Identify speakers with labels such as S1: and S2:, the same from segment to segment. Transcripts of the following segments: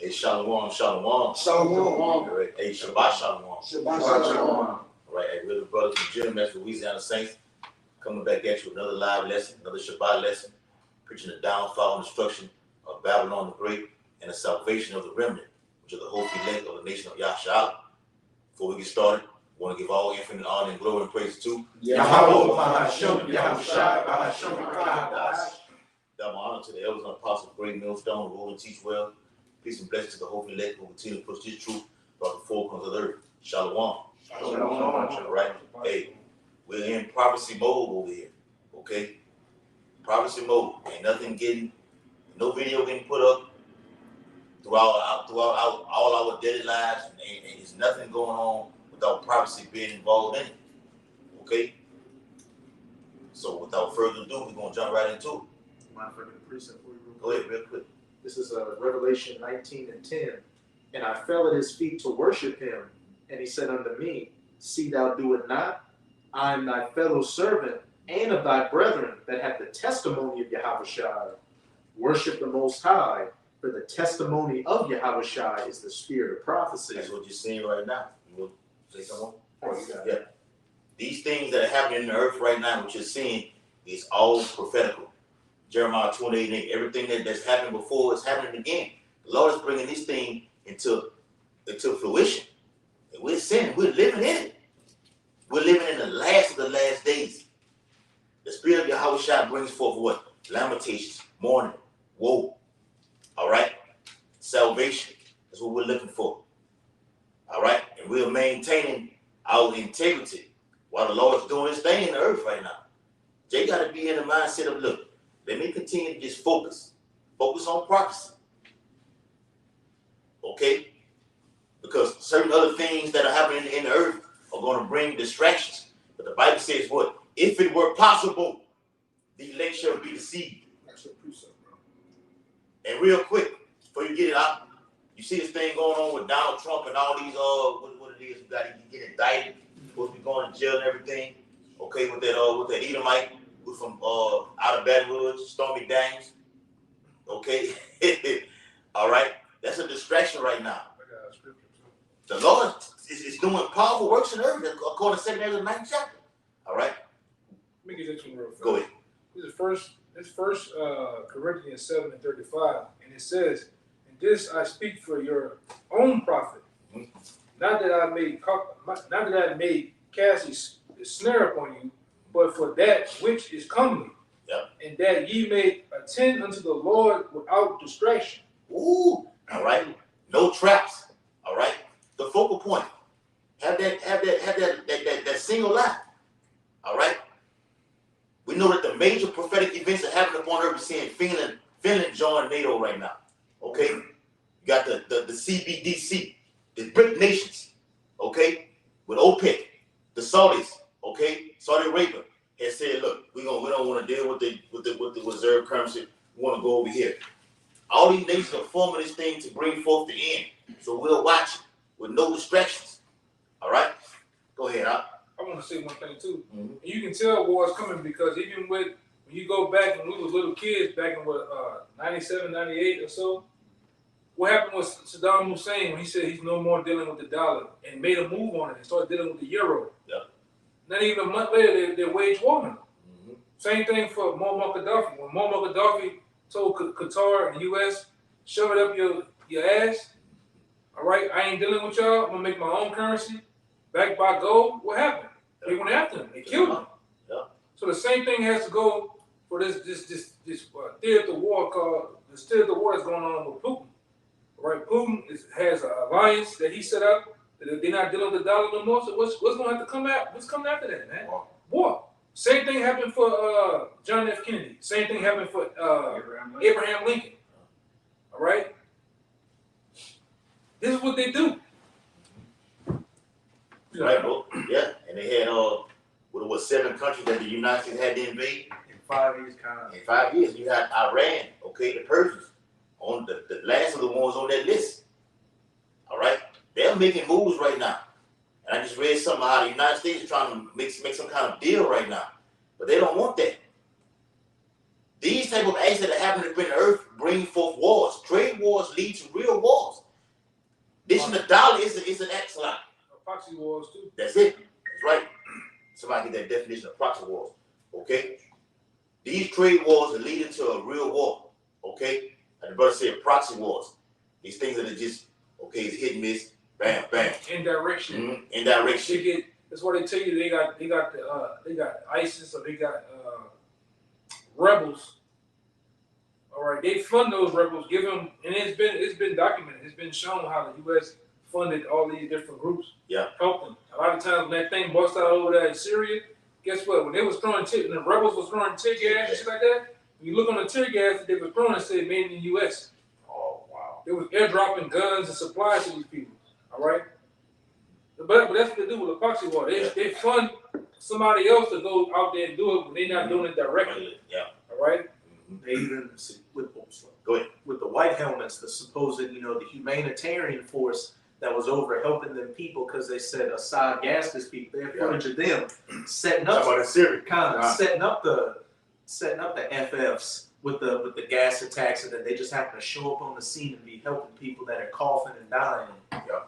S1: Hey, Shalom, Shalom.
S2: Shalom.
S1: All right. Hey, Shabbat Shalom.
S2: Shabbat Shalom.
S1: All right. Hey, we're the brothers from Jim, that's Louisiana Saints, coming back at you with another live lesson, another Shabbat lesson, preaching the downfall and destruction of Babylon the Great and the salvation of the remnant, which are the hope elect of the nation of Yahshua. Before we get started, I want to give all infinite honor and glory and praise to
S2: Yahweh, Bahashem, Yahushua, Bahashem, Bahashem.
S1: Double honor to the elders and apostles of Great Millstone, rule and teach well. Peace and blessings to the hope elect who continue to push this truth throughout the four corners of the earth. Shalom.
S2: Shalom.
S1: All right. Hey, we're in prophecy mode over here. Okay? Prophecy mode. Ain't nothing getting, no video getting put up throughout all our daily lives. And there's nothing going on without prophecy being involved in it. Okay? So without further ado, we're going to jump right into it.
S3: Mind if I get a precept for you real quick?
S1: Go ahead, real quick.
S3: This is Revelation 19:10. And I fell at his feet to worship him. And he said unto me, See thou do it not. I am thy fellow servant and of thy brethren that have the testimony of Yahushua. Worship the Most High, for the testimony of Yahushua is the spirit of prophecy.
S1: That's what you're seeing right now. You will say something?
S3: Oh, you got
S1: Yeah. These things that are happening in the earth right now, what you're seeing, is all prophetical. Jeremiah 28:8. Everything that's happened before is happening again. The Lord is bringing this thing into fruition. And we're seeing, we're living in it. We're living in the last of the last days. The spirit of Yahushua brings forth what? Lamentations, mourning, woe. All right? Salvation. That's what we're looking for. All right? And we're maintaining our integrity while the Lord's doing his thing in the earth right now. They got to be in the mindset of, look, let me continue to just focus. Focus on prophecy. Okay? Because certain other things that are happening in the earth are going to bring distractions. But the Bible says what? If it were possible, the elect shall be deceived.
S2: That's a precept, bro.
S1: And real quick, before you get it out, you see this thing going on with Donald Trump and all these, what it is, you got to get indicted, supposed to be going to jail and everything. Okay, with that Edomite who's from out of Baton Rouge, Stormy Daniels. Okay, all right, that's a distraction right now.
S2: I got a scripture too.
S1: The Lord is doing powerful works in the earth, according to 2 Ezra 9th chapter. All right,
S2: Let me get this one real fast.
S1: go ahead.
S2: This is first Corinthians 7:35, and it says, "And this I speak for your own profit, not that I may cast a snare upon you, but for that which is comely,
S1: Yep.
S2: and that ye may attend unto the Lord without distraction."
S1: Ooh, all right, no traps. All right, the focal point. Have that single line. All right. We know that the major prophetic events that happen upon earth. We're seeing Finland join NATO right now. Okay, you got the CBDC, the BRIC nations. Okay, with OPEC, the Saudis. Okay, Saudi Arabia has said, look, we don't want to deal with the reserve currency. We want to go over here. All these nations are forming this thing to bring forth the end. So we'll watch it with no distractions. All right, go ahead.
S2: I want to say one thing too.
S1: Mm-hmm.
S2: And you can tell war is coming because even when you go back when we was little kids, back in 97, 98 or so, what happened was Saddam Hussein when he said he's no more dealing with the dollar and made a move on it and started dealing with the euro.
S1: Yep.
S2: Not even a month later, they waged war on him.
S1: Mm-hmm.
S2: Same thing for Muammar Gaddafi. When Muammar Gaddafi told Qatar and the U.S., shove it up your ass, all right, I ain't dealing with y'all, I'm going to make my own currency, backed by gold, what happened? They went after him. They killed him.
S1: Yep.
S2: So the same thing has to go for this theater of war called this theater of war that's going on with Putin. All right, Putin has an alliance that he set up. That they're not dealing with the dollar no more. So what's going to have to come out? What's coming after that, man? War. Same thing happened for John F. Kennedy. Same thing happened for Abraham Lincoln. All right. This is what they do.
S1: Right, bro. Yeah, and they had what it was 7 countries that the United States had to invade
S3: In 5 years, kind of.
S1: in 5 years. You had Iran, okay, the Persians, on the last of the ones on that list. All right, they're making moves right now, and I just read something how the United States is trying to make some kind of deal right now, but they don't want that. These type of acts that are happening in the earth bring forth wars. Trade wars lead to real wars. Dishing the dollar is an excellent.
S2: Proxy wars too.
S1: That's it. That's right. Somebody get that definition of proxy wars. Okay? These trade wars are leading to a real war. Okay? And the brother said proxy wars. These things that are just, okay, it's hit and miss, bam, bam.
S2: Indirection.
S1: Mm-hmm. Indirection.
S2: That's why they tell you they got ISIS or they got rebels. All right, they fund those rebels, give them, and it's been documented. It's been shown how the U.S. funded all these different groups.
S1: Yeah.
S2: Helped them. A lot of times when that thing bust out over there in Syria, guess what? When they was throwing when the rebels was throwing tear gas and shit like that, when you look on the tear gas that they were throwing, it said made in the U.S.
S1: Oh wow.
S2: They was airdropping guns and supplies to these people. All right. But that's what they do with the proxy war. They fund somebody else to go out there and do it, but they're not doing it directly.
S1: Yeah.
S2: All right.
S3: They even
S1: Go ahead.
S3: with the white helmets, the supposed, the humanitarian force that was over helping them people because they said Assad gassed his people. They have footage of them setting up setting up the FFs with the gas attacks, and then they just happen to show up on the scene and be helping people that are coughing and dying.
S1: Yeah.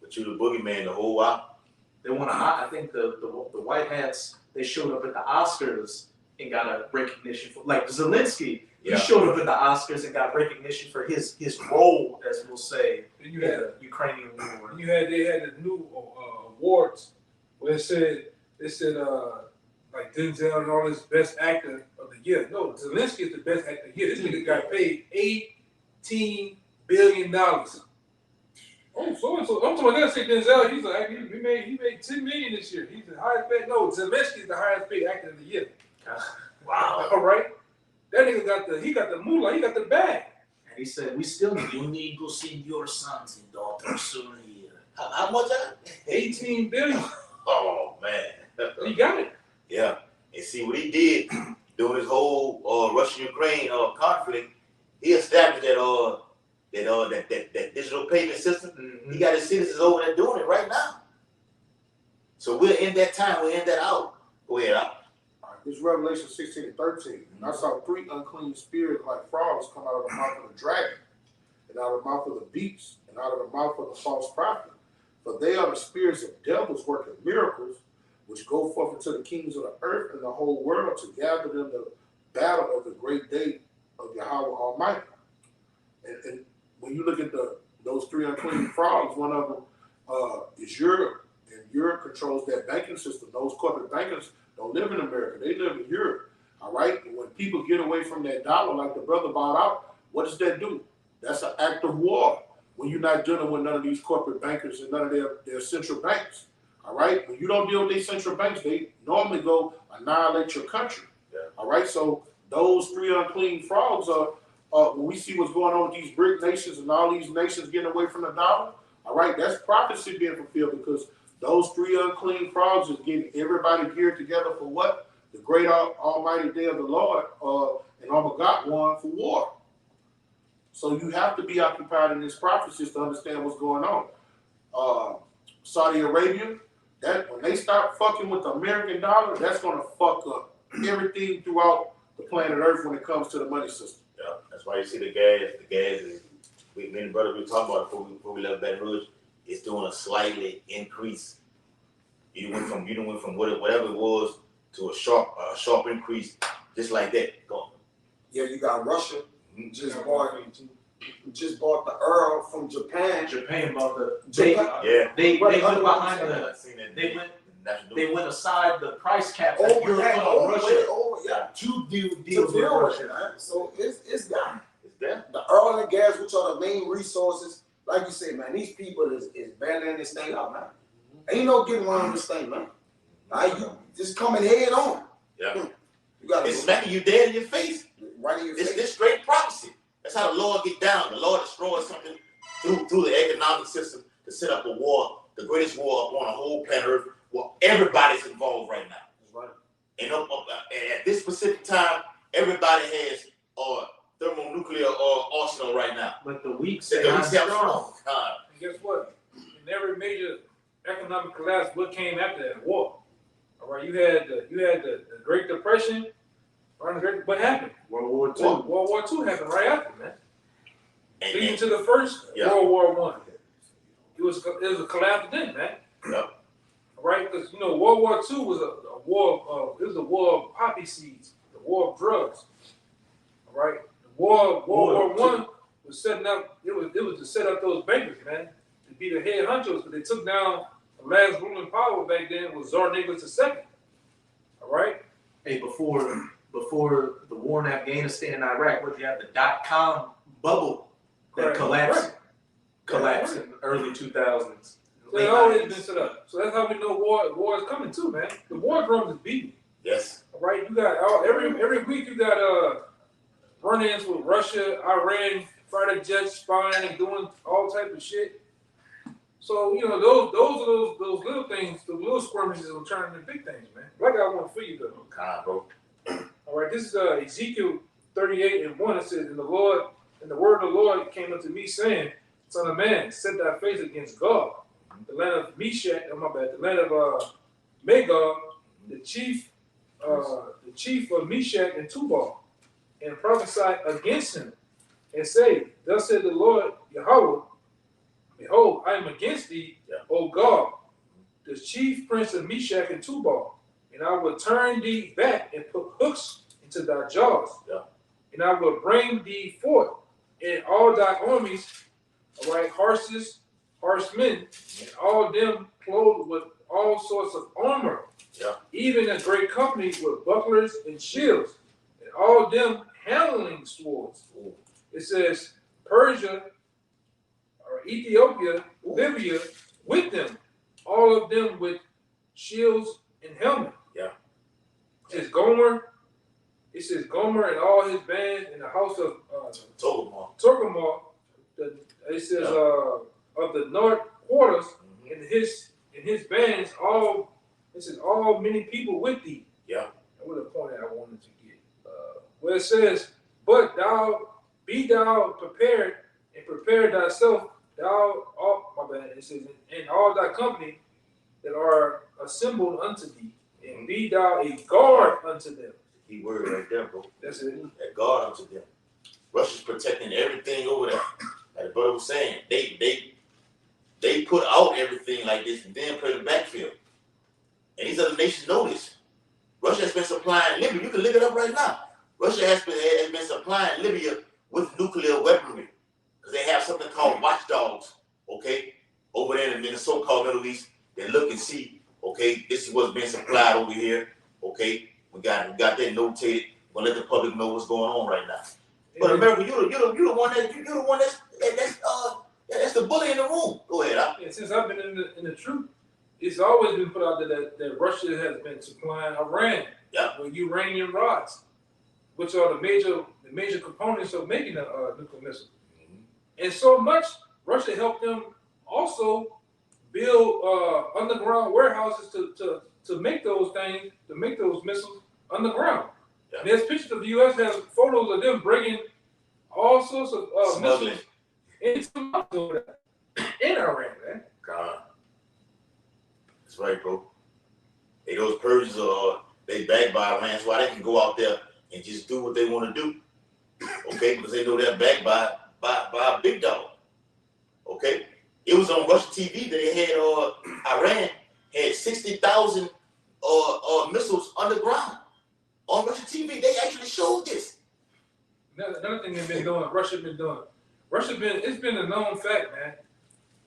S1: But you the boogeyman the whole while.
S3: They want to. I think the white hats, they showed up at the Oscars and got a recognition for, like Zelensky. He showed up at the Oscars and got recognition for his role, as we'll say, in the Ukrainian war.
S2: And they had the new awards where it said like Denzel and all this best actor of the year. No, Zelensky is the best actor of the year. This nigga got paid $18 billion. Oh, so I'm talking about that. Say Denzel, he's like he made $10 million this year. He's the highest paid. No, Zelensky is the highest paid actor of the year. Wow. All right. That nigga got the moolah, he got the bag.
S3: And he said, we still need to see your sons and daughters soon here.
S1: How much that?
S2: 18 billion.
S1: Oh man.
S2: He got it.
S1: Yeah. And see what he did during this whole Russian-Ukraine conflict, he established that digital payment system. Mm-hmm. He got his citizens over there doing it right now. So we're in that time, we're in that out. Go ahead, out.
S4: It's Revelation 16:13. And I saw 3 unclean spirits like frogs come out of the mouth of the dragon, and out of the mouth of the beast, and out of the mouth of the false prophet. For they are the spirits of devils working miracles, which go forth into the kings of the earth and the whole world to gather them the battle of the great day of Yahweh Almighty. And when you look at those 3 unclean frogs, one of them is Europe, and Europe controls that banking system. Those corporate bankers don't live in America. They live in Europe. All right? And when people get away from that dollar, like the brother bought out, what does that do? That's an act of war. When you're not dealing with none of these corporate bankers and none of their central banks. All right? When you don't deal with these central banks, they normally go annihilate your country. Yeah. All right? So those 3 unclean frogs are, when we see what's going on with these BRIC nations and all these nations getting away from the dollar, all right, that's prophecy being fulfilled, because those 3 unclean frogs is getting everybody geared together for what? The great almighty day of the Lord, and Armageddon for war. So you have to be occupied in this prophecy to understand what's going on. Saudi Arabia, that when they start fucking with the American dollar, that's going to fuck up everything throughout the planet Earth when it comes to the money system.
S1: Yeah, that's why you see the gas is, me and the brother we were talking about before we left Baton Rouge. It's doing a slightly increase. You went from whatever it was to a sharp increase, just like that. Go on.
S5: Yeah, you got Russia just bought the Earl from Japan.
S3: Japan bought the.
S5: They
S3: went behind the. They went aside the price cap.
S5: Russia. 2 deals with Russia. Right? So it's there.
S1: It's there.
S5: The oil and gas, which are the main resources. Like you say, man, these people is battling this thing out, man. Ain't no getting around this thing, man. You just coming head on.
S1: Yeah. It's smacking you dead in your face.
S5: Right in your face.
S1: It's straight prophecy. That's how the Lord get down. The Lord destroys something through the economic system to set up a war, the greatest war upon the whole planet Earth, where everybody's involved right now.
S5: That's right.
S1: And at this specific time, everybody has thermonuclear arsenal right now.
S3: But the weak
S1: say I'm strong.
S2: And guess what? In every major economic collapse, what came after that? War. All right, you had the Great Depression. What happened?
S3: World War II.
S2: World War II happened right after, man. Leading to the first World War I. was a collapse then, man.
S1: Yep.
S2: Right? Because you know, World War II was a war of it was a war of poppy seeds, the war of drugs. All right? World War One was setting up. It was to set up those bankers, man, to be the head honchos. But they took down the last ruling power back then was Tsar Nicholas II. All right.
S3: Hey, before the war in Afghanistan and Iraq, what you have the .com bubble that collapsed in the early 2000s.
S2: So it's always been set up. So that's how we know war is coming too, man. The war drum is beating.
S1: Yes.
S2: All right. You got every week you got run-ins with Russia, Iran, fighter jets spying and doing all type of shit. So you know those are those little things, the little skirmishes will turn into big things, man. Like I want for you though.
S1: God, bro.
S2: All right, this is Ezekiel 38:1. It says, and the word of the Lord came unto me, saying, Son of man, set thy face against God, the land of Meshach, the land of Magog, the chief of Meshach and Tubal, and prophesy against him, and say, Thus said the Lord Yahweh, behold, I am against thee, O God, the chief prince of Meshach and Tubal, and I will turn thee back and put hooks into thy jaws, and I will bring thee forth in all thy armies, all right, horses, horsemen, and all them clothed with all sorts of armor, even a great company with bucklers and shields, and all them handling swords. It says Persia, or Ethiopia, Libya, with them, all of them with shields and helmets. It says Gomer and all his band in the house of Torgamor. It says of the north quarters in his bands all. It says all many people with thee. That was the point I wanted to get. Where it says, but be thou prepared and prepare thyself. It says, and all thy company that are assembled unto thee, and be thou a guard unto them.
S1: Key word right there, bro.
S2: That's it.
S1: A guard unto them. Russia's protecting everything over there. Like the brother was saying, they put out everything like this and then play the backfield. And these other nations know this. Russia has been supplying Libya. You can look it up right now. Russia has been supplying Libya with nuclear weaponry because they have something called watchdogs. Okay, over there in the so-called Middle East, they look and see. Okay, this is what's being supplied over here. Okay, we got that notated. We'll let the public know what's going on right now. But America, you're the one that's the bully in the room. Go ahead.
S2: Yeah, since I've been in the truth, it's always been put out there that Russia has been supplying Iran with uranium rods, which are the major components of making a nuclear missile. And so much, Russia helped them also build underground warehouses to make those things, to make those missiles underground. And there's pictures of the U.S. has photos of them bringing all sorts of missiles into in Iran, man.
S1: God. That's right, bro. Hey, those Persians they backed by Iran, so they can go out there and just do what they want to do. Okay, because they know they're backed by a big dog. Okay, it was on Russian TV that they had Iran had 60,000 missiles underground on Russian TV. They actually showed this.
S2: Another thing they've been doing, it's been a known fact, man.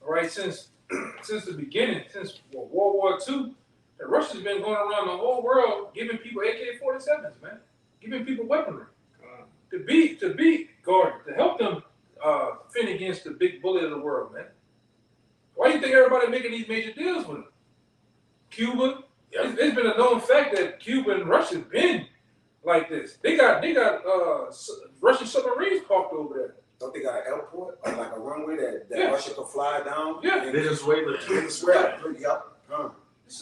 S2: All right, since the beginning, since World War II, that Russia's been going around the whole world giving people AK-47s, man, giving people weaponry to be guarded, to help them fend against the big bully of the world, man. Why do you think everybody making these major deals with them? Cuba. It's been a known fact that Cuba and Russia been like this. They got Russian submarines parked over there.
S5: Don't they got an airport or like a runway that Russia can fly down?
S2: Yeah.
S3: Venezuela.
S2: This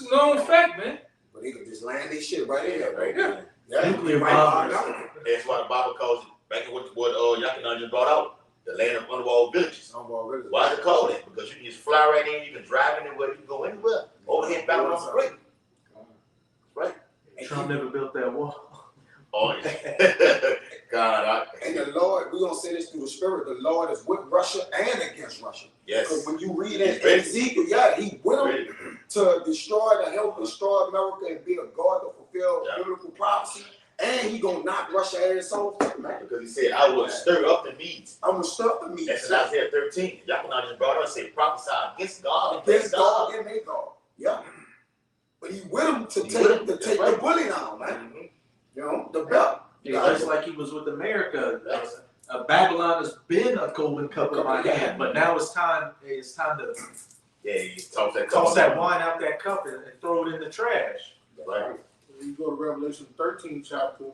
S2: is a known fact, man.
S5: But they could just land their shit right there.
S3: Nuclear bombs.
S1: That's why the Bible calls it, back in what Yakinan just brought out, the land of unwalled villages. Why is it called that? Because you can just fly right in, you can drive anywhere, you can go anywhere. Overhead balance on the break. Right?
S3: Trump never built that wall.
S1: Oh, yeah. God,
S5: And the Lord, we're gonna say this through the Spirit, the Lord is with Russia and against Russia.
S1: yes.
S5: Because when you read
S1: He's
S5: in
S1: ready.
S5: Ezekiel, yeah, he with them
S1: Ready.
S5: to destroy, to help destroy America and be a God to fulfill
S1: Yeah.
S5: biblical prophecy. And he gonna knock Russia ass off too, man.
S1: Because he said, I will stir up the Medes.
S5: I'm gonna stop the meat.
S1: That's in Isaiah 13. Y'all just brought up and said, prophesy against God.
S5: Against God and their God. Yeah. But he with them to take the bully down, man.
S1: Mm-hmm.
S5: You know, the belt.
S3: Yeah, just like he was with America. Babylon has been a golden cup in my hand, but now it's time to
S1: Yeah, he tossed that
S3: toss that wine out that cup and throw it in the trash.
S1: Right.
S4: When you go to Revelation 13 chapter,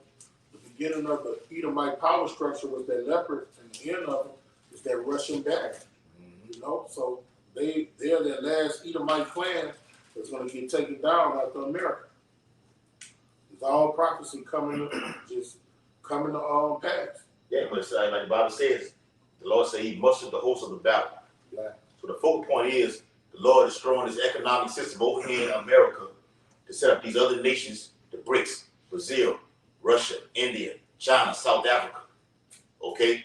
S4: the beginning of the Edomite power structure was that leopard, and the end of it is that Russian bag. You know, so they're that last Edomite clan that's going to get taken down after America. It's all prophecy coming to pass.
S1: Yeah, but it's like the Bible says, the Lord said he mustered the host of the battle.
S5: Right.
S1: So the focal point is, the Lord is throwing his economic system over here in America to set up these other nations, the BRICS, Brazil, Russia, India, China, South Africa. Okay?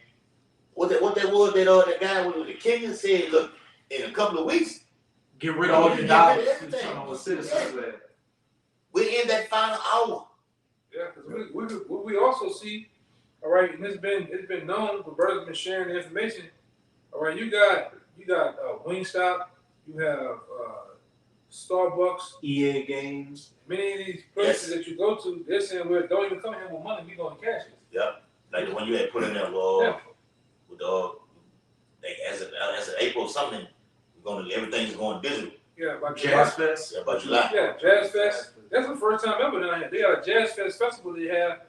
S1: What that was that guy with the Kenyan said, look, in a couple of weeks,
S3: Get rid of all your
S1: Get rid of
S3: dollars.
S1: everything.
S3: Some of the citizens said.
S1: we're in that final hour.
S2: Yeah, because we also see, all right, and it's been known, the brothers been sharing the information. All right, you got Wingstop, you have Starbucks,
S3: EA games.
S2: many of these places that you go to, they're saying, well, don't even come here with money, we gonna cash it.
S1: Yeah, like the one you had put in there, with like as of April or something, everything's going digital.
S2: Yeah, by
S3: Jazz Fest.
S1: Yeah, by July.
S2: Yeah, Jazz Fest. That's the first time ever down here. They got a Jazz Fest festival. They have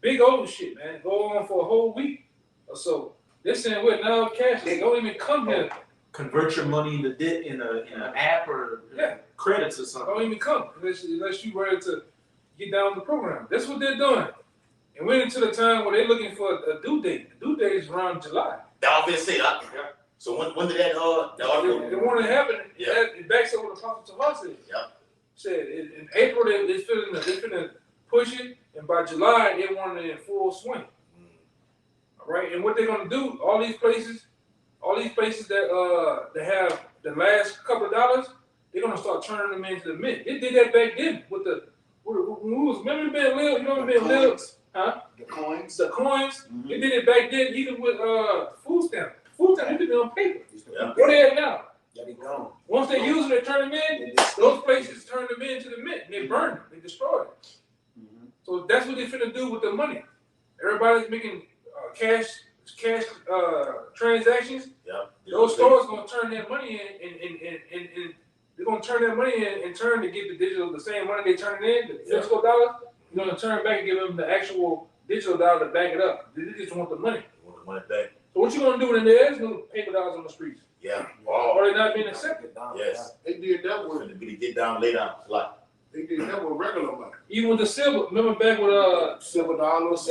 S2: big old shit, man. Go on for a whole week or so. They're saying we're now cash. They don't even come here.
S3: Convert your money in an app or credits or something.
S2: Don't even come unless you ready to get down the program. That's what they're doing. And we're into the time where they're looking for a due date. The due date is around July.
S1: That was say, so when did that
S2: They want to happen.
S1: Yeah.
S2: It backs up what the prophet Tahar said.
S1: Yeah.
S2: Said in April they're finna push it, and by July they want it in full swing. All right, and what they're gonna do? All these places that have the last couple of dollars, they're gonna start turning them into the mint. They did that back then with remember being little, you know being little, huh?
S5: The coins.
S2: The coins. They did it back then even with food stamps. Food stamps used to be on paper.
S1: Yeah.
S2: What they at now?
S5: Yeah, they gone.
S2: Once they use them, they turn them in. Those places turn them into the mint. And they burn them. They destroy it. So that's what they're finna do with the money. Everybody's making cash transactions.
S1: Yeah.
S2: Those stores gonna turn their money in, they're gonna turn their money in turn to get the same money they turn in, the physical dollars. You're gonna turn back and give them the actual digital dollar to back it up. They just want the money.
S1: They want the money back.
S2: So what you gonna do when there is no paper dollars on the streets?
S1: Yeah.
S2: Or they not being accepted?
S1: Yes.
S4: They did that
S1: We're
S4: with
S1: gonna be get down, lay down, like.
S4: regular money.
S2: Even with the silver, remember back with
S4: Silver dollars,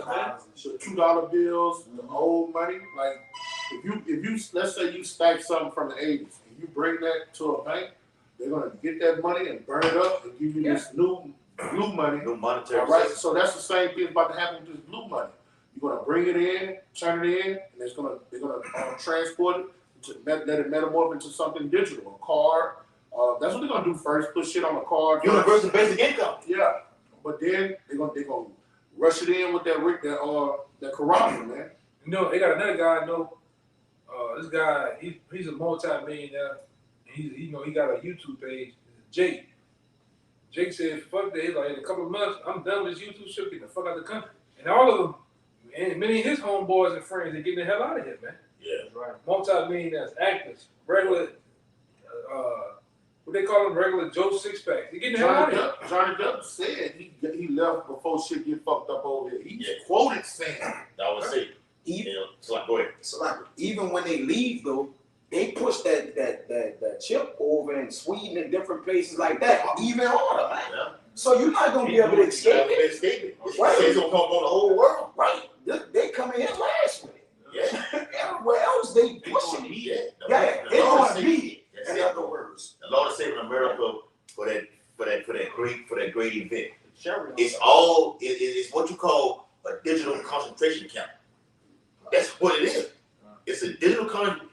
S2: man.
S4: so $2 bills, the old money. Like if you let's say you stack something from the 80s and you bring that to a bank, they're gonna get that money and burn it up and give you this new blue money.
S1: No monetary.
S4: All right,
S1: system.
S4: so that's the same thing about to happen with this blue money. You're gonna bring it in, turn it in, and they're gonna transport it to let it metamorph into something digital, a card. That's what they're gonna do first. Put shit on the card.
S1: Universal basic income.
S4: Yeah, but then they're gonna rush it in with that corruption, man.
S2: You know, they got another guy I know. This guy, he's a multi-millionaire. He got a YouTube page. Jake. Jake said, "Fuck that." He's like, in a couple of months, I'm done with this YouTube shit. Get the fuck out of the country. And all of them, and many of his homeboys and friends, they're getting the hell out of here, man.
S1: Yeah.
S2: Right. Multi-millionaires, actors, regular, what they call them, regular Joe Sixpack. They're getting the hell out of here.
S4: Johnny Depp said he left before shit get fucked up over here. He quoted saying,
S1: I would say, it's like, go ahead.
S5: So like even when they leave though, they push that chip over in Sweden and different places like that, even harder, man.
S1: Yeah.
S5: So you're not gonna be able to escape it.
S1: Escape it.
S5: Right.
S1: It's gonna come on the whole world.
S5: Right. They coming in last with it.
S1: Yeah.
S5: Everywhere else they pushing it.
S1: Yeah.
S5: Yeah, they gonna beat it. In other words.
S1: The Lord is saving America for that great event. It's all it's what you call a digital concentration.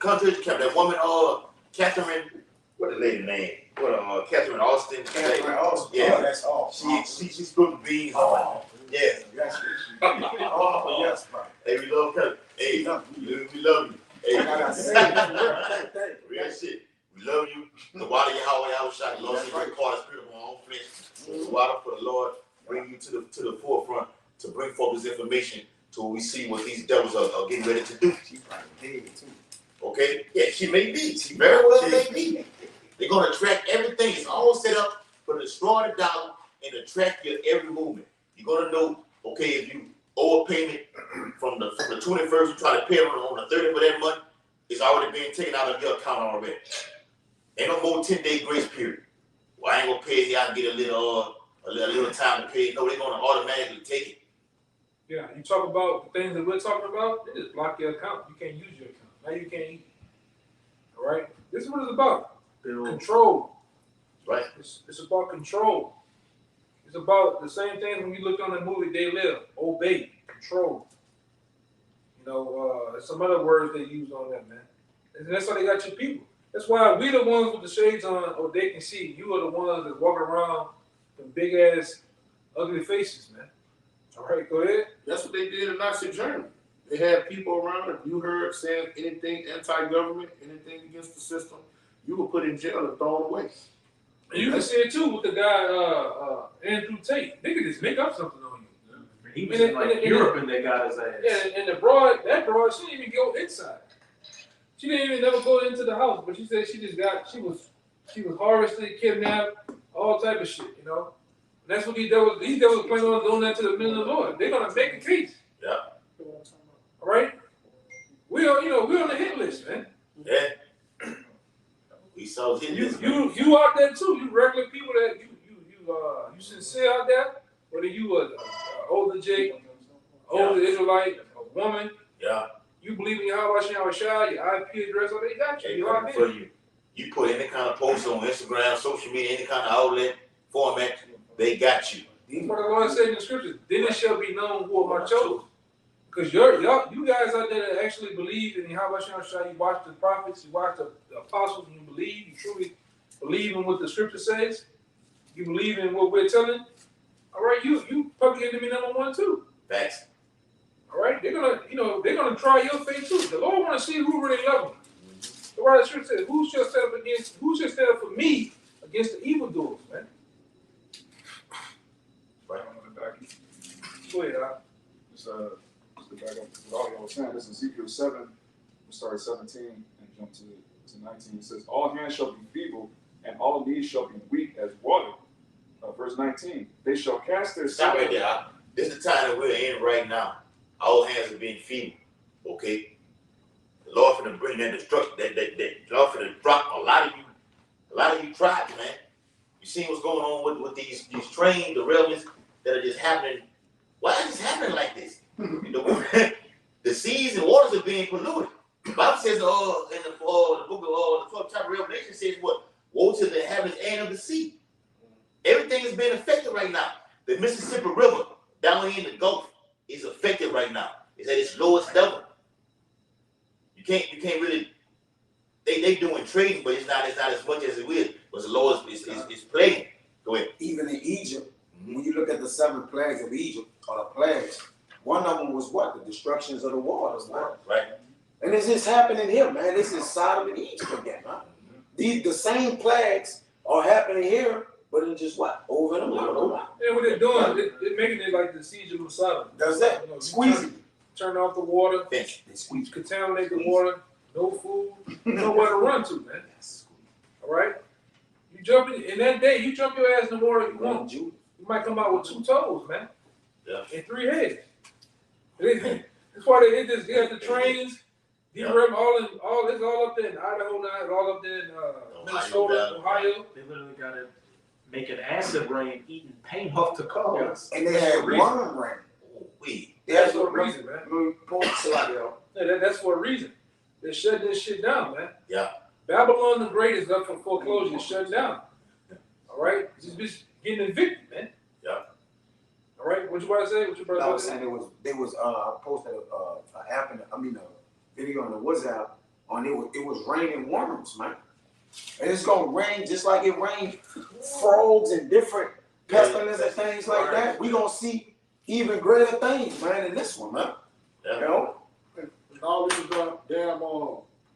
S1: concentration camp. That woman, Catherine, what the lady name? What, Catherine Austin?
S5: Catherine Austin.
S1: Yeah.
S5: Oh, that's all.
S1: She spilled the beans on. Yeah.
S5: Yes. Oh, yes, bro.
S1: Hey, we love Catherine. Hey,
S5: We love you.
S1: we love you. Hey,
S5: I gotta say it. Thank you.
S1: real shit. We love you. The water Yahweh Yahushua, the Lord
S5: That's
S1: said
S5: right.
S1: you call the spirit of our own flesh. The water for the Lord bring you to the forefront to bring forth this information to where we see what these devils are getting ready to do.
S5: She probably dead too.
S1: Okay? Yeah, she may be. She very well may be. They're gonna track everything. It's all set up for the destroy the dollar and to track your every movement. You're gonna know, okay, if you owe a payment from the 21st, you try to pay it on the 30th of that month, it's already being taken out of your account already. Ain't no more 10-day grace period. Well, I ain't gonna pay it here, I can get a little time to pay it. No, they're gonna automatically take it.
S2: Yeah, you talk about the things that we're talking about, they just block your account. You can't use your account. Now you can't eat. All right? This is what it's about. Control.
S1: Right?
S2: It's about control. It's about the same thing when you looked on the movie They Live. Obey. Control. You know, some other words they use on that, man. And that's how they got your people. That's why we the ones with the shades on, or they can see. You are the ones that walk around with big ass, ugly faces, man. All right, go ahead.
S4: That's what they did in Nazi Germany. They had people around. If you heard saying anything anti-government, anything against the system, you were put in jail and thrown away.
S2: And you can see it too with the guy Andrew Tate. They could just make up something on you.
S3: He was in like Europe and they got his ass.
S2: Yeah, and that broad, she didn't even go inside. She didn't even never go into the house, but she said she was harvested, kidnapped, all type of shit, you know. And that's what these devils plan on doing that to the men of the Lord. They're gonna make a case.
S1: Yeah.
S2: All right? We're on the hit list, man.
S1: Yeah. We saw hit this.
S2: You out there too. You regular people that you sincere out there, whether you a older Jake, older Israelite, a woman.
S1: Yeah.
S2: You believe in Yahweh Shah, your IP address, or they got you.
S1: They
S2: You
S1: coming
S2: out
S1: for
S2: there.
S1: you. You put any kind of post on Instagram, social media, any kind of outlet, format, they got you.
S2: That's what the Lord said in the scriptures. Then it shall be known who are my chosen. Because you guys out there that actually believe in Yahweh Shah, you watch the prophets, you watch the apostles, and you believe, you truly believe in what the scripture says, you believe in what we're telling, all right, you public enemy number one too.
S1: Facts.
S2: All right, they're gonna try your faith too. The Lord want to see who really love him. The word of the scripture says, who shall stand up for me against the evildoers, man?
S1: Right.
S2: Go ahead, Al.
S6: Just to back up what y'all was saying, this is Ezekiel 7, we start at 17 and jump to 19. It says, all hands shall be feeble, and all knees shall be weak as water. Verse 19, they shall cast their
S1: Stop right there. Al. This is the time that we're in right now. All hands are being feeble. Okay? The Lord finna bring that destruction, that Lord finna drop a lot of you tribes, man. You see what's going on with these train derailments that are just happening. Why is this happening like this? The seas and waters are being polluted. The Bible says, in the book of the 12th chapter of Revelation says what? Woe to the heavens and of the sea. Everything is being affected right now. The Mississippi River down here in the Gulf is affected right now. It's at its lowest level. You can't really. They doing trading, but it's not as much as it will. But the Lord is plaguing. Go ahead.
S5: Even in Egypt, when you look at the 7 plagues of Egypt, or the plagues, one of them was what? The destructions of the waters, man.
S1: Right.
S5: And it's just happening here, man. This is Sodom and Egypt again, man. The same plagues are happening here, but it's just what? Over and over.
S2: And what they're doing, they're making it like the siege of Sodom.
S5: Does that?
S2: You know,
S5: Squeeze it.
S2: Turn off the water,
S5: They squeeze.
S2: contaminate the water, no food, nowhere to run to, man. All right? You jump in that day, you jump your ass in the water if you want. You might come out with 2 toes, man.
S1: Yeah.
S2: And 3 heads. That's why they have the trains. It's all up there in Idaho now. It's all up there in Minnesota, Ohio.
S3: They literally got to make an acid rain eating paint off the cars.
S5: And they had worm rain.
S2: That's for a reason, man.
S5: Yeah.
S2: That's for a reason. They're shutting this shit down, man.
S1: Yeah.
S2: Babylon the Great is up for foreclosure. It's shut down. All right? This bitch getting evicted, man.
S1: Yeah.
S2: All right? What you about to say? What you about
S5: I
S2: to
S5: was
S2: say?
S5: saying they was posted a video on the WhatsApp and it was raining worms, man. And it's gonna rain just like it rained frogs and different pestilence and things like that. We gonna see even greater things, man, in this one, man.
S1: Yeah.
S5: You know?
S4: And all these damn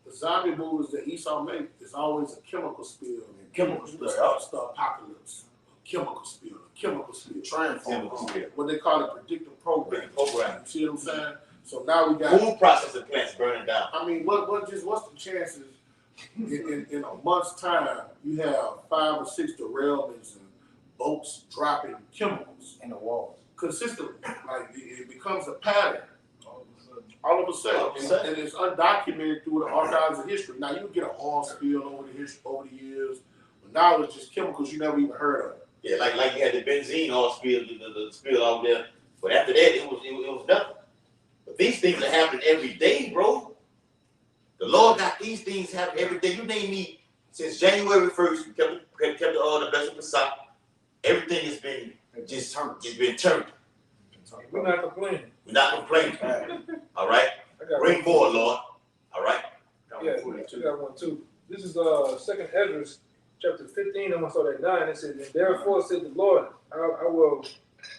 S4: the zombie movies that Esau make is always a chemical spill.
S5: Chemical spill,
S4: It's the apocalypse. A chemical spill. A chemical spill.
S1: Chemical spill.
S4: What they call it, predictive programming.
S1: Program.
S4: You see what I'm saying? So now we got
S1: Food processing plants burning down.
S4: I mean, what's the chances in a month's time you have 5 or 6 derailments and boats dropping chemicals
S5: In the walls.
S4: consistently? Like it becomes a pattern. All of a sudden, and it's undocumented through the archives of history. Now you get an oil spill over the years, but now it's just chemicals you never even heard of.
S1: Yeah, like you had the benzene all spill, the spill out there. But after that, it was nothing. But these things are happening every day, bro. The Lord got these things happening every day. You name me since January 1st. We kept the blessing Messiah. Everything has been just turned. It's been turned.
S2: We're not complaining.
S1: We're not complaining. All right.
S2: I got
S1: Bring more, Lord. All right.
S2: Yeah, I got one too. This is Second Ezra, chapter 15. I'm gonna start at 9. It says, "And therefore said the Lord, I will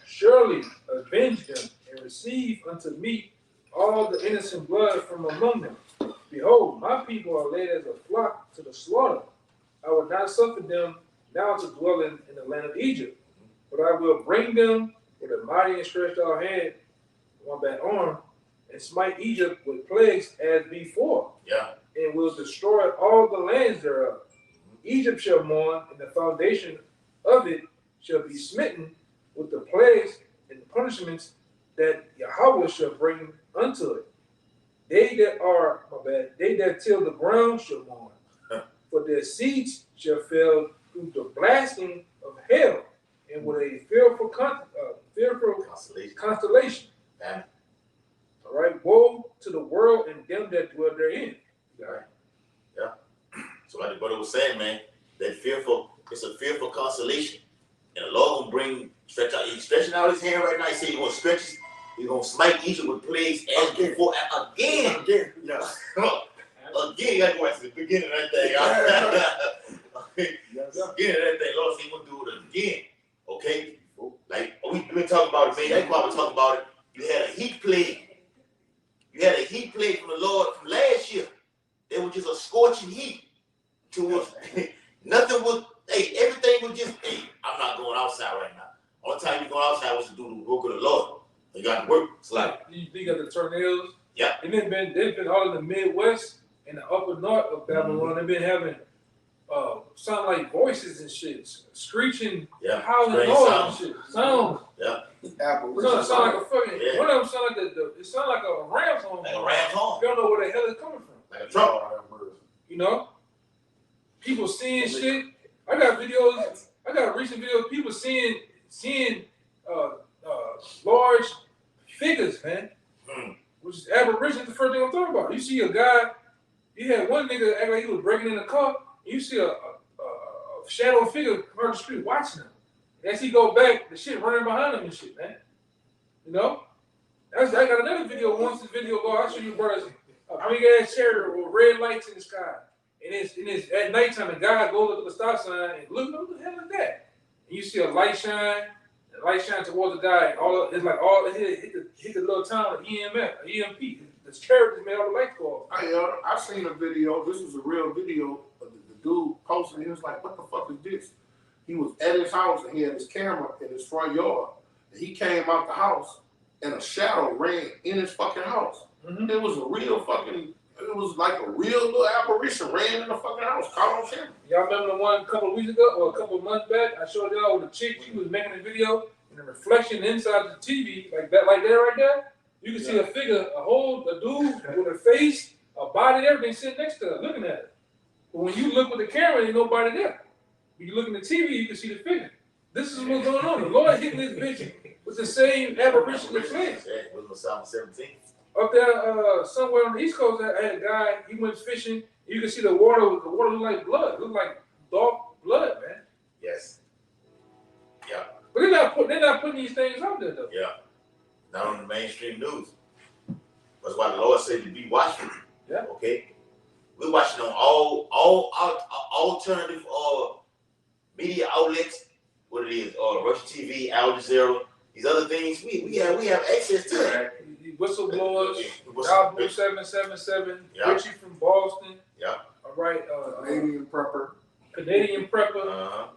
S2: surely avenge them and receive unto me all the innocent blood from among them. Behold, my people are led as a flock to the slaughter. I will not suffer them now to dwell in the land of Egypt, but I will bring them with a mighty and stretched out hand, one bad arm, and smite Egypt with plagues as before,
S1: Yeah.
S2: and will destroy all the lands thereof. Egypt shall mourn, and the foundation of it shall be smitten with the plagues and the punishments that Yahweh shall bring unto it. They that till the ground shall mourn, for their seeds shall fail through the blasting of hell, and with a fearful constellation.
S1: Yeah.
S2: All right, woe to the world and them that dwell therein."
S1: Yeah. So like the brother was saying, man, it's a fearful consolation. And the Lord will he's stretching out his hand right now. He said he's gonna smite Egypt with plagues as before. Again.
S5: Yeah.
S1: Again, you gotta go back to the beginning of that thing. Beginning of that thing, Lord said he's gonna do it again. Okay? Like we've been talking about it, man. You probably talking about it. You had a heat plague. You had a heat plague from the Lord from last year. There was just a scorching heat to us. Nothing was, everything was just, I'm not going outside right now. All the time you go outside was to do the work of the Lord. You got to work. It's like,
S2: You got the tornadoes.
S1: Yeah.
S2: And they've been all in the Midwest and the upper north of Babylon. They've been having sound like voices and shit, screeching, howling
S1: strange
S2: noise
S1: sounds.
S2: and shit. Sounds.
S5: Apparition.
S2: Sound like a fucking.
S1: Yeah.
S2: One of them sound like it sound like a ram's horn.
S1: like a ram's horn.
S2: You don't know where the hell it's coming from.
S1: Like a truck.
S2: You know, people seeing shit. I got videos. I got recent videos. Of people seeing large figures, man. Which is aberration. The first thing I'm talking about. You see a guy. You had one nigga act like he was breaking in a car. And you see a shadow figure across the street watching him. As he go back, the shit running behind him and shit, man. You know. I got another video. Once this video go, I'll show you brothers. I mean, you guys share with red lights in the sky. And it's at nighttime, the guy goes up to the stop sign and look, what the hell is that? And you see a light shine towards the guy, and hit the little town of EMP. This character made all the lights go off.
S4: I seen a video. This was a real video of the dude posting. He was like, "What the fuck is this?" He was at his house and he had his camera in his front yard. And he came out the house and a shadow ran in his fucking house.
S2: Mm-hmm.
S4: It was like a real little apparition ran in the fucking house. Caught on camera.
S2: Y'all remember the one a couple of weeks ago or a couple of months back? I showed y'all with a chick. She was making a video and the reflection inside the TV, like that right there. You can see a figure, a dude with a face, a body, everything sitting next to her, looking at it. But when you look with the camera, ain't nobody there. When you look in the TV, you can see the figure. This is what's going on. The Lord hitting this bitch with the same aberration of face.
S1: Yeah, it was Psalm 17.
S2: Up there, somewhere on the East Coast, I had a guy. He went fishing. You can see the water. The water looked like blood. It looked like dark blood, man.
S1: Yes. Yeah.
S2: But they're not putting these things out there though.
S1: Yeah. Not on the mainstream news. That's why the Lord said to be watchful.
S2: Yeah.
S1: Okay. We're watching on all alternative media outlets. What it is, Russian TV, Al Jazeera, these other things. We have access to that.
S2: Whistleblowers,
S1: Whistle-
S2: Yahoo 777,
S1: Yeah.
S2: Richie from Boston.
S1: Yeah.
S2: All right.
S4: Canadian prepper.
S2: Canadian Prepper,
S1: Uh-huh.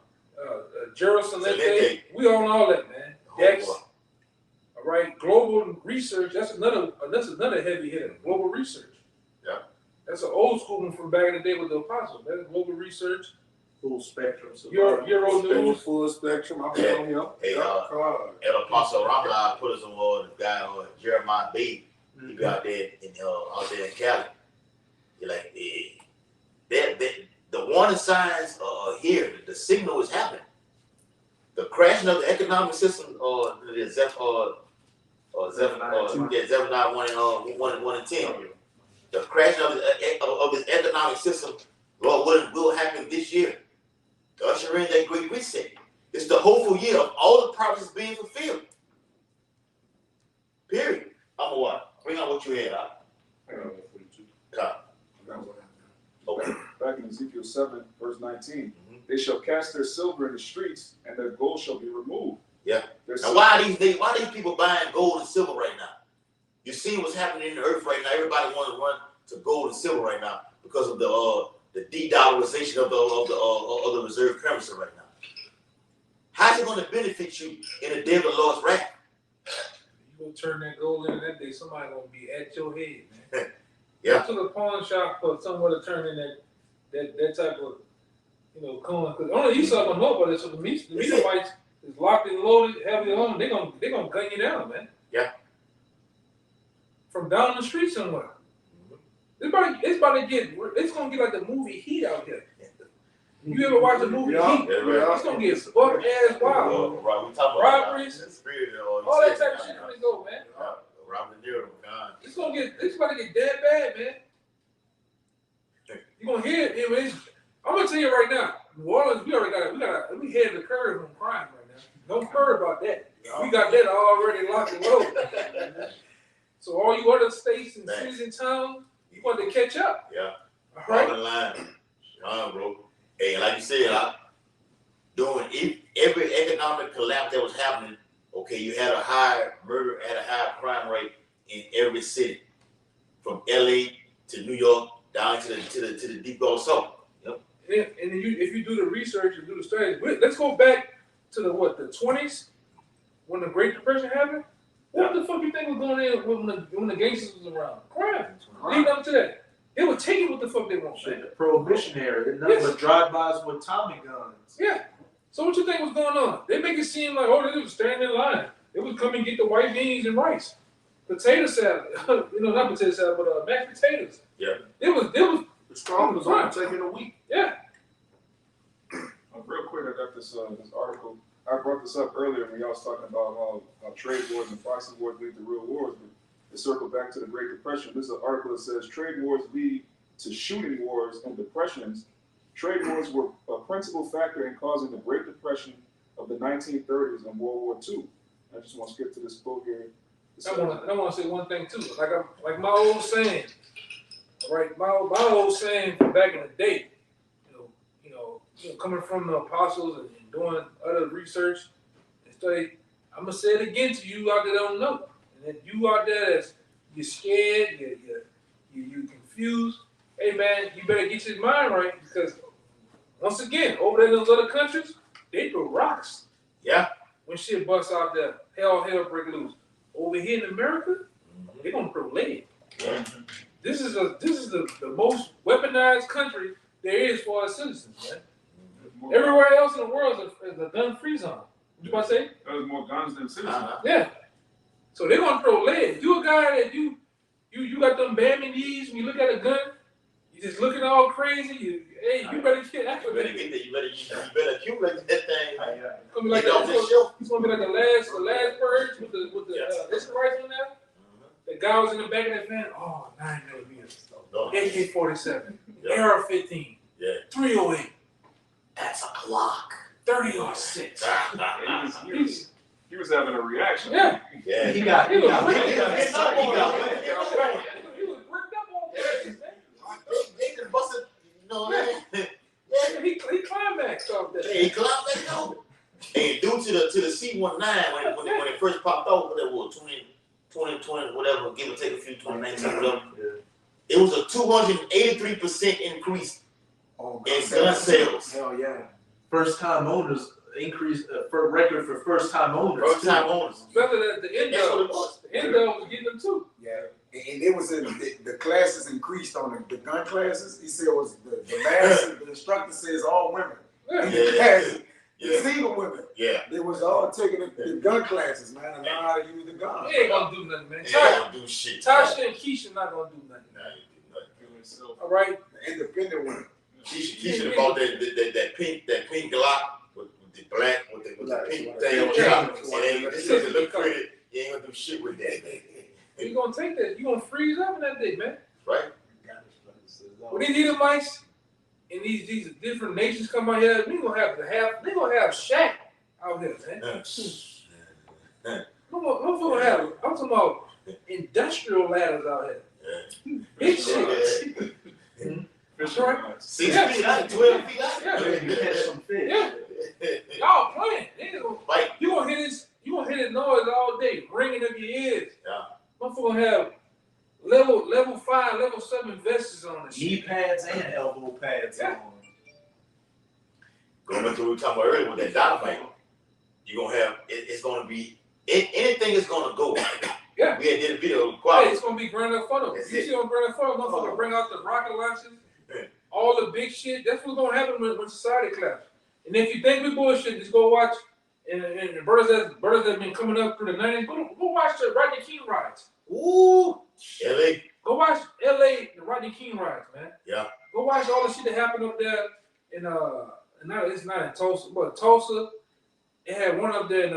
S2: Gerald Salente.
S1: Salente.
S2: We own all that, man.
S1: Oh,
S2: Dex.
S1: boy.
S2: All right. Global Research. That's another heavy hitter. Global Research.
S1: Yeah.
S2: That's an old school one from back in the day with the Apostles. That's Global Research.
S3: Full spectrum.
S2: Euro News.
S4: Full spectrum. I'm on him.
S1: Hey, El Paso Rambla put us on the guy Jeremiah B. He be out there in Cali. You're like, the warning signs are here. The signal is happening. The crashing of the economic system, Zephaniah 1 and 10. The crashing of this economic system, Lord, will happen this year. To usher in that great reset. It's the hopeful year of all the prophecies being fulfilled. Period. I'm gonna what? Bring out what you had. Okay.
S6: Back in Ezekiel 7, verse 19, they shall cast their silver in the streets, and their gold shall be removed.
S1: Yeah.
S6: Their
S1: Now,
S6: silver-
S1: why are these people buying gold and silver right now? You see what's happening in the earth right now. Everybody wants to run to gold and silver right now because of the de-dollarization of the reserve currency right now. How's it going to benefit you in the day of the Lord's wrath?
S2: You gonna turn that gold in that day, somebody gonna be at your head, man.
S1: Yeah.
S2: I took a pawn shop for someone to turn in that type of coin. Because only Esau gonna know about it. So the Mesoites is locked and loaded, heavily on. They gonna gun you down, man.
S1: Yeah.
S2: From down the street somewhere. It's gonna get like the movie Heat out here. You ever watch the movie Heat?
S1: Yeah.
S2: It's gonna get buck ass wild.
S1: Right, we talking about
S2: Robberies, all that type of shit
S1: now.
S2: gonna go, man.
S1: Robert De Niro, God.
S2: It's about to get dead bad, man. You gonna hear it. I'm gonna tell you right now, New Orleans, we head the curve on crime right now. Don't worry about that. We got that already locked and loaded. So all you other states and cities and towns, you want to catch up.
S1: Yeah.
S2: All
S1: Right
S2: right.
S1: in line. Bro. Hey, like you said, during every economic collapse that was happening, okay, you had a high murder, had a high crime rate in every city, from LA to New York down to the deep Gulf South. Yep.
S2: And if you do the research and do the studies, let's go back to the 20s when the Great Depression happened. What the fuck you think was going on when the gangsters was around? Crime. Lead up to that. They were taking what the fuck they want.
S3: Shit, the prohibitionary, nothing but drive-bys with Tommy guns.
S2: Yeah. So what you think was going on? They make it seem like, they was standing in line. They would come and get the white beans and rice, potato salad. Not potato salad, but mashed potatoes.
S1: Yeah.
S2: It was.
S4: The strong was only taking a week.
S2: Yeah.
S6: Real quick, I got this article. I brought this up earlier when y'all was talking about how trade wars and proxy wars lead to real wars, but it circled back to the Great Depression. This is an article that says trade wars lead to shooting wars and depressions. Trade wars were a principal factor in causing the Great Depression of the 1930s and World War II. I just want to skip to this quote here.
S2: I want to say one thing too. Like my old saying. All right, my old saying from back in the day. Coming from the apostles and doing other research and study, I'm gonna say it again to you out there that don't know, and then you out there that's you're scared, you confused. Hey man, you better get your mind right because once again, over there in those other countries, they throw rocks.
S1: Yeah.
S2: When shit busts out there, hell break loose. Over here in America, they're gonna throw lead.
S1: Yeah.
S2: This is the most weaponized country there is for our citizens, man. Everywhere else in the world is a gun-free zone. What you about to say?
S6: There's more guns than citizens.
S2: Yeah. So they're gonna throw lead. You a guy that you got them bammy knees when you look at a gun, you just looking all crazy. You better get after that.
S1: You better accumulate that thing.
S2: It's gonna be like
S1: Get off this shelf.
S2: it's gonna be like the last purge with the rice on there. The guy was in the back of that van. 9mm, AK-47, AR-15,
S1: Yeah.
S2: 308.
S1: That's a Glock.
S2: 30-06.
S6: He was having a reaction.
S2: Yeah.
S1: Yeah.
S3: He got
S2: He was
S3: wet.
S2: bricked up on
S3: He got wet.
S2: He was bricked up on purpose, man.
S1: They can and busted, you know what I mean?
S2: Yeah, he climaxed off that.
S1: Hey, he climbed back over. And due to the C-19 when it first popped out, whatever, 2020, whatever, give or take a few, 2019, whatever. It was a 283% increase in gun sales.
S5: Hell yeah.
S3: First time owners increase for record for first time owners.
S1: First time owners.
S2: Better than the end
S1: That's what
S2: of
S1: it was.
S2: the end of was getting them too.
S5: Yeah. And it was the classes increased on the gun classes. He said it was the master, the instructor says all women.
S2: Yeah.
S5: The classes,
S1: Yeah.
S5: single women.
S1: Yeah.
S5: They was all taking the gun classes, man, and learn how to use the gun.
S2: He ain't gonna do nothing, man.
S1: Yeah, don't do shit.
S2: Tasha and Keisha not gonna do nothing.
S1: Nah, you do nothing.
S2: All right.
S5: The independent women.
S1: Keisha bought that pink Glock with the black with the pink thing on
S2: Yeah.
S1: top. And then it says it look pretty. You ain't gonna do shit with that.
S2: You gonna take that? You gonna freeze up in that day, man?
S1: Right?
S2: When these Edomites and these different nations come out here, they gonna have Shaq out here, man. I'm talking about industrial ladders out here. Big shit.
S6: Fish
S2: Right.
S6: lines.
S1: 6
S2: Yeah.
S1: feet out, 12 feet out.
S2: Yeah.
S3: You catch some fish.
S2: Yeah. Y'all playing. They gonna,
S1: Like,
S2: you gonna hear this noise all day, ringing up your ears.
S1: Yeah.
S2: Motherfucker gonna have level 5, level 7 vests on and
S3: Knee
S2: shit.
S3: pads and elbow pads
S2: Yeah.
S3: on.
S1: going back to what we were talking about earlier with that dynamite, you're gonna have it's gonna be anything is gonna go.
S2: Yeah.
S1: We had did a video
S2: Hey,
S1: quality.
S2: it's gonna be Grand Theft Auto.
S1: That's
S2: You
S1: it.
S2: see on Grand Theft Auto, motherfucker bring out the rocket launchers,
S1: Yeah.
S2: all the big shit. That's what's gonna happen when society collapses. And if you think we bullshit, just go watch. And the brothers that been coming up through the 90s, go watch the Rodney King riots.
S1: Ooh, LA.
S2: Go watch LA, the Rodney King riots, man.
S1: Yeah.
S2: Go watch all the shit that happened up there in it's not in Tulsa, but Tulsa. It had one up there in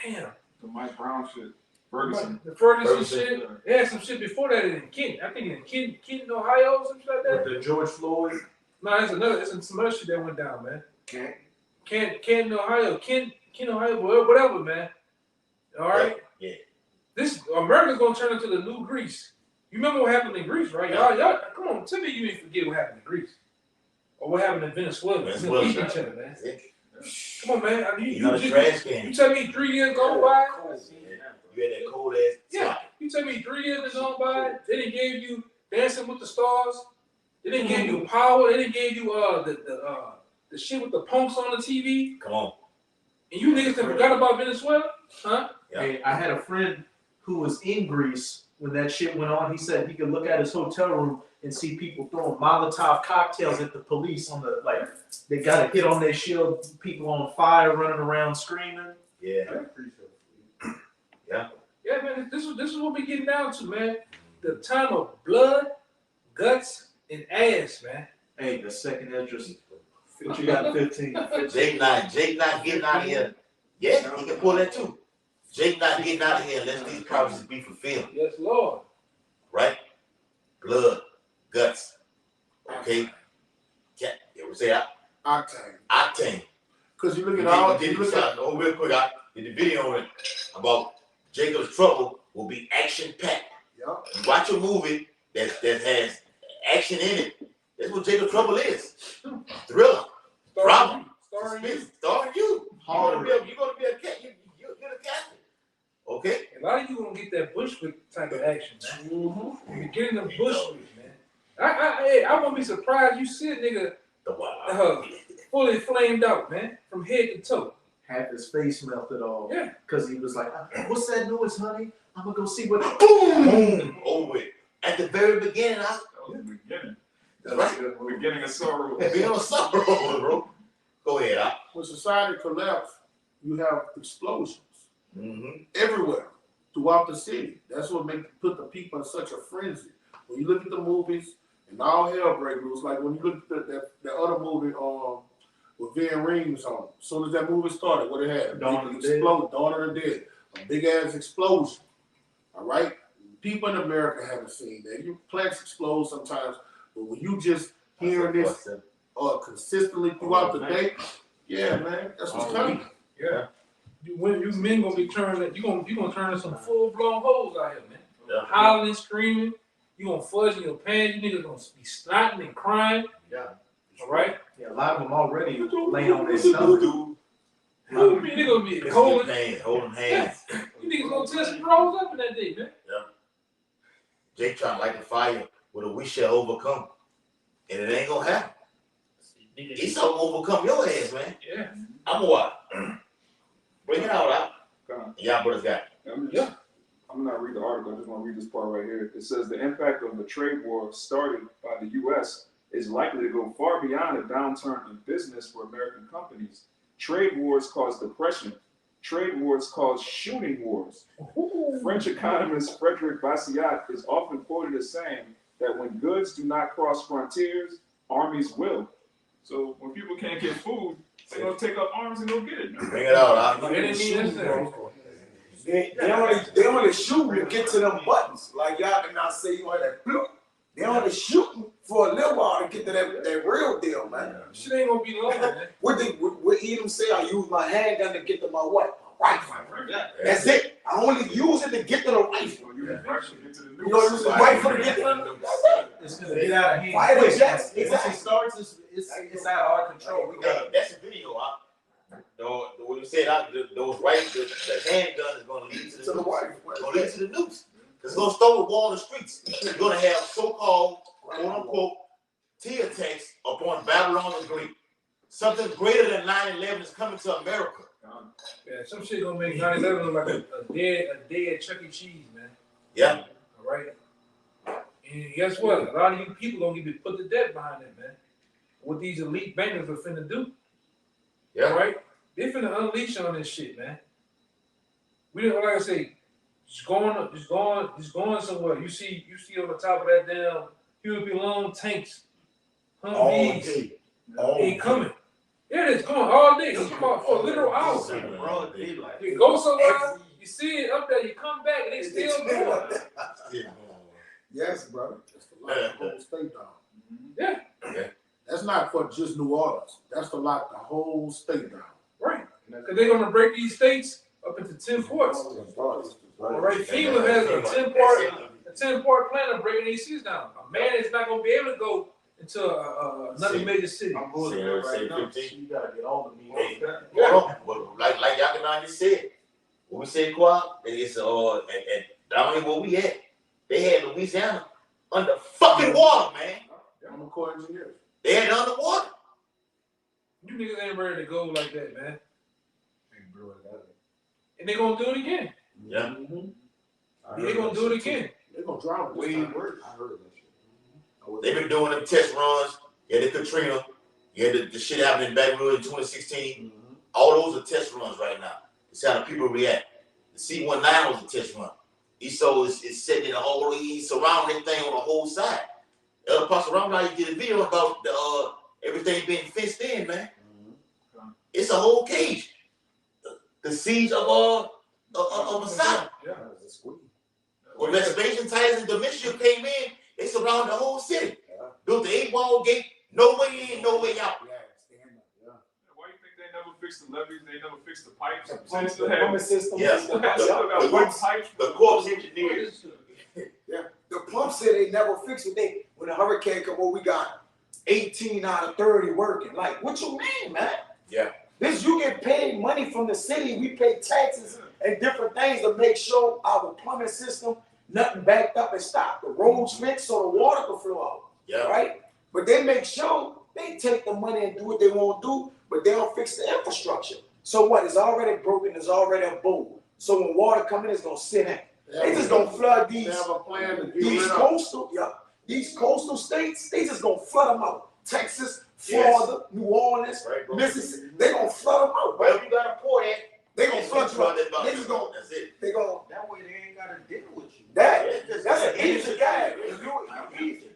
S2: damn.
S6: The Mike Brown shit. Ferguson.
S2: The Ferguson
S1: Ferguson,
S2: shit.
S6: yeah.
S2: They had some shit before that in Kenton. I think in Kenton, Ohio, or something like that.
S3: With the George Floyd.
S2: No, it's some other shit that went down, man.
S5: Can't.
S2: Kenton, Ohio, Kenton, Ohio, whatever, man. All right.
S1: Yeah.
S2: This America's gonna turn into the new Greece. You remember what happened in Greece, right? Y'all, come on, tell me you ain't forget what happened in Greece, or what happened in Venezuela.
S1: Venezuela.
S2: We beat each other, man. Come on, man. I mean,
S1: You know the trash
S2: you
S1: can.
S2: tell me 3 years go by.
S1: You had that cold ass.
S2: Yeah. You tell me 3 years has gone by. They didn't give you Dancing with the Stars. They didn't give you Power. They didn't give you the shit with the punks on the TV.
S1: Come on.
S2: And you niggas that forgot about Venezuela, huh?
S1: Yeah.
S3: Hey, I had a friend who was in Greece when that shit went on. He said he could look at his hotel room and see people throwing Molotov cocktails at the police on the they got a hit on their shield, people on fire running around screaming.
S1: Yeah.
S2: Yeah, man. This is what we getting down to, man. The time of blood, guts, and ass, man.
S3: Hey, the second interest. You got 15.
S1: Jake not getting out of here. Yeah, he can pull that too. Jake not getting out of here unless these prophecies be fulfilled.
S2: Yes, Lord.
S1: Right? Blood, guts. Okay? Yeah, we say
S4: Octane.
S1: octane.
S4: Because you look
S1: We
S4: at all,
S1: did
S4: you look
S1: it,
S4: at
S1: oh, real quick, I did the video on it about Jacob's trouble will be action packed.
S4: yeah.
S1: You watch a movie that has action in it. That's what Jacob's trouble is. Thriller. Drama.
S2: Starring you.
S1: Starring you. You're gonna be a cat. You're the captain. Okay?
S2: A lot of you gonna get that Bushwick type of action, man. You're getting the Bushwick, man. I won't be surprised you see a nigga
S1: The wild.
S2: fully flamed out, man, from head to toe.
S3: Half his face melted off.
S2: Yeah.
S3: Because he was like, what's that noise, honey? I'm going to go see what.
S1: Boom! Over with. At the very beginning,
S6: That was the beginning.
S1: That's right.
S6: The beginning of sorrow.
S1: We on summer over, bro. Go ahead,
S4: When society collapsed, you have explosions
S1: Mm-hmm.
S4: everywhere throughout the city. That's what put the people in such a frenzy. When you look at the movies and all hell break loose, like when you look at that other movie with Vin Rhames on it. As soon as that movie started, what it had?
S3: Dawn of the Dead.
S4: Dawn of the Dead. A big ass explosion. All right? People in America haven't seen that. Your plants explode sometimes, but when you just hearing this consistently throughout the day, yeah, man, that's what's coming.
S2: Yeah. You men gonna be turning, you gonna turn into some full blown hoes out here, man.
S1: Yeah.
S2: Hollering, screaming, You gonna fudge in your pants. You niggas gonna be snotting and crying.
S3: Yeah.
S2: All right.
S3: Yeah, a lot of them already laying on their stomach.
S1: Dude,
S2: They gonna be cold.
S1: holding hands.
S2: You niggas gonna tear some bros up in that day, man.
S1: Jake trying to light the fire with a we shall overcome. And it ain't gonna happen. He's gonna overcome your ass, man.
S2: Yeah.
S1: I'm gonna watch. Bring it out. Y'all brothers got it.
S6: I'm gonna not read the article, I just want to read this part right here. It says the impact of the trade war started by the U.S. is likely to go far beyond a downturn in business for American companies. Trade wars cause depression. Trade wars cause shooting wars. French economist Frederick Bastiat is often quoted as saying that when goods do not cross frontiers, armies will. So when people can't get food, they're gonna take up arms and go get it.
S1: Bring it out.
S5: They only shooting to get to them buttons. Like y'all can not say you want that bloop. They only shooting for a little while to get to that real deal, man.
S2: Shit ain't gonna be long, man.
S5: What Edom say? I use my handgun to get to my what? Rifle. That's it. I only use it to get to the rifle. You don't use the rifle to get to the
S3: It's gonna get out of hand.
S5: fighter jets.
S3: Once it starts, it's out of our control. We got
S1: That's a video. What you said, those rifles, the handgun is gonna lead to the
S5: rifle.
S1: Gonna lead to the nukes. It's gonna start with war on the streets. You're gonna have so-called, quote-unquote, tear attacks upon Babylon the Great. Something greater than 9/11 is coming to America.
S2: Yeah, some shit gonna make 9/11 look like a dead Chuck E. Cheese, man.
S1: Yeah.
S2: All right. And guess what? A lot of you people gonna get put to death behind that, man. What these elite bankers are finna do.
S1: Yeah.
S2: All right. They finna unleash on this shit, man. We didn't, like I say, just going somewhere. You see on the top of that damn Huey Long tanks, Humvees. Ain't coming. Yeah, it's going all day. It's going for literal hours. You go somewhere, you see it up there, you come back, and it's still going.
S4: Yes, brother. That's the lock the whole state down.
S2: Yeah.
S4: That's not for just New Orleans. That's to lock the whole state down.
S2: Right. Because they're gonna break these states up into 10 ports. All right. FEMA has a 10-port plan of breaking these cities down. A man is not gonna be able to go into another major city.
S3: I'm going there right now. You gotta get all the meat.
S1: Like Yakanan just said, when we said Quad, it's down here where we at. They had Louisiana under fucking water, man.
S4: I'm a Corps engineer.
S1: They had it underwater.
S2: You niggas ain't ready to go like that, man. And they're gonna do it again.
S1: Yeah.
S2: They're gonna do it again.
S4: They're gonna drown
S3: Way
S4: this time.
S3: worse. I heard that shit.
S1: They've been doing them test runs. You had the Katrina. You had the shit happening in Baton Rouge in 2016. All those are test runs right now. It's how the people react. The C-19 was a test run. ESO is sitting in the whole, he's surrounding everything on the whole side. Pastor Ramla, you did a video about the everything being fenced in, man. It's a whole cage. The siege of Messiah.
S2: Yeah.
S1: When Vespasian, Titus, and Domitian came in, they surrounded the whole city. Built the 8-wall gate, no way in, no way out.
S6: Why you think they never fixed the levees? They never fixed the pipes?
S5: The plumbing system.
S1: Yes. The corps engineers.
S5: The pump said they never fixed it. When the hurricane come over, we got 18 out of 30 working. Like, what you mean, man?
S1: Yeah.
S5: This, you get paid money from the city. We pay taxes and different things to make sure our plumbing system, nothing backed up and stopped. The roads fixed so the water can flow out.
S1: Yeah.
S5: Right? But they make sure they take the money and do what they want to do, but they don't fix the infrastructure. So what? It's already broken. It's already a bowl. So when water come in, it's gonna sit in. They just gonna flood these.
S4: They have a plan to
S5: These coastal states. They just gonna flood them out. Texas, Florida, New Orleans, Mississippi. They gonna flood them out.
S1: Well, if you got a port at,
S5: They gonna flood you out.
S1: They
S5: They just gonna.
S1: That's it.
S5: They gonna.
S3: That way they ain't gotta deal with you.
S5: That's an easy guy. You easy.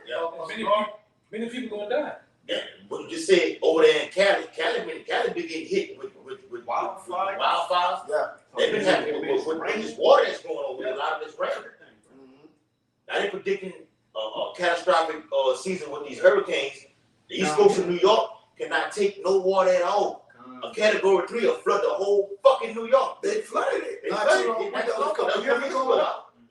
S1: Yeah.
S2: Many people gonna die.
S1: Yeah. What you just said over there in Cali been getting hit with wildfires.
S5: Yeah.
S1: They've been having with this water that's going on with a lot of this rain. Now they're predicting a catastrophic season with these hurricanes. The East Coast of New York cannot take no water at all. A Category 3 will flood the whole fucking New York.
S5: They flooded it.
S1: They flooded it.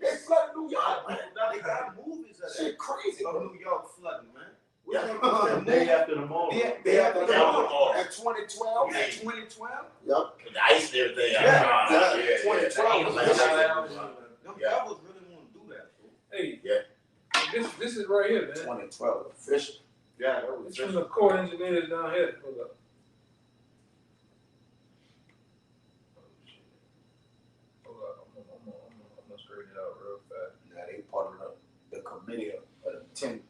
S5: They flooded New York, man.
S7: They got movies of
S5: Shit crazy.
S7: Of New York flooding, man.
S1: Yeah.
S3: Day after tomorrow.
S5: They have the
S1: tomorrow.
S5: at 2012.
S1: Yeah.
S5: At 2012. Yep.
S1: The ice and everything.
S5: Yeah.
S1: Yeah.
S5: 2012 was
S1: Yeah.
S7: Them
S1: Yeah.
S7: devils really want to do that.
S2: Hey,
S1: Yeah.
S2: this is right here, man.
S5: 2012 official.
S7: Yeah, that was
S2: It's from the core engineers down here. Hold up. Hold up. I'm gonna straighten it out real fast.
S5: Now they part of the committee of the 10,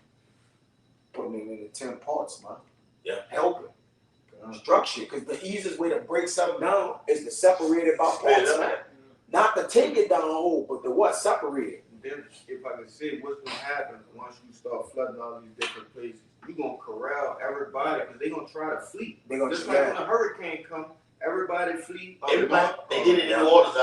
S5: putting it into 10 parts, man.
S1: Yeah.
S5: Helping. Structure, because the easiest way to break something down is to separate it by parts,
S1: Yeah.
S5: man. Not to take it down whole, but to what? Separate it.
S7: Then, if I can say what's gonna happen once you start flooding all these different places, you gonna corral everybody because they gonna try to flee.
S5: They're gonna
S7: Just
S5: try.
S7: like when a hurricane come, everybody flee.
S1: Everybody, they did it in New Orleans.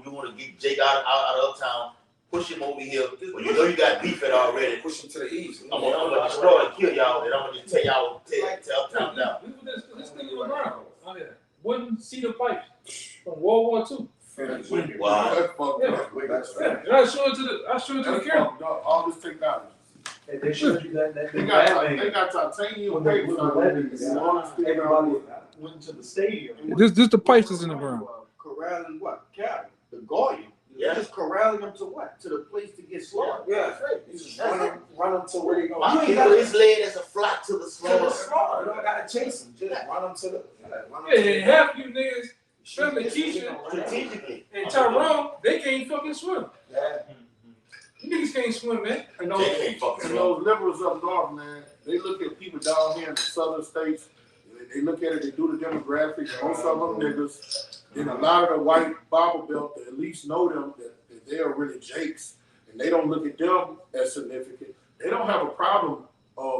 S1: You want to get Jake out of uptown, push him over here. When you know you got beef it already,
S5: Push them to the east.
S1: I'm gonna destroy and kill y'all, and I'm gonna just tell y'all, tell uptown down.
S2: Look at this thing in the ground. Oh yeah. Wooden cedar pipes from World War II.
S1: Wow.
S4: That's fucked
S2: Yeah.
S4: up.
S5: That's
S2: Yeah.
S5: right.
S2: And I showed it to the
S4: That's
S2: camera.
S4: fucked up. All this technology.
S3: And they showed you that
S4: They
S3: big
S4: got
S3: Batman.
S4: titanium
S3: When they
S4: pipes
S3: were
S4: on
S3: weddings,
S4: it.
S3: everybody went to the stadium.
S2: This the pipes that's in the ground.
S7: Corralling what? Cattle. The Goya.
S1: Yeah.
S7: Just corralling them to what? To the place to get slaughtered.
S5: Yeah, that's right. You just run them to where they go.
S1: My
S5: You ain't
S1: people
S5: gotta
S1: is led as a flock to the
S5: to the
S1: slaughter.
S5: slaughter. You don't gotta chase them. Just run them to the. Run them
S2: Yeah,
S5: to
S2: and half you niggas, especially Keisha
S1: Strategically.
S2: and Tyrone, they can't fucking swim.
S5: Yeah.
S2: You niggas can't swim, man.
S4: And
S1: They can't fucking
S4: and
S1: swim.
S4: those liberals up north, man, they look at people down here in the southern states. They look at it, they do the demographics. Most of them niggas. And a lot of the white Bible Belt, they at least know them that they are really jakes, and they don't look at them as significant. They don't have a problem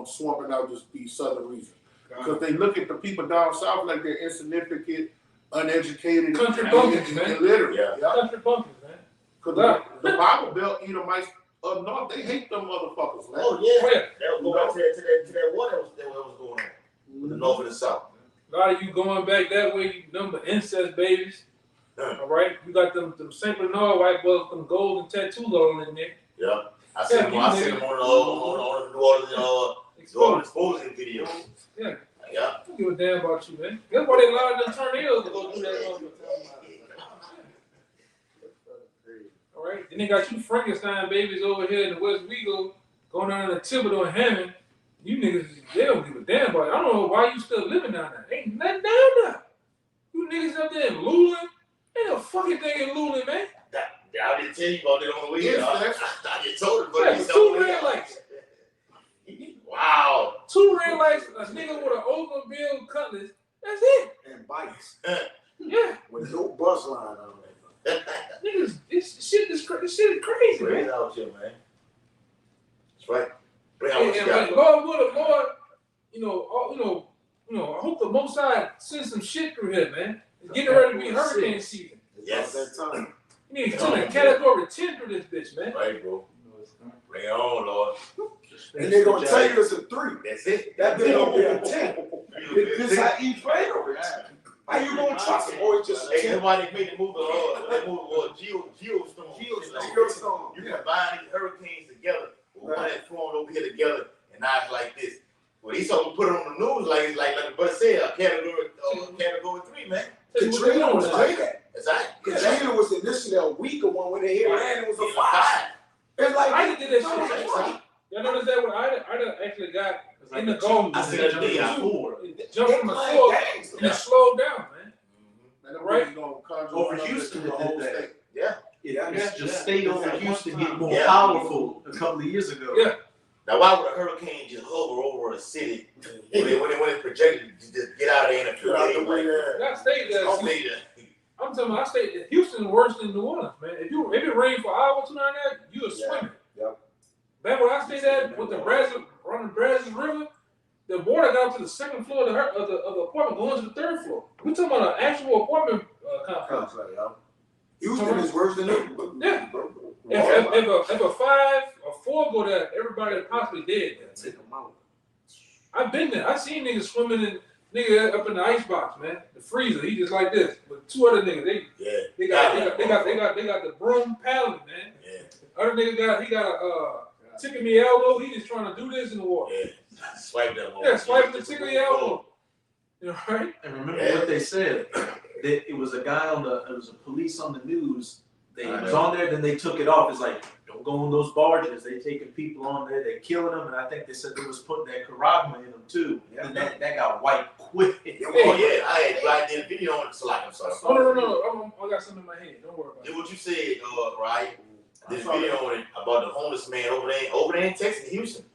S4: swamping out just these southern regions because they look at the people down south like they're insignificant, uneducated,
S2: Country
S4: and
S2: bumpkins, man.
S4: illiterate.
S1: Yeah.
S2: Country bumpkins, man.
S4: Because the Bible Belt, Edomites up north, they hate them motherfuckers, man.
S1: Oh yeah.
S2: Where?
S1: They'll go back to that war that was going on. With the north and the south.
S2: A lot of you going back that way, you number incest babies. All right, you got them Saint Bernard white boys with them golden tattoos all in there.
S1: Yeah. I seen them on the New Orleans exposing video.
S2: Yeah.
S1: Yeah.
S2: I don't give a damn about you, man. That's why they allowed them to turn hills to go do that. All right, then they got you Frankenstein babies over here in the West Wego going down to Thibodeau and Hammond. You niggas, they don't give a damn about it. I don't know why you still living down there. Ain't nothing down there. You niggas up there in Luling. Ain't no fucking thing in Luling, man.
S1: I didn't tell you about it on the way here. I just told him,
S2: Yeah,
S1: but he's
S2: two red lights.
S1: Wow.
S2: Two red lights, a nigga with an Oldsmobile Cutlass. That's it.
S5: And bikes
S2: Yeah.
S5: with no buzz line on it.
S2: Niggas, this shit is crazy,
S1: Bring
S2: man.
S1: it out here, man. That's right. Bring out
S2: And,
S1: what you
S2: and
S1: got.
S2: like, Lord would have, Lord, I hope the Most High sends some shit through here, man. It's getting ready to be hurricane season.
S1: Yes.
S5: That time.
S2: You need to send a category 10 through this bitch, man.
S1: Right, bro. Bring it on, Lord.
S5: And they're gonna tell you it's a 3.
S1: That's it.
S5: That bit gonna be a 10. This is how each player is. How you gonna trust him? Or it's just a
S1: Hey,
S5: 10.
S1: that's why they made the movie, Geostorm.
S5: Geostorm.
S1: You combine these hurricanes together, with one that's flowing over here together, and now it's like this. Well, he's supposed to put it on the news like the brother said, a category 3, man.
S5: Katrina was like that.
S1: That's right.
S5: Katrina was initially a weaker one when they hit land. It was a 5. It's like
S2: I did that shit. Y'all notice that when I actually got in the goal.
S1: I said that day I fooled.
S2: Jumped from the floor and slowed down, man.
S4: And
S2: Right.
S3: Over Houston,
S4: the
S3: it
S4: whole
S3: did that.
S4: state.
S3: It's just stayed over Houston getting more
S1: Yeah.
S3: powerful a couple of years ago.
S2: Yeah.
S1: Now, why would a hurricane just hover over a city when it's projected to just get out of there in a few days?
S2: I stayed there.
S1: I'll stay there.
S2: I'm talking about I stayed. Houston worse than New Orleans, man. If it rained for hours down there, you were swimming.
S5: Yep.
S2: Back when I stayed there with the on the Brazos River, the water got up to the second floor of the apartment, going to the third floor. We're talking about an actual apartment complex.
S5: Houston is worse than it.
S2: Yeah. If a 5 or 4 go there, everybody possibly dead.
S5: Take them out.
S2: I've been there. I seen niggas swimming in up in the ice box, man. The freezer. He just like this with 2 other niggas. They got the broom paddling, man.
S1: Yeah.
S2: Other nigga got a ticket me elbow. He just trying to do this in the water.
S1: Yeah, swipe that.
S2: Yeah, swipe the ticket me elbow. You know, right?
S3: And remember what they said. That it was a guy it was a police on the news. It was on there, then they took it off. It's like, don't go on those barges. They taking people on there, they killing them, and I think they said they was putting that karagma in them too. Yeah. And that got wiped quick.
S1: Oh yeah, I did a video on it, so like I'm sorry.
S2: Oh no. I got something in my head. Don't worry about it.
S1: Did what you said, right? This video on it about the homeless man over there in Texas, Houston.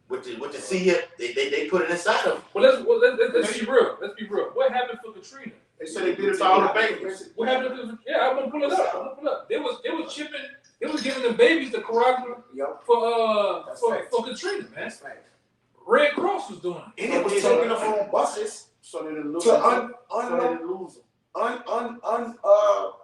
S1: With the sea here, they put it inside of him.
S2: Well, let's be real. Let's be real. What happened for Katrina?
S4: They said they did it to all the babies.
S2: What happened to yeah, I'm gonna pull it up. They was chipping, they was giving the babies the karagma for Katrina, man. That's right. Red Cross was doing it.
S5: And it was taking them on buses
S4: so they didn't lose
S5: to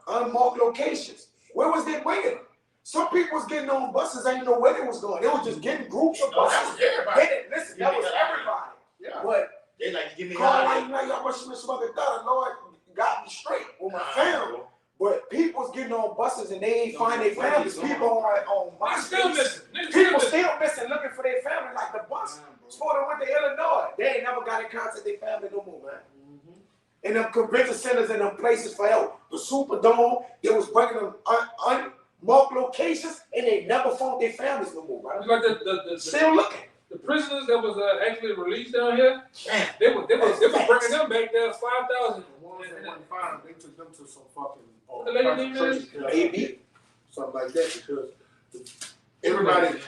S5: unmarked locations. Where was they bringing them? Some people was getting on buses, ain't know where they was going. They was just getting groups of buses.
S1: That was everybody.
S5: Listen, that was everybody.
S4: Yeah.
S5: But
S1: they like to give me
S5: y'all must have smoking God. Lord got me straight with my family. But people was getting on buses and they ain't find their families. People on my
S2: still missing.
S5: People still missing, looking for their family. Like the bus before they went to Illinois, they ain't never got in contact with their family no more, man. In them convention centers and them places for help, the Superdome, they was bringing them unmarked locations and they never found their families no more, right?
S2: Like the
S5: still looking.
S2: The prisoners that was actually released down here, they was bringing them back there 5,000.
S4: The ones that wasn't found, they took them to some fucking
S2: the lady
S4: concentration camp, maybe something like that, because everybody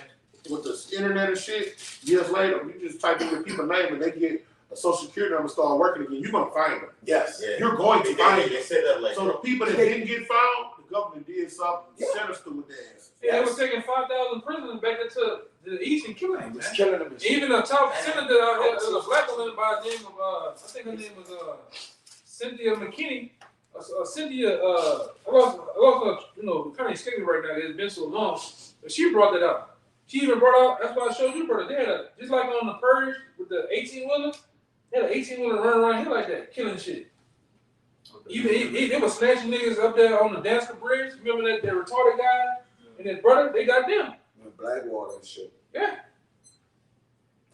S4: with the internet and shit, years later, you just type in your people's name and they get a social security number, start working again, you're gonna find them.
S5: Yes.
S1: Yeah.
S4: You're going to find them.
S1: They set up like
S4: so the people that didn't get found, the government did something sinister with their asses.
S2: Yeah, they was taking 5,000 prisoners back into the east and killing them.
S5: Just killing them.
S2: Even a top senator out here, a black woman by the name of I think her name was Cynthia McKinney. Cynthia, I lost her, kind of escaping right now. It's been so long, but she brought that up. She even brought out. That's why I showed you, brother. They had just like on the Purge with the 18-wheeler. They had an 18-wheeler running around here like that, killing shit. Even they were snatching niggas up there on the Dansker Bridge. Remember that retarded guy and his brother? They got them.
S5: Blackwater and shit.
S2: Yeah.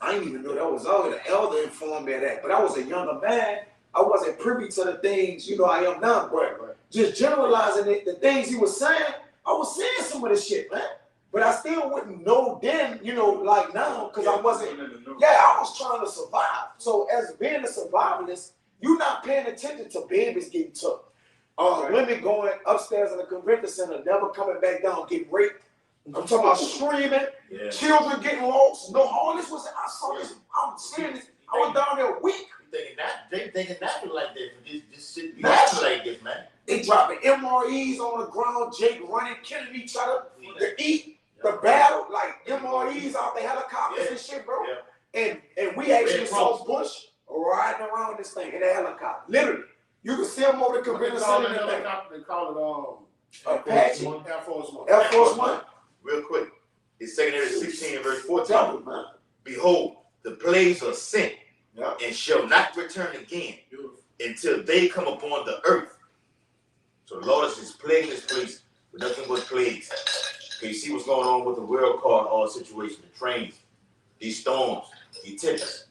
S5: I didn't even know that was all. The elder informed me of that, but I was a younger man. I wasn't privy to the things I am now. But just generalizing it, the things he was saying, I was saying some of this shit, man. But I still wouldn't know then, like now, because I wasn't. Yeah, I was trying to survive. So as being a survivalist, you're not paying attention to babies getting took. Women going upstairs in the convention center, never coming back down, getting raped. I'm talking about screaming, children getting lost. No, all this was, I saw this, I'm seeing this. I was down there a week.
S1: They thinking that like this. This shit be happening like this, man.
S5: They dropping MREs on the ground, Jake running, killing each other to eat. The battle, like MREs out the helicopters and shit, bro. Yeah. And we actually saw Bush riding around this thing in a helicopter. Literally. You can see him over the convention center.
S4: They call it
S5: Apache.
S4: Air Force One.
S5: Air Force One.
S1: Real quick. It's 2 Corinthians 16 and verse 14. Behold, the plagues are sent and shall not return again until they come upon the earth. So the Lord is just plaguing this place with nothing but plagues. Okay, you see what's going on with the world card all situation, the trains, these storms, these tempests.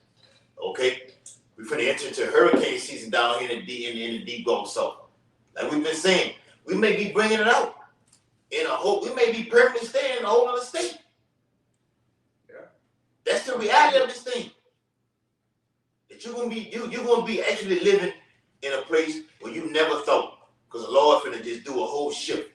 S1: Okay? We're finna enter into hurricane season down here in the deep Gulf South. Like we've been saying, we may be bringing it out in a whole. We may be permanently staying in a whole other state. Yeah, that's the reality of this thing. That you're gonna be actually living in a place where you never thought, because the Lord finna just do a whole shift.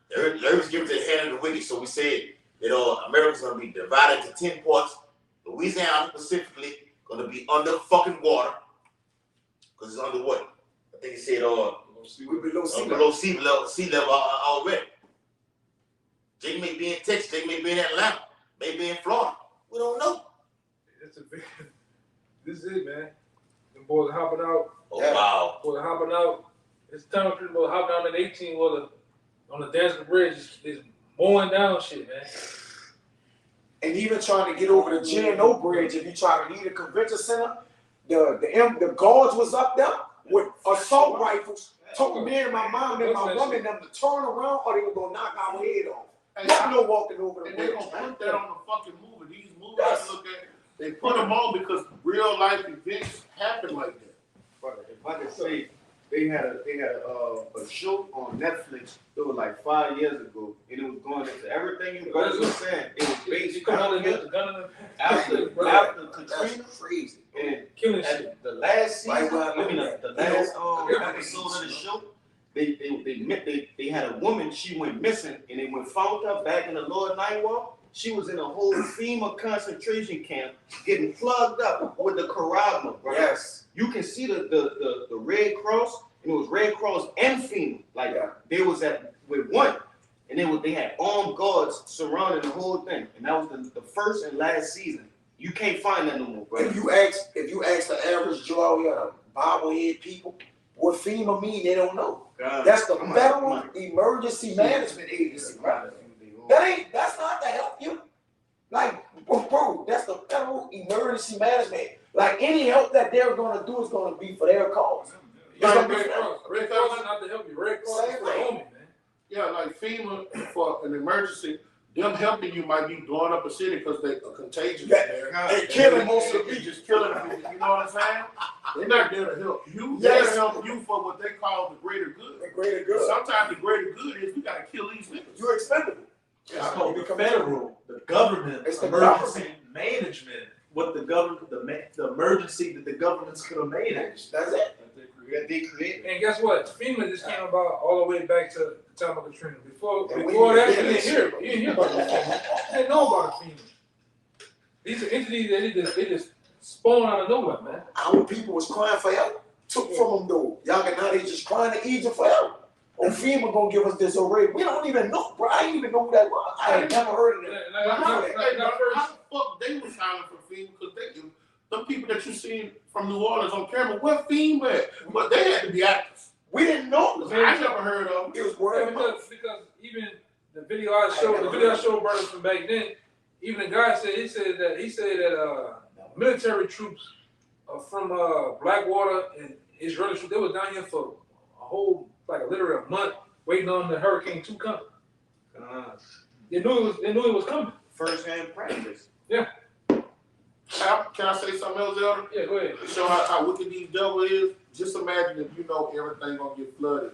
S1: The earth is given to the hand of the wicked, so we said that America's gonna be divided to 10 parts. Louisiana specifically gonna be under fucking water, because it's under what? I think it said
S5: we're
S1: below sea level already. Jake may be in Texas, Jake may be in Atlanta, may be in Florida. We don't know.
S2: This is it, man. Them boys are hopping out.
S1: Oh wow.
S2: Boys are hopping out. It's time for people to hop down that 18-wheeler on the Dansker Bridge. It's mowing down shit, man.
S5: And even trying to get over the G&O Bridge, if you try to leave the convention center, the guards was up there with assault rifles told me and my mom and my woman them to turn around or they were gonna knock our head off.
S4: And
S5: Not no walking over the
S4: and they
S5: bridge,
S4: gonna
S5: man.
S4: put that on the fucking movie. These movies
S5: Yes.
S4: I look at, they put them on because real life events happen like that.
S7: But if I could say, they had a show on Netflix. It was like 5 years ago, and it was going into everything you brothers were saying. It was based
S2: You come out and get the gun in the
S7: after Katrina
S5: That's crazy.
S7: and
S2: killing shit.
S7: at the last season.
S5: Right, well,
S7: I mean, the last
S2: Yeah.
S7: episode of the show. They had a woman. She went missing, and they went found her back in the lower Ninth Ward. She was in a whole FEMA concentration camp, getting plugged up with the Karabma, bro.
S5: Yes.
S7: You can see the Red Cross, and it was Red Cross and FEMA. Like they was at with one, and they had armed guards surrounding the whole thing, and that was the first and last season. You can't find that no more, bro.
S5: If you ask the average Joe out here, the bobblehead people, what FEMA mean, they don't know. That's the Federal Emergency Management Agency, right? That's not to help you. Like, bro, that's the Federal Emergency Management. Like any help that they're gonna do is gonna be for their cause. It's gonna be
S2: Red Cross. Red Cross is not to help you. Red Cross is
S5: Same
S2: for the
S5: thing.
S2: homie, man.
S4: Yeah, like FEMA for an emergency, them helping you might be blowing up a city because they are contagious
S5: Yeah,
S4: there.
S5: and killing most of the
S4: people, just killing people. You know what I'm saying? They're not there to help you.
S5: Yes.
S4: They're to help you for what they call the greater good.
S5: the greater good.
S4: Sometimes the greater good is we gotta kill these niggas.
S5: You're expendable.
S3: It's called the federal, the government,
S5: It's the
S3: emergency management. What the government, the emergency that the governments could have managed.
S5: That's it.
S7: That they created.
S2: And guess what? FEMA just came about all the way back to the time of Katrina. Before
S5: And we
S2: that,
S5: didn't
S2: you didn't hear about the FEMA. You didn't know about the FEMA. These are entities that they just spawn out of nowhere, man.
S5: Our people was crying for help. Took from them though. Y'all can now they just crying to Egypt for help. Oh, FEMA gonna give us this array. We don't even know, bro. I didn't even know who that was. I ain't never heard of
S2: And
S5: it.
S2: I-
S4: But how,
S2: I-
S4: hey,
S2: I-
S4: bro,
S2: I-
S4: how the fuck they was hollering for FEMA? Because they, them people that you seen from New Orleans on camera, where FEMA at? But they had to be actors.
S5: We didn't know.
S4: I never heard of them.
S5: It was word of mouth.
S2: because even the video I showed brothers from back then, even the guy said he said that military troops from Blackwater and Israeli troops, they were down here for a whole literally a month waiting on the Hurricane 2 coming. They knew it was coming.
S7: First-hand practice.
S4: Can I say something else, Elder?
S2: Yeah, go ahead.
S4: To show how wicked these devil is, just imagine if you know everything gonna get flooded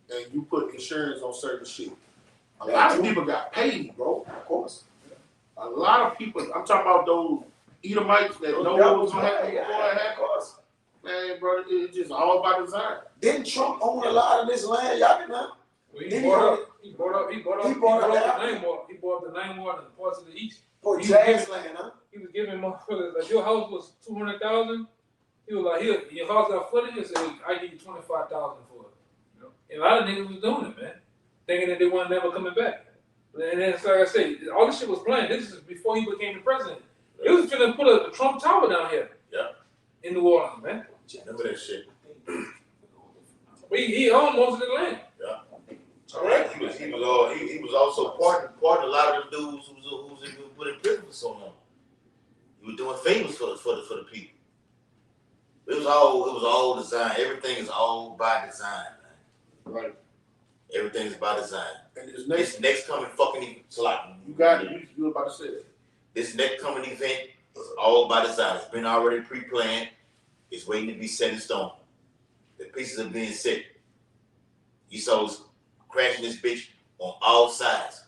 S4: and you put insurance on certain shit. A lot of people got paid, bro.
S5: Of course.
S4: A lot of people, I'm talking about those Edomites that know what was gonna happen before it
S5: Of
S4: happened.
S5: course.
S4: Man, bro, it's just all by design.
S5: Didn't Trump own a lot of this land? Y'all can know.
S2: Well,
S5: Then
S2: he bought up the name water. He bought the name water in parts of the east.
S5: For
S2: You
S5: jazz
S2: get-
S5: land, huh?
S2: He was giving motherfuckers like your house was 200,000. He was like, here, your house got flooded. He said, I give you 25,000 for it. And a lot of niggas was doing it, man, thinking that they weren't never coming back. And then, so like I say, all this shit was planned. This is before he became the president. He was gonna put a Trump Tower down here.
S1: Yeah.
S2: In New Orleans, man.
S1: Remember that shit.
S2: He owned most of the land.
S1: All right. He was also part of a lot of the dudes who was put in prison for so long. He was doing favors for the people. It was all design. Everything is all by design, man.
S4: Right.
S1: Everything is by design.
S4: And this
S1: This next coming fucking
S4: you got it. You were about to say that.
S1: This next coming event is all by design. It's been already pre-planned. It's waiting to be set in stone. The pieces are being set. Esau's crashing this bitch on all sides.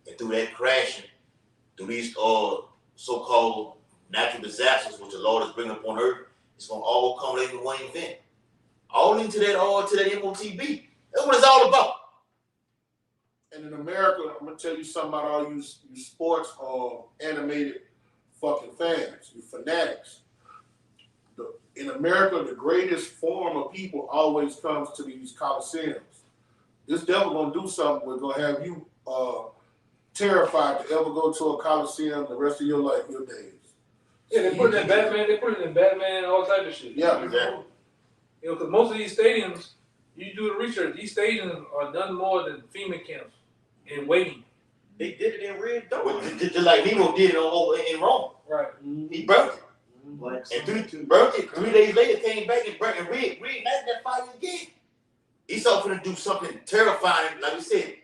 S1: And through that crashing, through these so-called natural disasters which the Lord is bringing upon earth, it's gonna all culminate in one event. All into that MOTB. That's what it's all about.
S4: And in America, I'm gonna tell you something about all you sports or animated fucking fans, you fanatics. In America, the greatest form of people always comes to these coliseums. This devil gonna do something. We're gonna have you terrified to ever go to a coliseum the rest of your life, your days.
S2: Yeah, they put it in Batman. They put it in Batman, all type of shit.
S4: Yeah,
S1: exactly.
S2: You know, because most of these stadiums, you do the research. These stadiums are none more than FEMA camps and waiting.
S7: They did it in Red Dawn.
S1: Just like Nemo did it in Rome.
S2: Right.
S1: He burnt it. And 3 days later came back and reignited that fire again. Esau finna do something terrifying, like we said,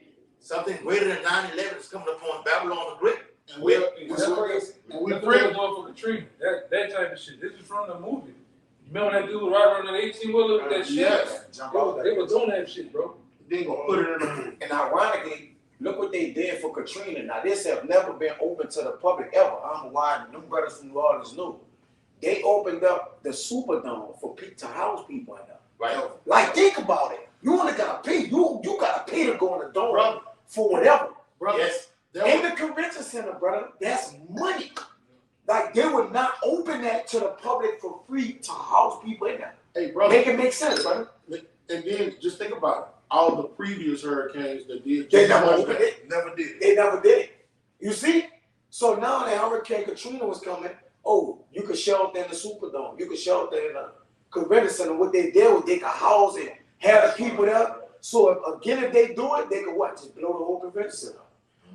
S1: something greater than 9/11 is coming upon Babylon the Great.
S4: And we
S2: That's crazy.
S4: and we
S2: That's
S4: pray.
S2: what doing for Katrina. That type of shit. This is from the movie. Remember that dude riding on that 18-wheeler with that shit?
S4: Yes.
S2: They were doing that shit, bro.
S4: They gonna put it in the movie.
S5: And ironically, look what they did for Katrina. Now, this have never been open to the public ever. I don't know why them brothers from New Orleans knew. They opened up the Superdome for to house people in there.
S1: Right?
S5: Like, think about it. You only gotta pay. You gotta pay to go in the dome, brother, for whatever.
S4: Brother,
S1: Yes.
S5: In the convention center, brother, that's money. Like, they would not open that to the public for free to house people in there.
S4: hey, brother.
S5: Make it make sense, brother.
S4: And then just think about it. All the previous hurricanes that did.
S5: They never opened it.
S4: Never did.
S5: They never did it. You see? So now that Hurricane Katrina was coming, oh, you could shelter in the Superdome. You could shelter in the convention center. What they did was they could house it, have the people there. So if they do it, they could what? Just blow the whole convention center.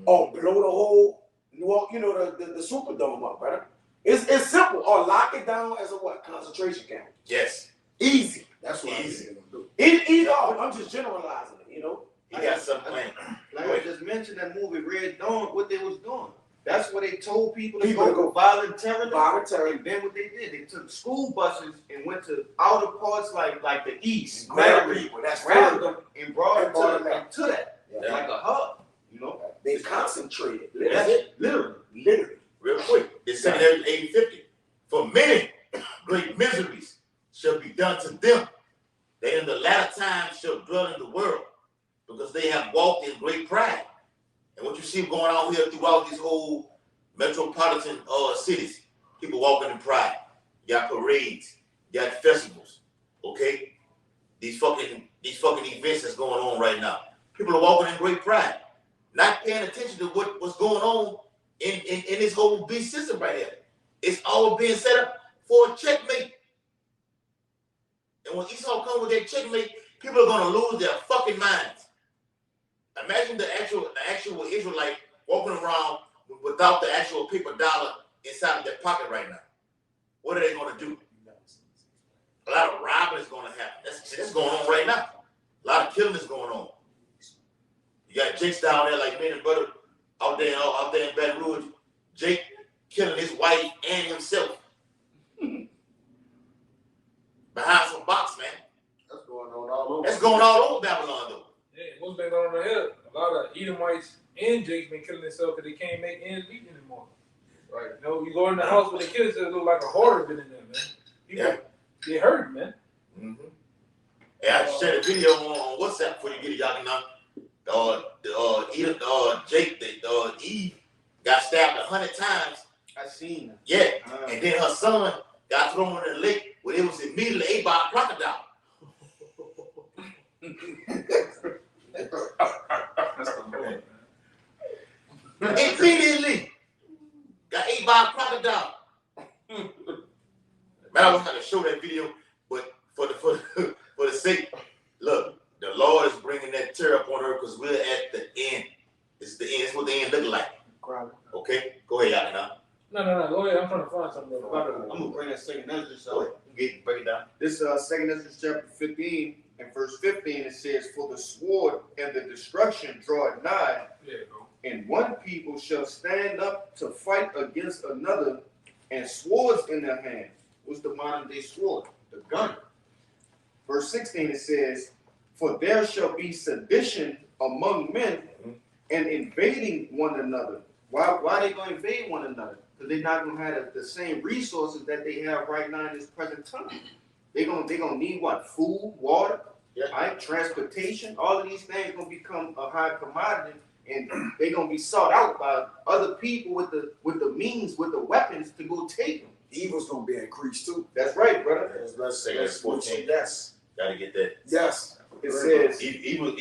S5: Or blow the whole, the Superdome up, brother. It's simple. Or lock it down as a what? Concentration camp.
S1: Yes.
S5: Easy.
S4: That's what
S1: Easy.
S4: I'm gonna do.
S5: Either or. I'm just generalizing it,
S1: He got something planned.
S7: Like I just mentioned that movie Red Dawn, what they was doing. That's what they told people to
S5: People to
S7: go
S5: go
S7: voluntarily.
S5: Voluntarily.
S7: And then what they did, they took school buses and went to outer parts like the east,
S5: Grab
S7: Mary,
S5: people. That's
S7: grabbed
S5: right.
S7: them and brought
S5: And brought
S7: them
S5: them
S7: to that,
S1: Yeah.
S7: like a hub,
S5: They concentrated.
S1: That's it.
S5: Literally.
S1: Real quick. It's 750. For many great miseries shall be done to them. They in the latter times shall dwell in the world, because they have walked in great pride. And what you see going on here throughout these whole metropolitan cities, people walking in pride. You got parades, you got festivals, okay? These fucking events that's going on right now. People are walking in great pride, not paying attention to what's going on in this whole beast system right here. It's all being set up for a checkmate. And when Esau comes with that checkmate, people are gonna lose their fucking minds. Imagine the actual Israelite walking around without the actual paper dollar inside of their pocket right now. What are they gonna do? A lot of robbing is gonna happen. That's going on right now. A lot of killing is going on. You got Jake's down there like me and brother out there in Baton Rouge. Jake killing his wife and himself behind some box, man.
S4: That's going on all over.
S1: That's going all over Babylon, though.
S2: Yeah, what's been going on here? A lot of Edomites and Jake's been killing themselves because they can't make ends meet anymore. Right? You go in the house with the kids, it look like a horror been in there, man. People, they hurt, man.
S1: Mm-hmm. Yeah, I shared a video on WhatsApp before you get it, y'all can know. Eve got stabbed 100 times.
S7: I seen them.
S1: Yeah, and then her son got thrown in the lake where it was immediately ate by a crocodile. Immediately got ate by a crocodile. Man, I was trying to show that video, but for the sake, look, the Lord is bringing that tear up on her because we're at the end. It's the end. It's what the end look like. Okay, go ahead, y'all.
S2: No. Go ahead. I'm trying to find something.
S7: I'm gonna bring that second Ezra.
S1: Go ahead. Break it down.
S7: This second Ezra chapter 15 and verse 15 it says, "For the sword and the destruction draweth nigh,
S2: Yeah, bro.
S7: and one people shall stand up to fight against another, and swords in their hands." What's the modern day sword? The gun. Verse 16 it says, "For there shall be sedition among men, and invading one another." Why they gonna invade one another? Because they're not gonna have the same resources that they have right now in this present time. They gonna need what? Food, water, right? Transportation. All of these things gonna become a high commodity, and they're gonna be sought out by other people with the means, with the weapons to go take them.
S5: Evil's gonna be increased too.
S7: That's right, brother.
S1: Let's say that's 14.
S5: Yes.
S1: Gotta get that.
S5: Yes.
S7: It says,
S1: Evil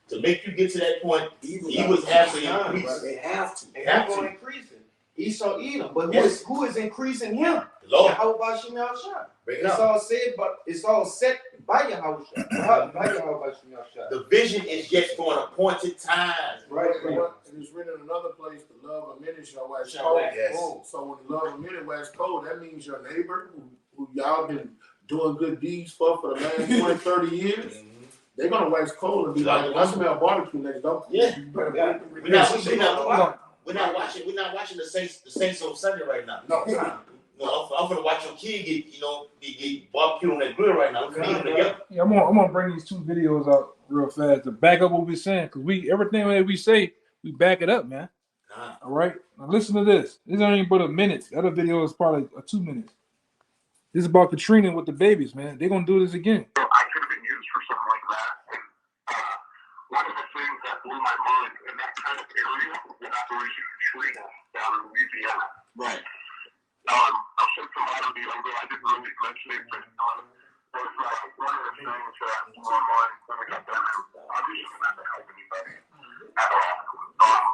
S1: to make you get to that point,
S5: Evil
S1: have to increase.
S5: They have to.
S7: and
S1: Have
S7: he's
S1: to.
S7: gonna increase it. Esau Edom, but
S1: Yes.
S7: who is increasing him?
S1: The Lord,
S7: Yahweh Shemel Shah.
S1: break it
S7: It's
S1: down.
S7: all said, but it's all set by Yahweh Shah. By Yahweh Shemel Shah.
S1: The vision is yet for an appointed time.
S7: Right.
S4: And it's written in another place, the love of many shall wax
S7: Shall
S4: cold.
S1: wax. Yes.
S4: So when the love of many wax cold, that means your neighbor who y'all been doing good deeds for the last 20, 30 years, They're gonna wax cold and be like, I smell barbecue next door.
S1: Yeah.
S7: We're not,
S1: We're not watching the Saints on Sunday right now.
S4: No.
S1: No, I'm gonna watch your kid get barbecue on that grill right now. We're gonna eat them together.
S2: Yeah, I'm gonna bring these two videos out real fast to back up what we're saying, because everything that we say, we back it up, man. All right, now listen to this. This ain't but a minute. The other video is probably 2 minutes. This is about Katrina with the babies, man. They're gonna do this again.
S8: I could have been used for something like that. And one of the things that blew my mind in that kind of area was Operation Katrina down in Louisiana.
S1: Right.
S8: I'll shed some light on the younger. I didn't really mention it, but was one of the things that online when we got down there, obviously not to help anybody at all.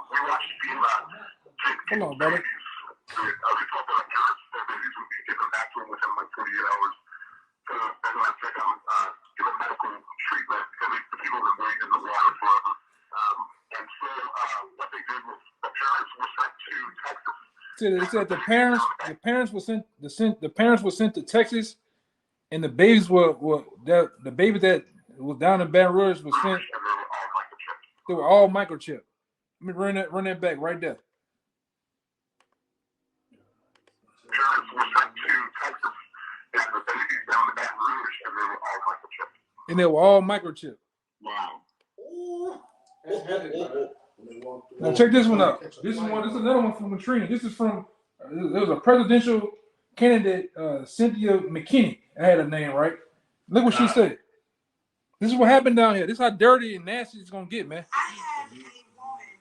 S8: We watched FEMA take
S2: Come on, brother.
S8: I was told that parents, their babies would be given back to them within like 48 hours to then like check them, give them medical treatment because the people have been waiting in the water forever. And so what they did was the parents were sent to Texas.
S2: They said the parents were sent to Texas, and the babies the babies that was down in Baton Rouge was sent. They were all microchipped. Let me run that back right there.
S8: Parents were sent to Texas, and the babies down in Baton Rouge, and they were all microchipped.
S2: And they were all microchipped.
S8: Wow.
S2: Now check this one out. This is another one from Katrina. This is from there was a presidential candidate, Cynthia McKinney. I had her name right. Look what she said. This is what happened down here. This is how dirty and nasty it's gonna get, man.
S9: I had a woman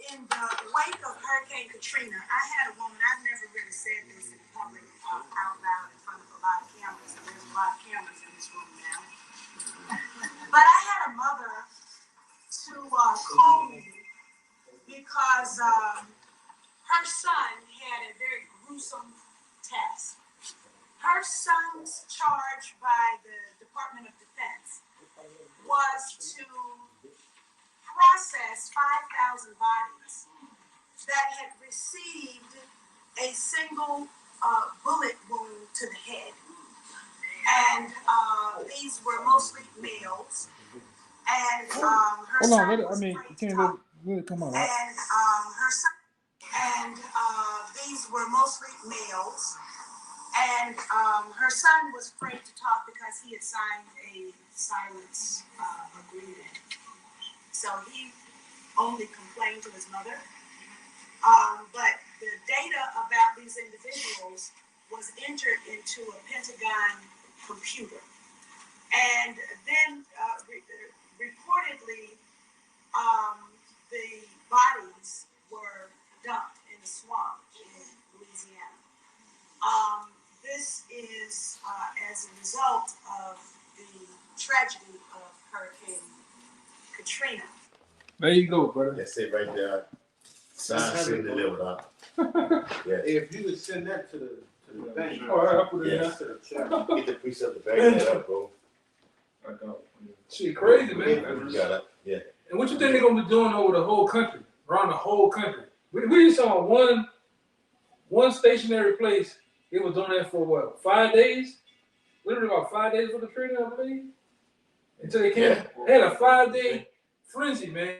S9: in the wake of Hurricane Katrina. I had a woman. I've never really said this in public out loud in front of a lot of cameras. There's a lot of cameras in this room now. But I had a mother to call me because her son had a very gruesome task. Her son's charge by the Department of Defense was to process 5,000 bodies that had received a single bullet wound to the head. And these were mostly males. And her
S2: Hold on,
S9: son
S2: you can't let it come on. Right?
S9: And her son, and these were mostly males. And her son was afraid to talk because he had signed a silence agreement. So he only complained to his mother. But the data about these individuals was entered into a Pentagon computer. And then reportedly, the bodies were dumped in a swamp in Louisiana. This is as a result of the tragedy of Hurricane Katrina.
S2: There you go, brother.
S1: That's it right there. Sign sealed delivered, huh? Yeah.
S4: If you would send that to the thing.
S2: All right, I'll put it
S1: Yes.
S4: To the chat.
S1: Get the precept to back that up, bro.
S2: Shit, crazy, man.
S1: You got it. Yeah.
S2: And what you think they're gonna be doing over the whole country, around the whole country? We just saw one stationary place. It was doing that for what, 5 days? Literally about 5 days for the treaty, I believe. Until they came, they had a 5-day frenzy, man.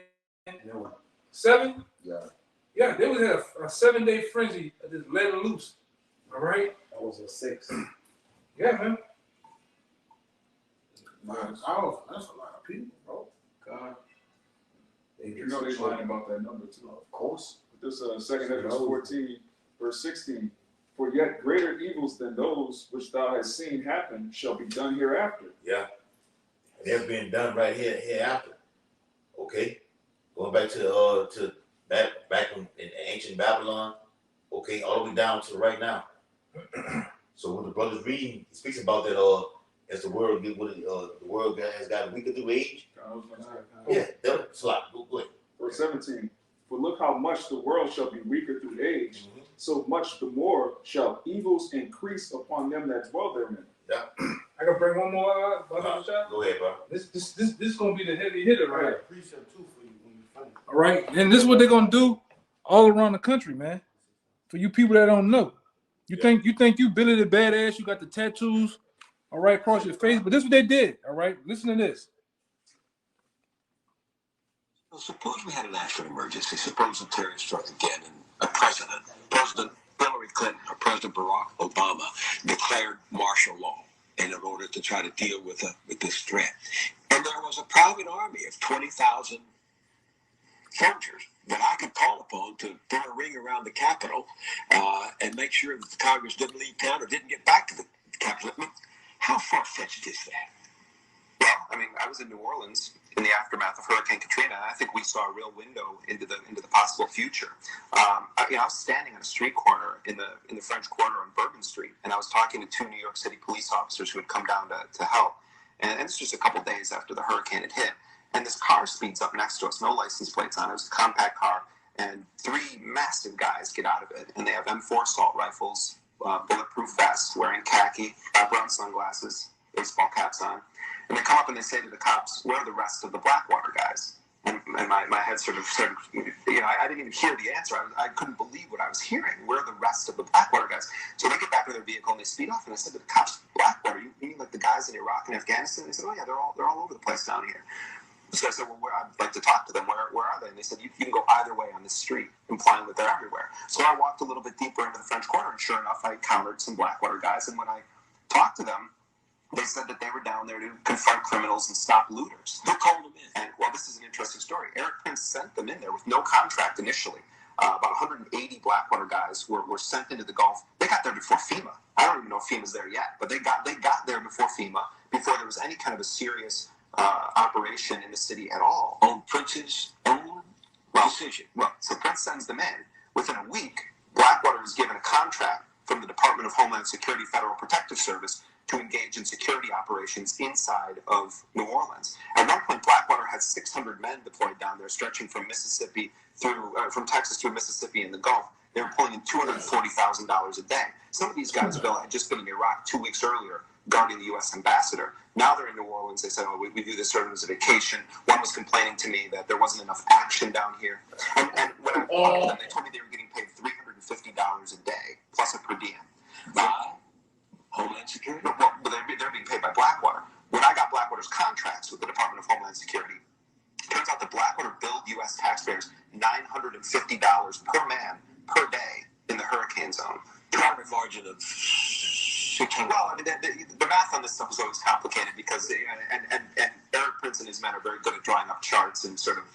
S2: 7?
S4: Yeah.
S2: Yeah, they was had a 7-day frenzy of just letting loose. All right.
S3: That was a 6.
S2: Yeah, man.
S4: That's a lot of people, bro.
S6: God. You know they lying about that number too.
S3: Of course.
S6: This 2 Ezra 14, verse 16. For yet greater evils than those which thou hast seen happen shall be done hereafter.
S1: Yeah. They're being done right hereafter. Okay. Going back to back in ancient Babylon. Okay, all the way down to right now. So when the brother's reading, he speaks about that as the world has gotten weaker through age. Yeah, that's a lot. Go ahead.
S6: Verse 17. For look how much the world shall be weaker through age, so much the more shall evils increase upon them that dwell therein.
S1: Yeah.
S2: I can bring one more.
S1: Go ahead, bro.
S2: This is gonna be the heavy hitter, right?
S4: Precept 2 for you when you finish.
S2: All right, and this is what they're gonna do all around the country, man. For you people that don't know, you think you Billy the Badass, you got the tattoos, all right, across your face. But this is what they did, all right? Listen to this.
S10: Well, suppose we had a national emergency. Suppose the terror struck again, and President Hillary Clinton or President Barack Obama declared martial law in order to try to deal with this threat. And there was a private army of 20,000 soldiers that I could call upon to put a ring around the Capitol and make sure that the Congress didn't leave town or didn't get back to the Capitol. I mean, how far-fetched is that?
S11: Well, I mean, I was in New Orleans in the aftermath of Hurricane Katrina, and I think we saw a real window into the possible future. I was standing on a street corner in the French Quarter on Bourbon Street, and I was talking to two New York City police officers who had come down to help. And this was just a couple days after the hurricane had hit. And this car speeds up next to us, no license plates on it. It was a compact car, and three massive guys get out of it, and they have M4 assault rifles, bulletproof vests, wearing khaki, brown sunglasses, baseball caps on. And they come up and they say to the cops, "Where are the rest of the Blackwater guys?" And my head sort of, I didn't even hear the answer. I couldn't believe what I was hearing. Where are the rest of the Blackwater guys? So they get back to their vehicle and they speed off. And I said to the cops, "Blackwater? You mean like the guys in Iraq and Afghanistan?" They said, "Oh yeah, they're all over the place down here." So I said, "Well, I'd like to talk to them. Where are they?" And they said, you can go either way on this street, implying that they're everywhere. So I walked a little bit deeper into the French Quarter, and sure enough, I encountered some Blackwater guys. And when I talked to them, they said that they were down there to confront criminals and stop looters.
S10: Who called them in?
S11: And, well, this is an interesting story. Eric Prince sent them in there with no contract initially. About 180 Blackwater guys were sent into the Gulf. They got there before FEMA. I don't even know if FEMA's there yet, but they got there before FEMA, before there was any kind of a serious operation in the city at all.
S10: On Prince's own decision.
S11: Well, so Prince sends them in. Within a week, Blackwater is given a contract from the Department of Homeland Security Federal Protective Service to engage in security operations inside of New Orleans. At one point, Blackwater had 600 men deployed down there, stretching from from Texas through Mississippi and the Gulf. They were pulling in $240,000 a day. Some of these guys, Bill, had just been in Iraq 2 weeks earlier, guarding the U.S. ambassador. Now they're in New Orleans. They said, "Oh, we do this sort of as a vacation." One was complaining to me that there wasn't enough action down here. And when I talked to them, they told me they were getting paid $350 a day, plus a per diem.
S10: By Homeland Security?
S11: Well, they're being paid by Blackwater. When I got Blackwater's contracts with the Department of Homeland Security, it turns out that Blackwater billed U.S. taxpayers $950 per man per day in the hurricane zone.
S10: Profit margin of 600.
S11: Well, I mean, the math on this stuff is always complicated because, and Eric Prince and his men are very good at drawing up charts and sort of,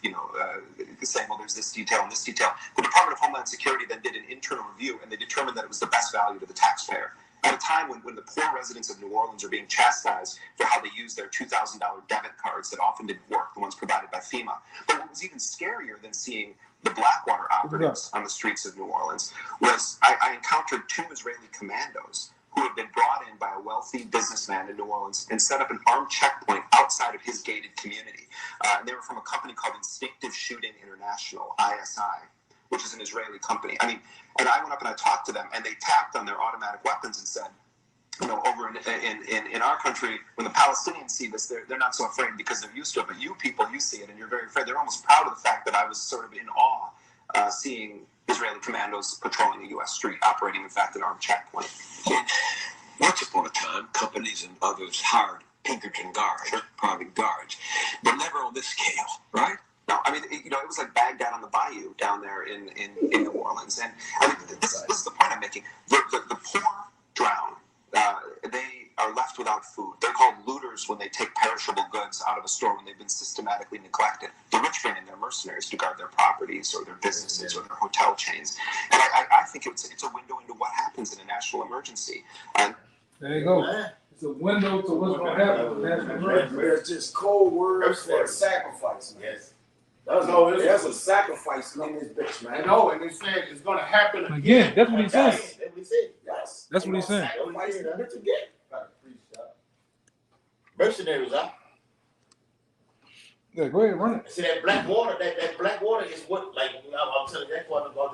S11: saying, well, there's this detail and this detail. The Department of Homeland Security then did an internal review, and they determined that it was the best value to the taxpayer. At a time when the poor residents of New Orleans are being chastised for how they use their $2,000 debit cards that often didn't work, the ones provided by FEMA. But what was even scarier than seeing the Blackwater operatives on the streets of New Orleans was I encountered two Israeli commandos who had been brought in by a wealthy businessman in New Orleans and set up an armed checkpoint outside of his gated community. And they were from a company called Instinctive Shooting International, ISI, which is an Israeli company. I mean, and I went up and I talked to them, and they tapped on their automatic weapons and said, over in our country, when the Palestinians see this, they're not so afraid because they're used to it. But you people, you see it, and you're very afraid. They're almost proud of the fact that I was sort of in awe seeing Israeli commandos patrolling a U.S. street, operating, in fact, an armed checkpoint.
S10: Once upon a time, companies and others hired Pinkerton guards, private guards, but never on this scale, right?
S11: No, I mean, it was like Baghdad on the Bayou down there in New Orleans. And I mean, this is the point I'm making. The poor drown. They are left without food. They're called looters when they take perishable goods out of a store when they've been systematically neglected. The rich bring in their mercenaries to guard their properties or their businesses or their hotel chains. And I think it's a window into what happens in a national emergency. And
S2: there you go. It's a window to what's going to happen in a national emergency.
S5: There's just cold words for sacrifice, man.
S4: Yes.
S5: There's a sacrifice in this bitch, man.
S4: No, and they said it's going to happen
S2: Again, that's what he's saying.
S5: Yes.
S2: That's what he's saying.
S5: Sacrifice the bitch again.
S1: Mercenaries, huh?
S2: Yeah, go ahead, run it.
S1: See that black water, that black water is what, like, I'm telling you, that's what about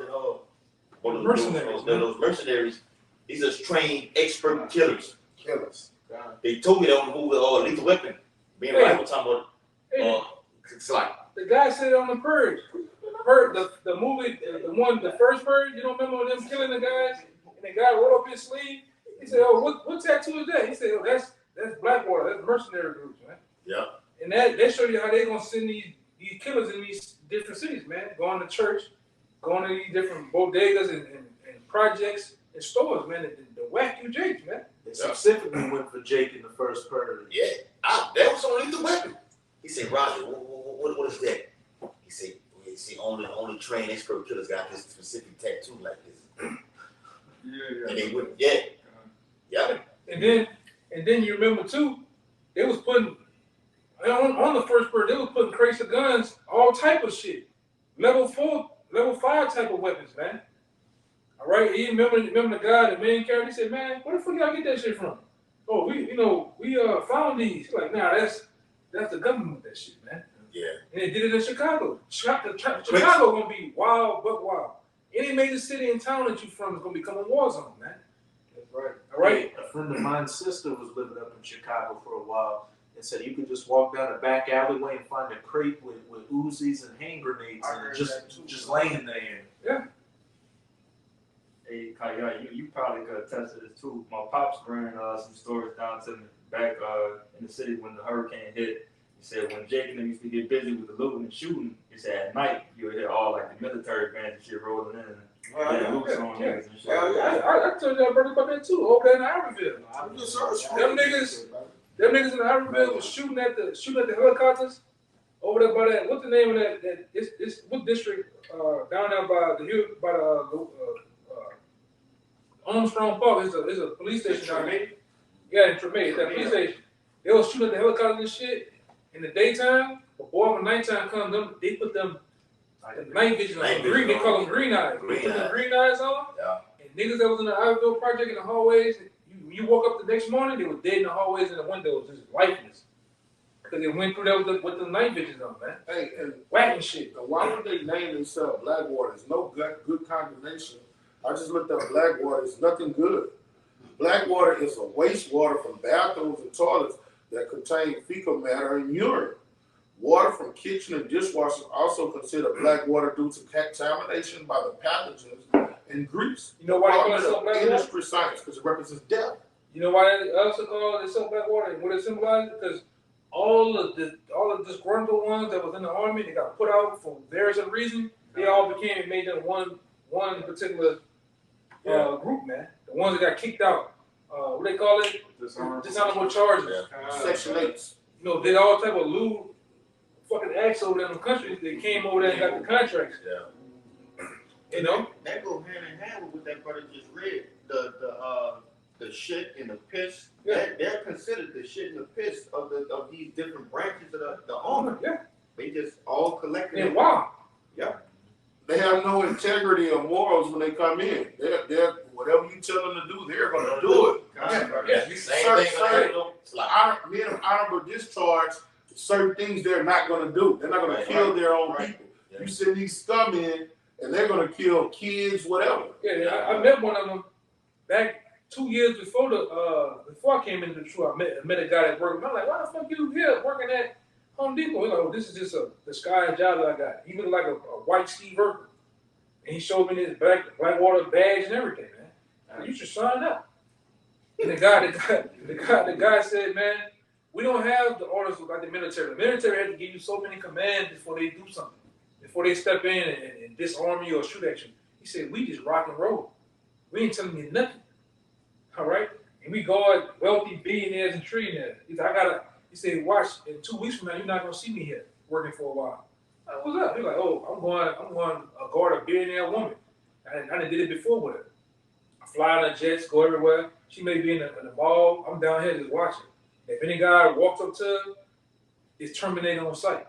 S1: those mercenaries. These are trained expert killers. They told me they don't move with lethal weapon. Me and Ryan were talking about, it's like.
S2: The guy said on the Purge. The movie, the first Purge, you don't remember them killing the guys? And the guy rolled up his sleeve. He said, "Oh, what tattoo is that?" He said, "Oh, That's Blackwater. That's mercenary groups, man.
S1: Yeah.
S2: And that show you how they gonna send these killers in these different cities, man. Going to church, going to these different bodegas and projects and stores, man. The whack you Jakes, man.
S3: They specifically went for Jake in the first purge.
S1: Yeah. That was only the weapon. He said, Roger, what is that? He said, only trained expert killers got this specific tattoo like this.
S6: Yeah.
S1: And they went, yeah.
S2: And then you remember too, they was putting on the first purge, they was putting crates of guns, all type of shit. Level 4, level 5 type of weapons, man. All right, you remember the guy, the main character, he said, man, where the fuck y'all get that shit from? Oh, we found these. He's like, nah, that's the government with that shit, man.
S1: Yeah.
S2: And they did it in Chicago. Chicago gonna be wild, but wild. Any major city in town that you from is gonna become a war zone, man.
S3: That's right.
S2: All right.
S3: A friend of mine's sister was living up in Chicago for a while and said you could just walk down a back alleyway and find a crate with Uzis and hand grenades and just laying there.
S2: Yeah.
S12: Hey, Kaya, you probably could attest to this too. My pops ran some stories down to me back in the city when the hurricane hit. He said when Jake and them used to get busy with the looting and shooting, he said at night you would hear all like the military bands and shit rolling in. Loops on niggas and shit.
S2: I told y'all brother about that too. Over there in Iberville. Them niggas in Iberville was shooting at the helicopters over there by that. What's the name of that? What district? Down there by the Armstrong Park. It's a police station down there. Yeah, in Tremay. It's that police station. They was shooting at the helicopters and shit in the daytime. But boy, when nighttime comes, they put them night vision on. Green, they call them green eyes. They put the green eyes on.
S1: Yeah.
S2: And niggas that was in the Iberville project in the hallways, you woke up the next morning, they were dead in the hallways and the windows, just lifeless. Because they went through there with the night visions on, man.
S4: Hey, and
S2: whacking shit.
S4: Why would they name themselves Blackwater? There's no good condemnation. I just looked up Blackwater. It's nothing good. Blackwater is a wastewater from bathrooms and toilets that contain fecal matter and urine. Water from kitchen and dishwashers also considered black water due to contamination by the pathogens and grease.
S2: You know why they call it black water?
S4: Industry science, because it represents death.
S2: You know why they also call it black water and what it symbolizes? Because all of the disgruntled ones that was in the army, they got put out for various reasons. They all became made them one particular group, man. The ones that got kicked out. What they call it? Dishonorable charges.
S4: Section 8.
S2: You know, did all type of lewd fucking acts over there in the countries. They came over there and got the contracts.
S1: Yeah.
S7: You know? That goes hand in hand with what that brother just read. The shit and the piss. Yeah. They're considered the shit and the piss of these different branches of the army.
S2: Yeah.
S7: They just all collected.
S2: And wow.
S7: Yeah.
S4: They have no integrity or morals when they come in. They're whatever you tell them to do, they're going to do it. Honorable discharge. Certain things they're not going to do. They're not going to kill their own people. Yeah. You send these scum in, and they're going to kill kids, whatever.
S2: Yeah, I met one of them back 2 years before I came into the truth. I met a guy that worked. I'm like, why the fuck you here working at Home Depot? He's like, oh, this is just a disguised job that I got. He looked like a white Steve Urkel. And he showed me his Blackwater badge and everything, man. You should sign up. And the guy said, man, we don't have the orders like the military. The military has to give you so many commands before they do something, before they step in and disarm you or shoot at you. He said, we just rock and roll. We ain't telling you nothing. All right? And we guard wealthy billionaires and trillionaires. He said, watch, in 2 weeks from now, you're not going to see me here working for a while. Like, what's up? He's like, oh, I'm going to guard a billionaire woman. I done did it before with her. I fly on the jets, go everywhere. She may be in the mall. I'm down here just watching. If any guy walks up to her, it's terminated on sight.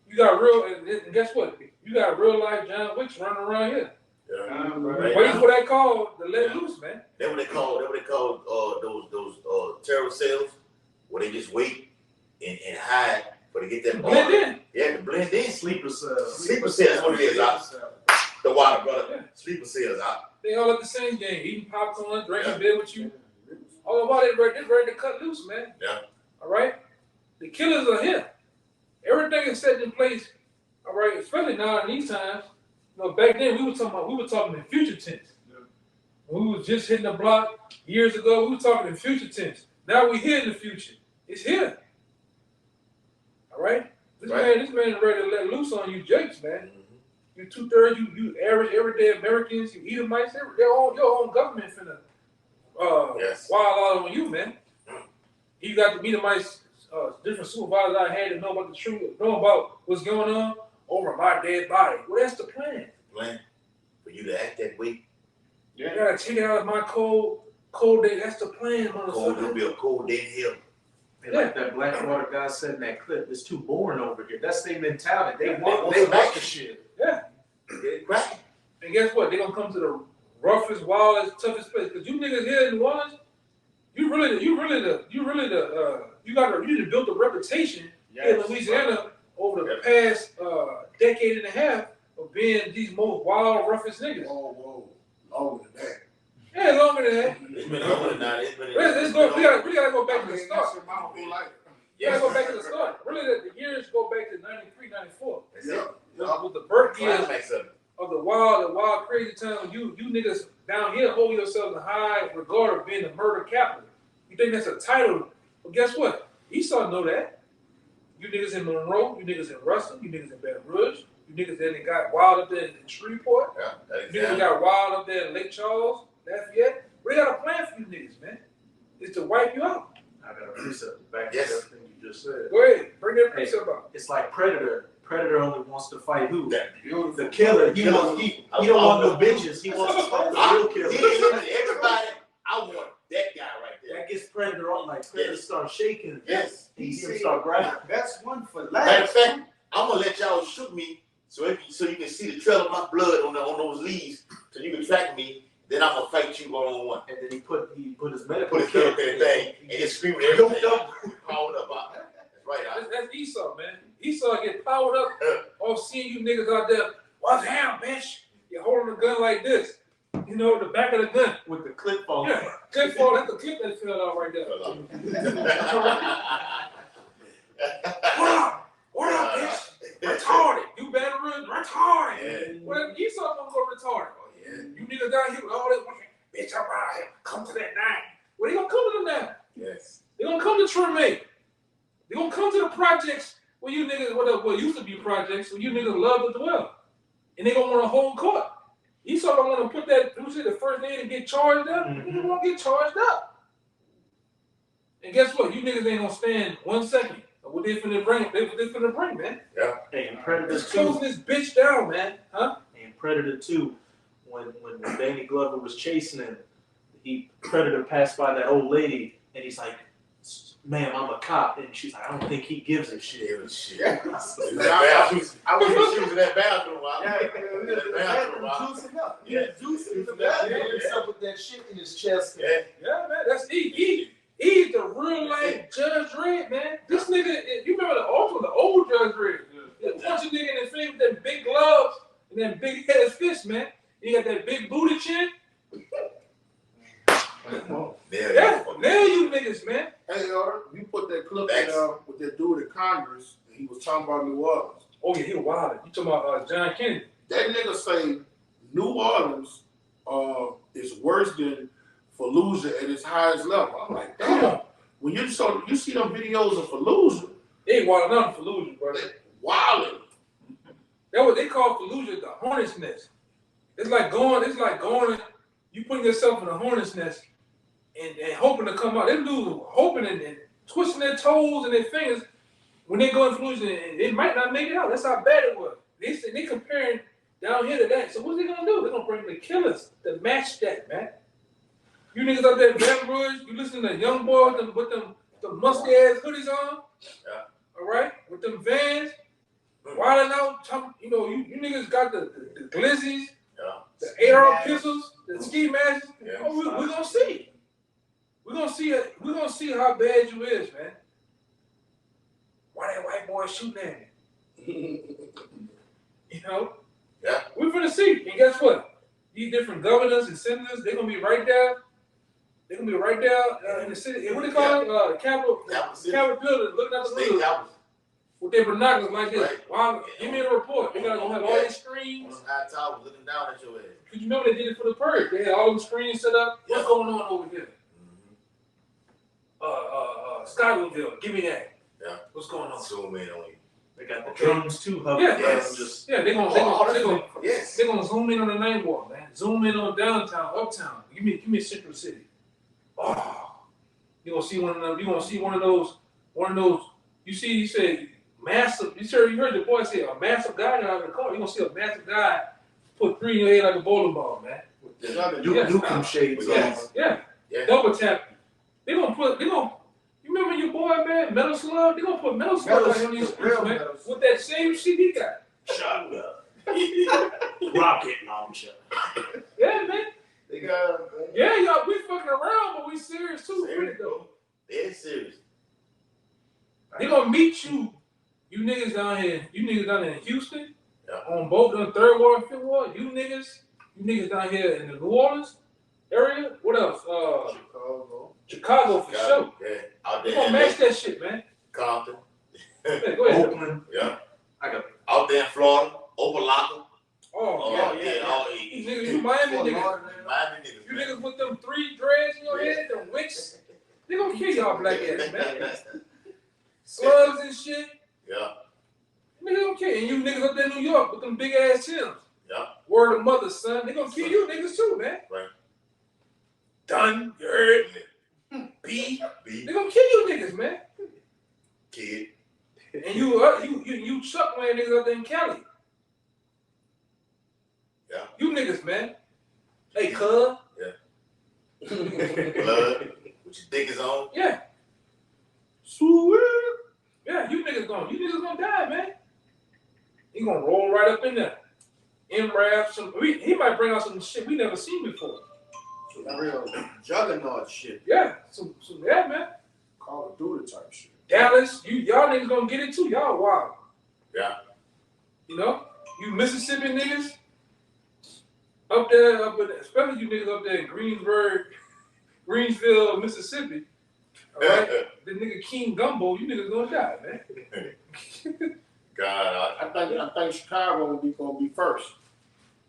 S2: You got and guess what? You got real life John Wicks running around here.
S1: Yeah.
S2: Waiting for that call to let loose, man.
S1: That's what they call those terror cells where they just wait and hide for to get that ball.
S2: Blend in.
S1: Yeah, to blend in.
S3: Sleeper cells.
S1: Sleeper cells, what it is, the water, brother. Yeah. Sleeper cells out.
S2: They all at the same game, eating popcorn, drinking beer with you. All about it, they're ready to cut loose, man.
S1: Yeah.
S2: All right? The killers are here. Everything is set in place. All right, especially now in these times. You know, back then we were talking in future tense. Yeah. when we was just hitting the block years ago, we were talking in future tense. Now we here in the future. It's here. All right? This man is ready to let loose on you jakes, man. You 2/3, you average everyday Americans, you Edomites, your own government finna wild out on you, man. You got the Edomites, different supervisors I had to know about the truth, know about what's going on over my dead body. Well, that's the plan.
S1: Plan for you to act that way.
S2: You gotta take it out of my cold day. That's the plan, motherfucker.
S1: It'll be a cold day in hell.
S3: And like that Blackwater guy said in that clip, it's too boring over here. That's their mentality. They want the shit.
S2: Yeah.
S1: Right.
S2: And guess what? They're gonna come to the roughest, wildest, toughest place. Cause you niggas here in New Orleans, you need to build a reputation in Louisiana over the past decade and a half of being these most wild, roughest niggas.
S4: Whoa, longer than that.
S2: Yeah, longer than that.
S1: It's been longer than that.
S2: We gotta go back to the start.
S4: My whole life.
S2: You gotta go back to the start. Really, the years go back to 93, 94.
S1: Yeah.
S2: With the birth years of the wild, crazy time, you niggas down here hold yourselves in high regard of being the murder capital. You think that's a title? But guess what? Esau know that. You niggas in Monroe, you niggas in Ruston, you niggas in Baton Rouge, you niggas that got wild up there in Shreveport, you niggas got wild up there in Lake Charles, Lafayette. We got a plan for you niggas, man. It's to wipe you out.
S3: I got a precept back to everything you just said.
S2: Go ahead, bring that precept up.
S3: It's like Predator. Predator only wants to fight who?
S4: The
S3: killer. He don't want no bitches. He wants to fight the real killer.
S1: Everybody, I want that guy right there.
S3: That gets Predator on. Like Predator start shaking.
S1: Yes.
S3: He start grabbing.
S7: That's one for
S1: Matter of
S7: last.
S1: fact, I'm gonna let y'all shoot me so you can see the trail of my blood on those leaves, so you can track me. Then I'm gonna fight you one-on-one.
S3: And then he put his medical
S1: Put his thing and just scream at everything. Powered up. That's right.
S2: That's Esau, man. Esau get powered up off seeing you niggas out there. What's down, bitch? You're holding a gun like this. You know, the back of the gun.
S3: With the clip on.
S2: Yeah, clip fall. That's the clip that fell out right there. What up, bitch? Retarded. You better run retarded.
S1: Yeah.
S2: Well, Esau gonna go retarded. Oh, yeah. You niggas down here with all this, bitch, I'm out here. Come to that nine. Well, they gonna come to them now.
S1: Yes.
S2: They gonna come to Treme. They gonna come to the projects where you niggas, what used to be projects, where you niggas love to dwell. And they gonna want to hold court. Esau don't want to put that, the first day to get charged up. You won't get charged up. And guess what? You niggas ain't gonna stand 1 second. What they finna bring, man.
S1: Yeah.
S3: Hey, and Predator 2.
S2: Closing this bitch down, man. Huh?
S3: And Predator 2, when Danny Glover was chasing him, Predator passed by that old lady, and he's like, "Ma'am, I'm a cop," and she's like, "I don't think he gives a shit."
S1: I was in that bathroom.
S7: Juicing up.
S1: Yeah.
S7: Juicing in the
S3: He
S7: bathroom.
S3: ends up with that shit in his chest.
S2: Yeah, man. That's he's the real life Judge Dredd, man. This nigga, you remember the old Judge Dredd? The punch a nigga in the face with them big gloves and them big headed fists, man. You got that big booty chin. Yeah, nail you niggas, man.
S4: Hey, you put that clip in with that dude in Congress, and he was talking about New Orleans.
S2: Oh yeah, he wild. You talking about John Kennedy?
S4: That nigga say New Orleans is worse than Fallujah at its highest level. I'm like, damn. When you see them videos of Fallujah,
S2: they wilding out in Fallujah, brother.
S4: Wilding.
S2: That's what they call Fallujah, the hornet's nest. It's like going. You putting yourself in a hornet's nest and hoping to come out. Them dudes hoping and twisting their toes and their fingers when they go in Fallujah, and they might not make it out. That's how bad it was. They comparing down here to that. So what's they gonna do? They're gonna bring the killers to match that, man. You niggas out there in Baton Rouge, you listen to young boys with them musky ass hoodies on.
S1: Yeah.
S2: All right, with them Vans, wilding out. You know, you niggas got the glizzies, the AR pistols, the ski masks.
S1: Yeah.
S2: Oh, we're gonna see. We're gonna see how bad you is, man. Why that white boy shooting at me? You know?
S1: Yeah.
S2: We're gonna see. And guess what? These different governors and senators, they're gonna be right there. They're gonna be right there in the city. What do they call it? Capitol building, looking at the
S1: State
S2: windows.
S1: capitals.
S2: with their binoculars like this.
S1: Right.
S2: Wow, give me a report. They gotta go have all their
S1: On
S2: screens.
S1: them high towers looking down at your ass.
S2: Cause you remember they did it for the purge. They had all them screens set up. What's going on over here? Skyville, give me that.
S1: Yeah.
S2: What's going on?
S1: Zoom in on you.
S3: They got the drums too, huh?
S2: Yeah.
S1: Yes.
S2: Yeah, they're gonna
S1: Yes.
S2: they gonna zoom in on the night walk, man. Zoom in on downtown, uptown. Give me Central City. Oh, you gonna see one of them. You gonna see one of those. You said massive. You heard the boy say a massive guy out of the car. You gonna see a massive guy put 3 in your head like a bowling ball, man.
S3: Nukem shades on.
S2: Yeah. Double tap. They gonna. You remember your boy, man, Metal Slug? They gonna put Metal Slug on these streets, man, with that same shit he got.
S3: Shut up. Rocket launcher.
S2: Yeah, man.
S1: They got.
S2: Yeah, y'all, we fucking around, but we serious too.
S1: Serious though. They're serious.
S2: They gonna meet you niggas down here in Houston, on both the 3rd Ward and 5th Ward. You niggas down here in the New Orleans area. What else? Chicago for sure.
S1: Yeah, out there.
S2: They gonna match that shit, man.
S1: Compton.
S2: Yeah, go ahead.
S3: Oakland.
S1: Yeah.
S3: I got
S1: Out there in Florida, Opalaka.
S2: Oh, yeah. You niggas, you Miami niggas.
S1: Miami niggas.
S2: You niggas with them 3 dreads in your head, them wicks. They gonna kill y'all black ass, man. Slugs and shit.
S1: Yeah.
S2: Nigga don't care. And you niggas up there in New York with them big ass Timbs.
S1: Yeah.
S2: Word of mother, son. They gonna kill you niggas too, man.
S1: Right.
S2: Done. You heard. B. They gonna kill you niggas, man.
S1: Kid.
S2: And you chuck man niggas up there in Cali.
S1: Yeah.
S2: You niggas, man. Hey, cuz.
S1: Yeah. Blood. With your dick is on.
S2: Yeah. Sweet. Yeah, you niggas gonna die, man. He gonna roll right up in there. MRAP, he might bring out some shit we never seen before.
S7: Some real juggernaut shit.
S2: Yeah, yeah, man.
S4: Call of Duty type shit.
S2: Dallas, y'all niggas gonna get it too. Y'all wild.
S1: Yeah.
S2: You know, you Mississippi niggas up there, especially you niggas up there in Greensville, Mississippi. All right, the nigga King Gumbo, you niggas gonna die, man.
S1: God,
S4: I think Chicago gonna be first.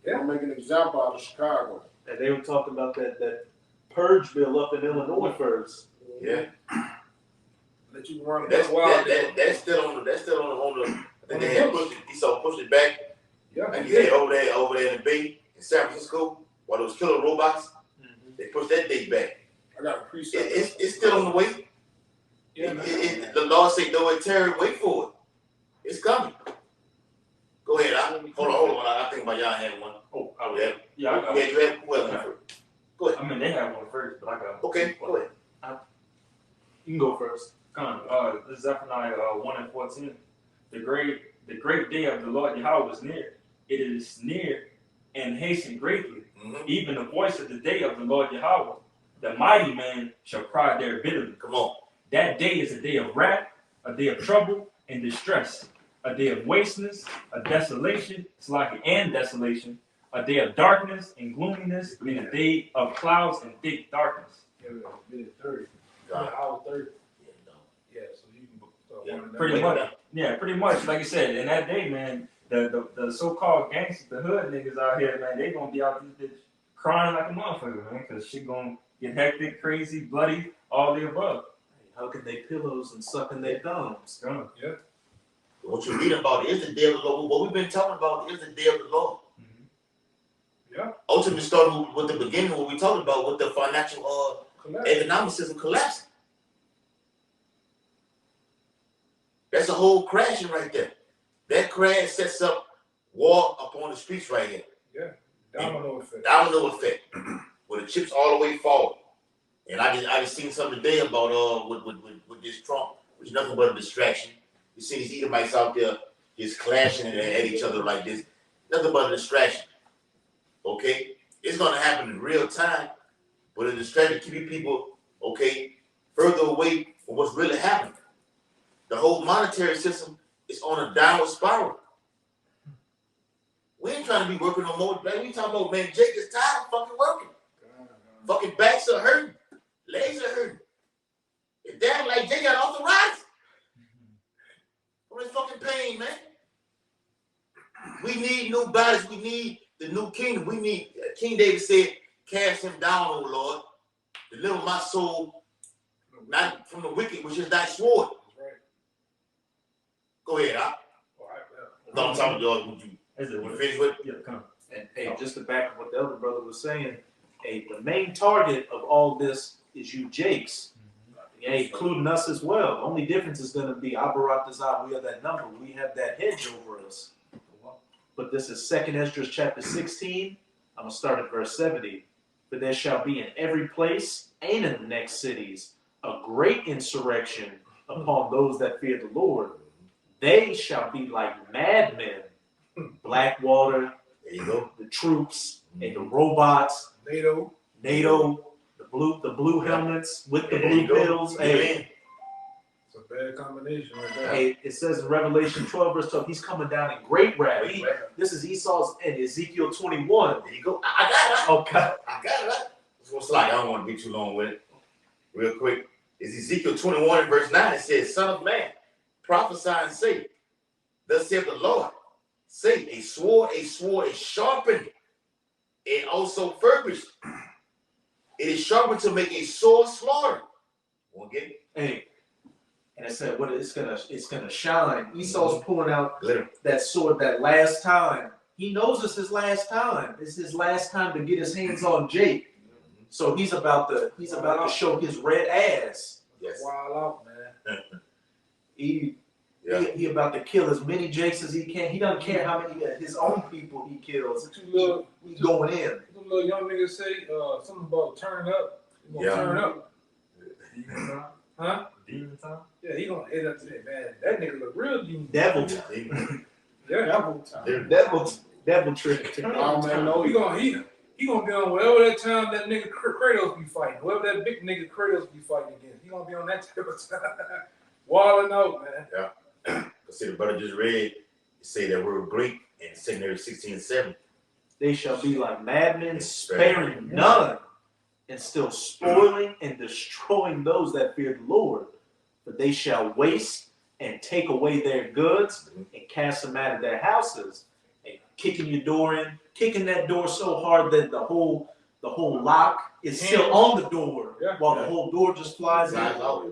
S2: Yeah.
S4: Gonna make an example out of Chicago.
S3: And they were talking about that purge bill up in Illinois first.
S1: yeah.
S2: Let you run
S1: That's
S2: wild.
S1: that's still on the. I think they had pushed it. He saw pushed it back.
S2: Yeah.
S1: Like you said, over there in the Bay in San Francisco, while those killer robots, they pushed that date back.
S4: I got a preset.
S1: It's still on the way.
S2: Yeah, man.
S1: The law say no Terry, wait for it. It's coming. Go ahead. Hold on. I think my y'all had one.
S3: Oh,
S1: Yeah.
S12: Yeah, I got
S1: Yeah, you had who else went first? Go ahead.
S12: I mean, they have one first, but I got
S1: Okay, go ahead.
S3: You can go first.
S12: This is Zephaniah 1:14. The great day of the Lord Yahweh is near. It is near and hasten greatly.
S1: Mm-hmm.
S12: Even the voice of the day of the Lord Yahweh. The mighty man shall cry there bitterly.
S1: Come on.
S12: That day is a day of wrath, a day of trouble and distress, a day of wasteness, a desolation, and desolation, a day of darkness and gloominess, and a day of clouds and thick darkness.
S2: Yeah, minute 30.
S1: God.
S2: Hour 30. Yeah, so you can start
S1: Yeah,
S2: running that.
S12: Pretty much. Yeah, pretty much. Like I said, in that day, man, the so-called gangsters, the hood niggas out here, man, they gonna be out this bitch crying like a motherfucker, man, because shit gonna get hectic, crazy, bloody, all the above.
S3: Hugging their pillows and sucking their thumbs.
S2: Yeah.
S1: What you read about is the day of the Lord. What we've been talking about is the day of the Lord.
S2: Yeah.
S1: Ultimately started with the beginning, what we talked about with the financial economic system collapsing. That's a whole crashing right there. That crash sets up war upon the streets right here.
S2: Yeah. Domino effect.
S1: Domino effect. Where the chips all the way fall. And I just seen something today about with this Trump, which is nothing but a distraction. You see these Edomites out there just clashing at each other like this. Nothing but a distraction. Okay? It's gonna happen in real time, but a distraction keeping people, okay, further away from what's really happening. The whole monetary system is on a downward spiral. We ain't trying to be working no more, man. We talking about, man, Jake is tired of fucking working. Fucking backs are hurting. Legs are hurting. If dad like Jake got arthritis. What is fucking thing, man. We need new bodies. We need the new kingdom. We need, King David said, cast him down, O Lord. Deliver my soul, not from the wicked, which is thy sword.
S2: Right.
S1: Go ahead, huh?
S2: All right,
S1: No, I'm talking to y'all. You finish with?
S12: Yeah, come.
S3: And hey, just to back up what the elder brother was saying, hey, the main target of all this is you Jakes. Yeah, including us as well. The only difference is going to be Abarat Dazah, we are that number. We have that hedge over us. But this is 2nd Esdras chapter 16. I'm going to start at verse 70. For there shall be in every place and in the next cities a great insurrection upon those that fear the Lord. They shall be like madmen. Blackwater,
S1: There you go.
S3: the troops, and the robots,
S2: NATO,
S3: the blue helmets with the
S1: There
S3: blue
S1: you go.
S3: pills. Hey,
S2: it's a bad combination right there.
S3: hey, it says in Revelation 12 verse 12, he's coming down in great wrath. This is Esau's and Ezekiel 21.
S1: There you go. I got it.
S3: Okay.
S1: I got it. It's gonna slide. I don't want to be too long with it. Real quick. It's Ezekiel 21 verse 9. It says, Son of man, prophesy and say, thus saith the Lord, say, a sword is sharpened and also furbished. It is sharpened to make a sore slaughter. Want to get it?
S3: Hey, and it said what it's gonna shine. Esau's pulling out
S1: Glitter.
S3: that sword that last time. He knows it's his last time. It's his last time to get his hands on Jake. So he's about to show his red ass.
S1: Yes.
S2: Wild out, man.
S3: He about to kill as many Jakes as he can. He doesn't care how many of his own people he kills. He's going in.
S2: Some little young niggas say something about turn up. He gonna turn up. Huh?
S12: Demon time?
S2: Yeah, he gonna end up today, man. That nigga look real demon.
S3: Devil time.
S2: Yeah, devil time.
S3: Devil trick.
S2: Oh man, no, he gonna be on whatever that time that nigga Kratos be fighting, whoever that big nigga Kratos be fighting against. He gonna be on that type of time. Wilding out, man.
S1: Yeah. See, the brother just read, say that word Greek in secondary 16:7.
S3: They shall be like madmen, sparing none, and still spoiling and destroying those that fear the Lord. But they shall waste and take away their goods and cast them out of their houses, and kicking your door in, kicking that door so hard that the whole lock is still on the door, while the whole door just flies out.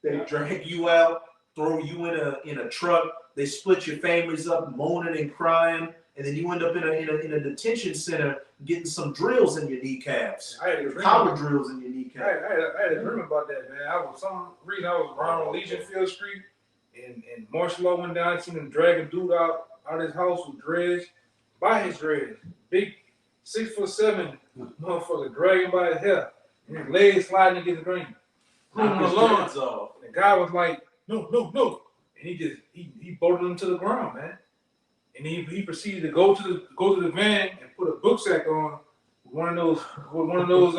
S3: They drag you out, throw you in a truck. They split your families up, moaning and crying, and then you end up in a detention center getting some drills in your kneecaps. Power drills in your kneecaps.
S2: I had a dream about that, man. I was around on Legion Field Street, and martial law went down. I seen him drag a dude out his house with dreads, by his dreads, big 6'7" motherfucker, dragging by his hair, and his legs sliding against the ring.
S3: Knock his dreads off.
S2: And the guy was like, no, and he bolted him to the ground, man. And he proceeded to go to the van and put a book sack on with one of those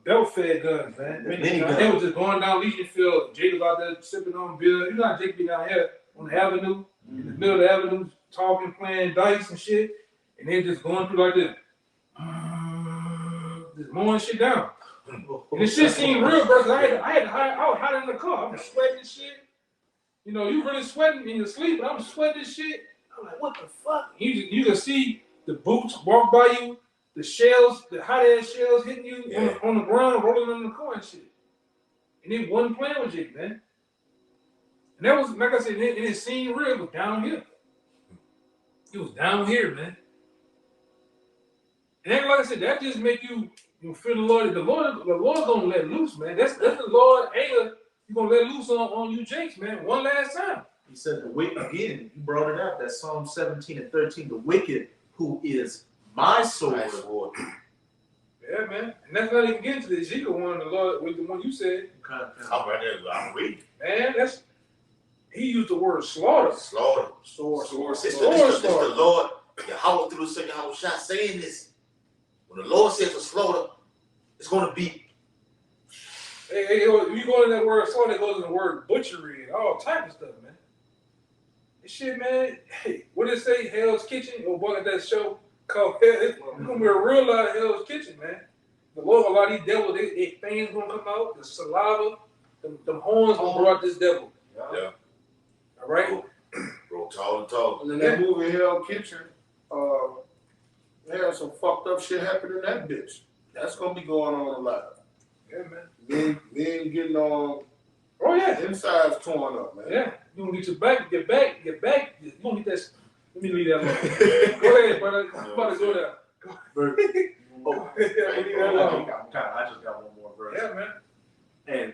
S2: belt fed guns, man. They was just going down Legion Field. Jake was out there sipping on beer. You know how Jake be down here on the avenue, in the middle of the avenue, talking, playing dice and shit, and they just going through like this, just mowing shit down. And this shit seemed real, bro. I was hot in the car. I'm sweating and shit. You know, you really sweating in your sleep, but I'm sweating this shit. I'm like, what the fuck? You can see the boots walk by you, the shells, the hot ass shells hitting you on the ground, rolling on the car and shit. And it wasn't playing with you, man. And that was, like I said, and it seemed real. It was down here. It was down here, man. And then, like I said, that just make you feel the Lord. The Lord gonna let loose, man. That's the Lord anger. You gonna let loose on you, Jakes, man. One last time.
S3: He said the wicked again. You brought it up. That's Psalm 17 and 13. The wicked, who is my sword.
S2: Yeah, man. And that's not even getting to the Ezekiel one. The Lord with the one you said.
S1: I'm right there. I'm reading.
S2: Man, he used the word slaughter.
S1: Slaughter.
S2: Sword.
S1: It's the Lord. Yahweh through the second Yahweh Shah saying this. When the Lord says to slaughter, it's going to be.
S2: Hey, you go in that word slaughter, it goes in the word butchery and all type of stuff, man. This shit, man. Hey, what did it say? Hell's Kitchen? Or boy, that show called Hell. It's going to be a real lot of Hell's Kitchen, man. The Lord, a lot of these devils, their fangs going to come out, the saliva, them horns going to brought this devil.
S1: Yeah.
S2: All right.
S1: Bro, tall and tall.
S4: And then that movie Hell Kitchen, they had some fucked up shit happen in that bitch. That's gonna be going on a lot.
S2: Yeah, man.
S4: Men getting on.
S2: Oh yeah.
S4: Insides torn up, man.
S2: Yeah. You gonna get your back. You gonna get that. Let me leave that alone. Go ahead, brother. I'm about to go there.
S3: Oh,
S2: Leave that alone.
S3: I just got one more verse.
S2: Yeah, man.
S3: And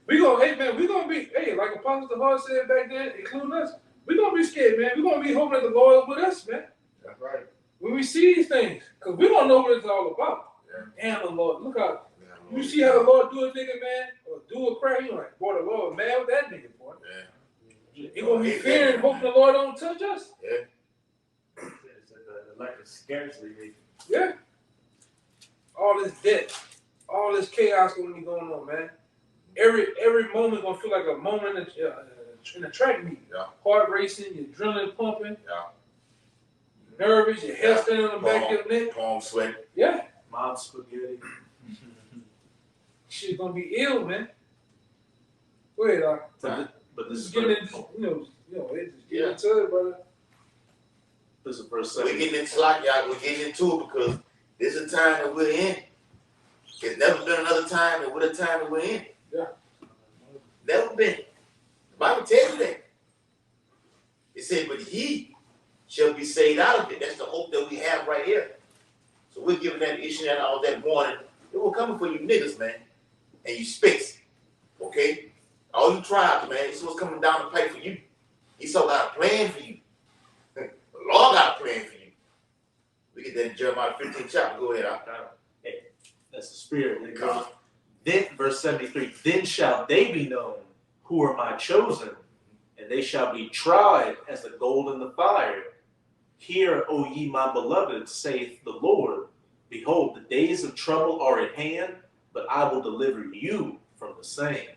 S2: We gonna be, hey, like Apostle DeHart said back then, including us, we gonna be scared, man. We gonna be hoping that the Lord is with us, man.
S4: That's right.
S2: When we see these things, because we don't know what it's all about. Damn, the Lord, look how, you see how the Lord do a nigga, man, or do a crowd, you like, boy, the Lord mad with that nigga, boy.
S1: Yeah.
S2: He gonna be fearing, hoping the Lord don't touch us.
S1: Yeah.
S12: Like a scarcely.
S2: Yeah. All this death, all this chaos gonna be going on, man. Every moment gonna feel like a moment in a track meet.
S1: Yeah.
S2: Heart racing, your adrenaline pumping.
S1: Yeah.
S2: Nervous, your head standing on the back of your neck.
S1: Palm sweat.
S2: Yeah.
S3: mom spaghetti.
S2: Shit's gonna be ill, man. Go ahead, Doc.
S3: But this is
S2: getting into, it's just getting into it, brother.
S3: This is verse
S1: We're
S3: 7.
S1: getting into like y'all. We're getting into it because this is a time that we're in. There's never been another time that we're the time that we're in.
S2: Yeah.
S1: Never been. The Bible tells you that. It said, but he shall be saved out of it. That's the hope that we have right here. So we're giving that issue and all that warning. It will come for you niggas, man. And you spits. Okay? All you tribes, man. This is what's coming down the pipe for you. Esau got a plan for you. The Lord got a plan for you. We get that in Jeremiah 15 chapter. Go ahead,
S3: That's the spirit. Then, verse 73, then shall they be known who are my chosen, and they shall be tried as the gold in the fire. Hear, O ye my beloved, saith the Lord. Behold, the days of trouble are at hand, but I will deliver you from the same.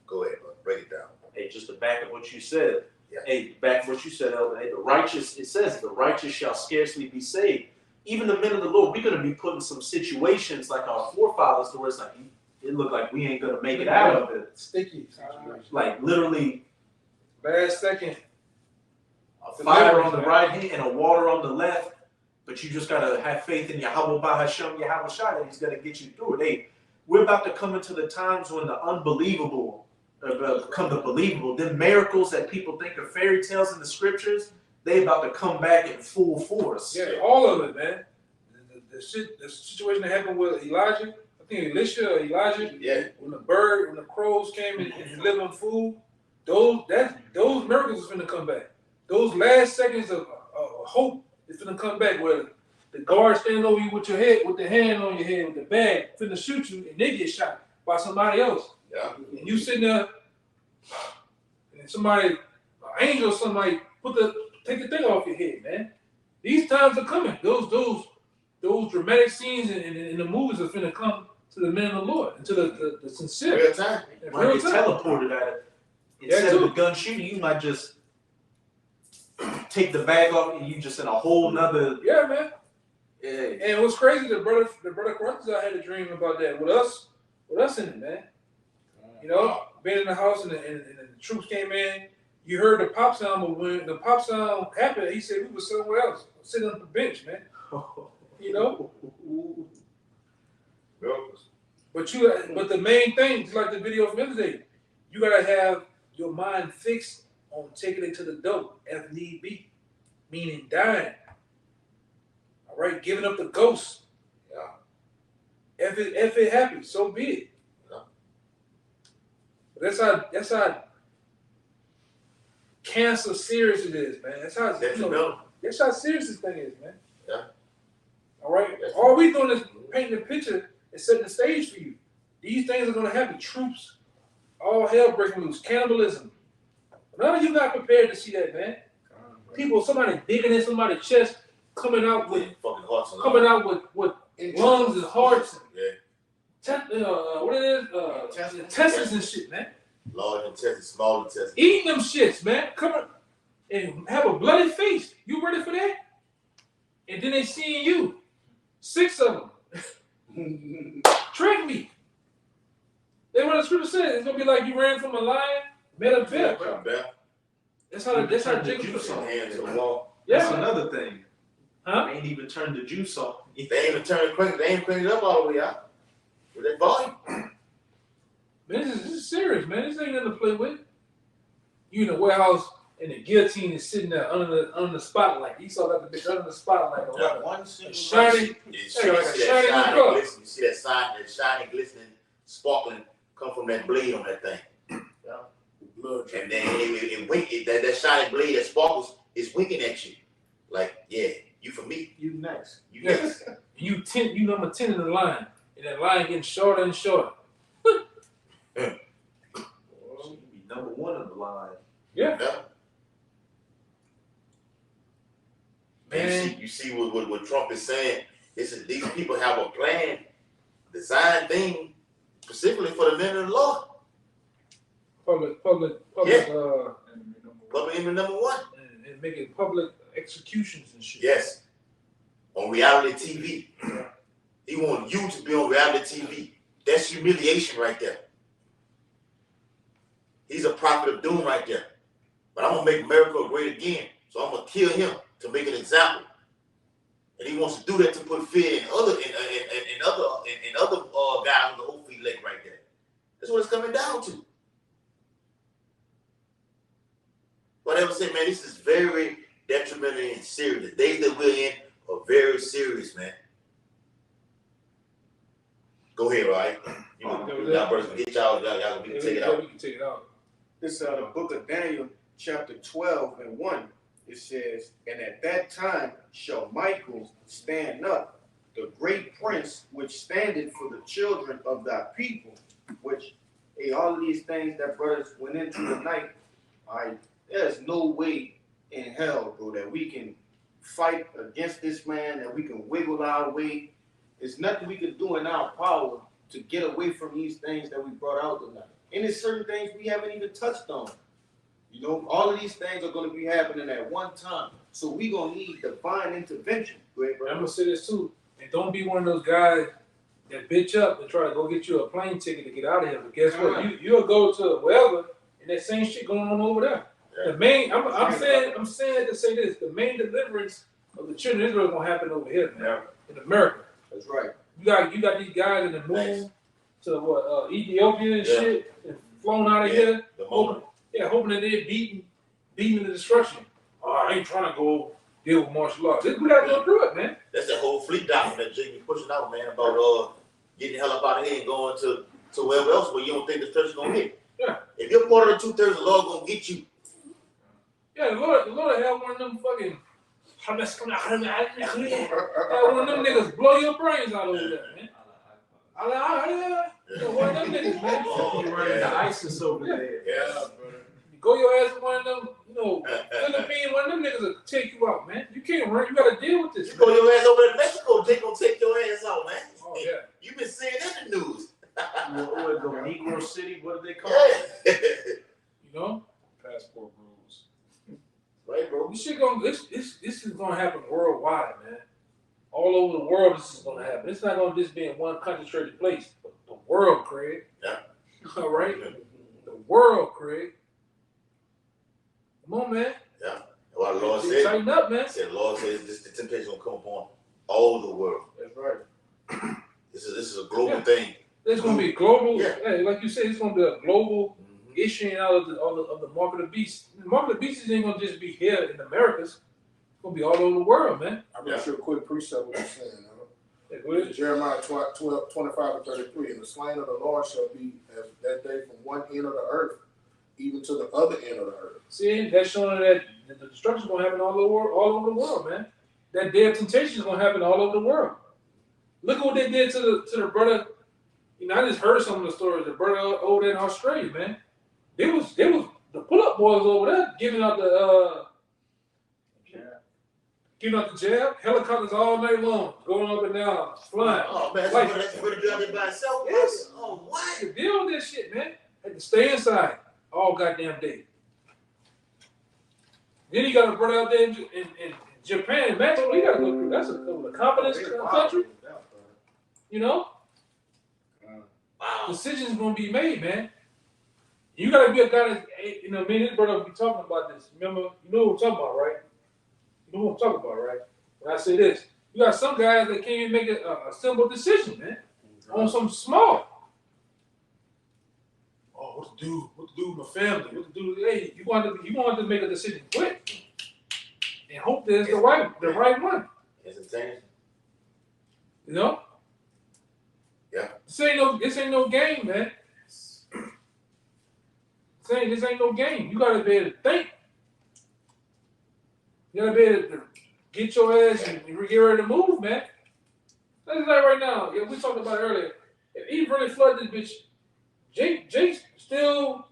S1: Go ahead, bro. Break it down.
S3: Hey, just to back up what you said.
S1: Yeah.
S3: Hey, back up what you said, Elder. Hey, the righteous, it says, the righteous shall scarcely be saved. Even the men of the Lord, we're going to be put in some situations like our forefathers, to where it's like, it looked like we ain't going to make it out of it.
S2: Sticky.
S3: Like, literally,
S2: Last second.
S3: a fire on the right hand and a water on the left, but you just got to have faith in Yahweh Bahasham, Yahweh Shai, that he's going to get you through it. Hey, we're about to come into the times when the unbelievable become the believable. Them miracles that people think are fairy tales in the scriptures, they about to come back in full force.
S2: Yeah, all of it, man. The situation that happened with Elijah, I think Elisha or Elijah, when the crows came and delivered them food, those miracles is gonna come back. Those last seconds of hope is gonna come back, where the guard standing over you with your head, with the hand on your head, with the bag, finna shoot you, and they get shot by somebody else.
S1: Yeah.
S2: And you sitting there, and somebody, an angel, somebody take the thing off your head, man. These times are coming. Those dramatic scenes in the movies are finna come to the men of the Lord, and to the sincere.
S1: Real time.
S3: When you get teleported at it, instead of a gun shooting, you might just take the bag off and you just in a whole nother.
S2: Yeah, man.
S3: Yeah.
S2: And what's crazy, the brother Corinthians, I had a dream about that with us in it, man. You know, being in the house and the troops came in, you heard the pop sound, but when the pop sound happened, he said we were somewhere else, sitting on the bench, man. You know? But the main thing, just like the video from yesterday, you gotta have your mind fixed on taking it to the dope if need be, meaning dying. All right, giving up the ghost. Yeah. If it happens, so be it. Yeah. But that's how cancer serious it is, man. That's how that's how serious this thing is, man.
S1: Yeah.
S2: All right. All we doing is painting the picture and setting the stage for you. These things are gonna happen. Troops, all hell breaking loose, cannibalism. None of you got prepared to see that, man. People, somebody digging in somebody's chest, coming out with lungs and hearts. What it is? Intestines and shit, man.
S1: Large intestines, small intestines.
S2: Eating them shits, man. Come on and have a bloody face. You ready for that? And then they seeing you. 6 of them. Trick me. They what the scripture says. It's gonna be like you ran from a lion Metal belt,
S1: Bell.
S2: bro. That's how
S3: Turn the
S2: Jacob
S3: juice on.
S1: Hand to the wall.
S3: That's
S2: Yeah.
S3: another thing.
S2: Huh?
S3: They ain't even turned the juice on.
S1: They ain't even they ain't cranked it up all the way out. With that volume.
S2: Man, this is serious, man. This ain't nothing to play with. You in the warehouse and the guillotine is sitting there under the spotlight. You saw that the bitch under the spotlight.
S1: Yeah.
S7: One single
S2: Shiny.
S1: You
S2: Hey,
S1: see,
S2: like
S1: you
S2: a
S1: see
S2: shiny
S1: that
S2: new car.
S1: shiny glisten. You see that shiny, glistening, sparkling come from that blade on that thing.
S4: Blood.
S1: And then it wink, that shiny blade that sparkles is winking at you. Like, yeah, you for me.
S5: You next.
S1: You
S2: Yes.
S1: next.
S2: You number 10 in the line. And that line getting shorter and shorter.
S3: Well, you be number one on the line.
S2: Yeah.
S1: Yeah.
S2: Man.
S1: You see what Trump is saying. These people have a plan, designed thing specifically for the men of the law.
S2: Public,
S1: Yeah. Public enemy number one.
S2: and making public executions and shit.
S1: Yes. On reality TV. He want you to be on reality TV. That's humiliation right there. He's a prophet of doom right there. But I'm gonna make America great again. So I'm gonna kill him to make an example. And he wants to do that to put fear in other guys with the whole feet leg right there. That's what it's coming down to. But I would say, man, this is very detrimental and serious. The days that we're in are very serious, man. Go ahead, right? Y'all brothers can get y'all we can take it out.
S2: We can take it out.
S7: This the book of Daniel, chapter 12 and 1. It says, and at that time shall Michael stand up, the great prince which standeth for the children of thy people, which, hey, all of these things that brothers went into tonight, all right, there's no way in hell, bro, that we can fight against this man, that we can wiggle our way. There's nothing we can do in our power to get away from these things that we brought out tonight. And there's certain things we haven't even touched on. You know, all of these things are going to be happening at one time. So we're going to need divine intervention. Great, bro.
S2: I'm going to say this too. And don't be one of those guys that bitch up and try to go get you a plane ticket to get out of here. But guess what? You'll go to wherever and that same shit going on over there. Yeah. The main, I'm saying to say this, the main deliverance of the children of Israel is going to happen over here, man, in America.
S7: That's right.
S2: You got these guys in the moon to Ethiopia and shit, and flown out of here. Hoping that they're beating the destruction. Oh, I ain't trying to go deal with martial law. We gotta go through it, man.
S1: That's that whole fleet doctrine that Jake be pushing out, man, about getting the hell up out of here and going to wherever else where you don't think the church is gonna hit.
S2: Yeah.
S1: If you're part of the 2/3, the Lord gonna get you.
S2: Yeah, the Lord have one of them fucking one of them niggas blow your brains out over there, man. One of them niggas, man.
S3: You running the ISIS over there.
S1: Yeah.
S2: You go your ass to one of them, Philippines, one of them niggas will take you out, man. You can't run, you gotta deal with this.
S1: You go your ass over to Mexico, they gonna take your ass out, man.
S2: Oh, yeah.
S1: You've been seeing that in the news.
S3: What the Negro City, what do they call it?
S2: You know?
S6: Passport rules.
S1: Right, bro.
S2: This is gonna happen worldwide, man. All over the world, this is gonna happen. It's not gonna just be in one concentrated place. But the world, Craig.
S1: Yeah.
S2: All right. The world, Craig. Come on, man.
S1: Yeah. Well, the Lord said,
S2: tighten up, man.
S1: The Lord says the temptation will come upon all the world.
S2: That's right.
S1: This is a global thing.
S2: It's gonna be global.
S1: Yeah.
S2: Hey, like you said, it's gonna be a global issuing out of the mark of the beast. The mark of the beast ain't gonna just be here in the Americas. It's gonna be all over the world, man.
S4: I'm not sure quick precept what you're saying.
S2: Yeah, go ahead.
S4: Jeremiah 12, 25 and 33. And the slain of the Lord shall be as that day from one end of the earth, even to the other end of the earth.
S2: See, that's showing that the destruction is gonna happen all over the world, man. That day of temptation is gonna happen all over the world. Look at what they did to the brother. You know, I just heard some of the stories. The brother over there in Australia, man. They was the pull-up boys over there giving out the jab. Helicopters all night long, going up and down, flying.
S1: Oh man, that's pretty good out there by itself.
S2: Yes.
S1: Oh what?
S2: To deal with this shit, man. Had to stay inside all goddamn day. Then you got a brother out there in Japan. Imagine what he got to go through. That's a confidence country. You know?
S1: Wow.
S2: Decisions gonna be made, man. You gotta be a guy that, you know, me and this brother be talking about this. Remember, you know what I'm talking about, right? You know what I'm talking about, right? When I say this, you got some guys that can't even make a simple decision, man, on something small. Oh, what to do? What to do with my family? What to do? Hey, you want to make a decision quick, and hope there's the right one.
S1: Instantaneous.
S2: You know?
S1: Yeah.
S2: This ain't no game, man. This ain't no game. You gotta be able to think. You gotta be able to get your ass and get ready to move, man. That's like right now. Yeah, we talked about it earlier. If he really flooded this bitch, Jake's still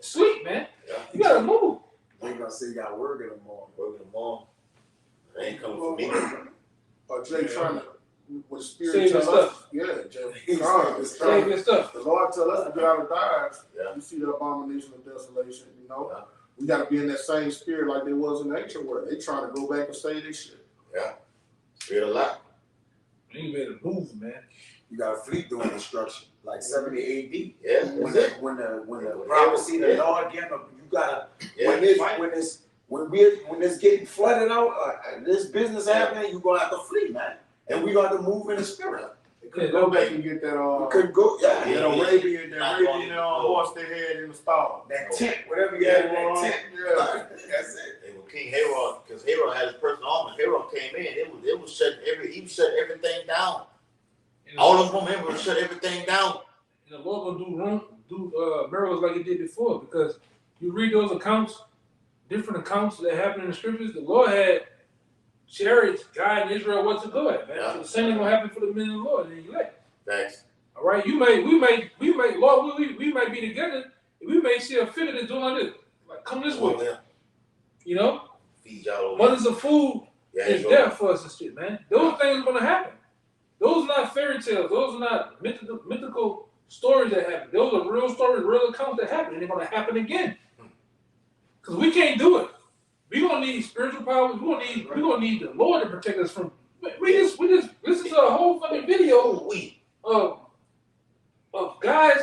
S2: asleep, man.
S1: Yeah.
S2: You gotta move.
S5: They gonna say you got work in the morning.
S1: Working them on. It ain't coming from me.
S4: Or Jay trying to, with spirit
S2: Save your
S4: tell us,
S2: stuff.
S4: yeah, Jay.
S2: Save your stuff.
S4: The Lord tell us to get out of Dodge.
S1: Yeah.
S4: You see the abomination of desolation, you know?
S1: Yeah.
S4: We got to be in that same spirit like they was in the ancient world. They trying to go back and say this shit.
S1: Yeah. Spirit of life.
S2: You ain't better move, man.
S5: You got a fleet doing destruction, like 70 AD.
S1: Yeah.
S5: When
S1: That's it.
S5: the prophecy the Lord gave them, you gotta
S1: Yeah.
S5: when it's getting flooded out, this business happening, you gonna have to flee, man. And we got to move in the spirit.
S4: They couldn't go back and get that
S5: We couldn't go, yeah.
S1: Yeah.
S4: that Arabian
S1: Not going to
S4: horse they had in the stall.
S5: That tent, whatever you had in that tent.
S4: Yeah.
S5: That's it.
S1: They were King Herod, because Herod had his personal army. Herod came in. It was shut he shut everything down. All of them from him was shut everything down.
S2: And the Lord gonna do miracles like he did before, because you read those accounts, different accounts that happen in the scriptures. The Lord had chariots guiding Israel what to go at, man.
S1: Yeah.
S2: So the same thing gonna happen for the men of the Lord and the elect.
S1: Thanks.
S2: All right, we may, Lord, we might be together. We may see a figure that's doing like this, like come this way.
S1: Yeah.
S2: You know,
S1: Feed y'all over.
S2: mothers of food
S1: Yeah,
S2: is there for us and shit, man. Those things are gonna happen. Those are not fairy tales. Those are not mythical stories that happen. Those are real stories, real accounts that happen, and they're gonna happen again. Cause we can't do it. We gonna need spiritual powers. We gonna need the Lord to protect us from. We just listen to a whole fucking video of guys,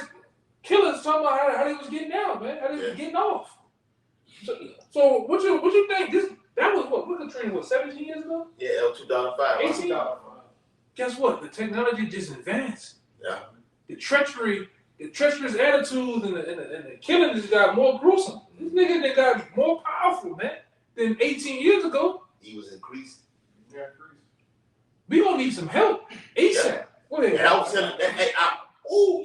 S2: killers talking about how they was getting down, man. How they was getting off. So what you think? That was what Katrina was 17 years ago?
S1: Yeah, 2005.
S2: 18? Guess what? The technology just advanced.
S1: Yeah.
S2: The treacherous attitudes and the killing just got more gruesome. This nigga that got more powerful, man, than 18 years ago.
S1: He was increased.
S2: We gonna need some help ASAP.
S1: Yeah.
S2: Go ahead.
S1: And I was telling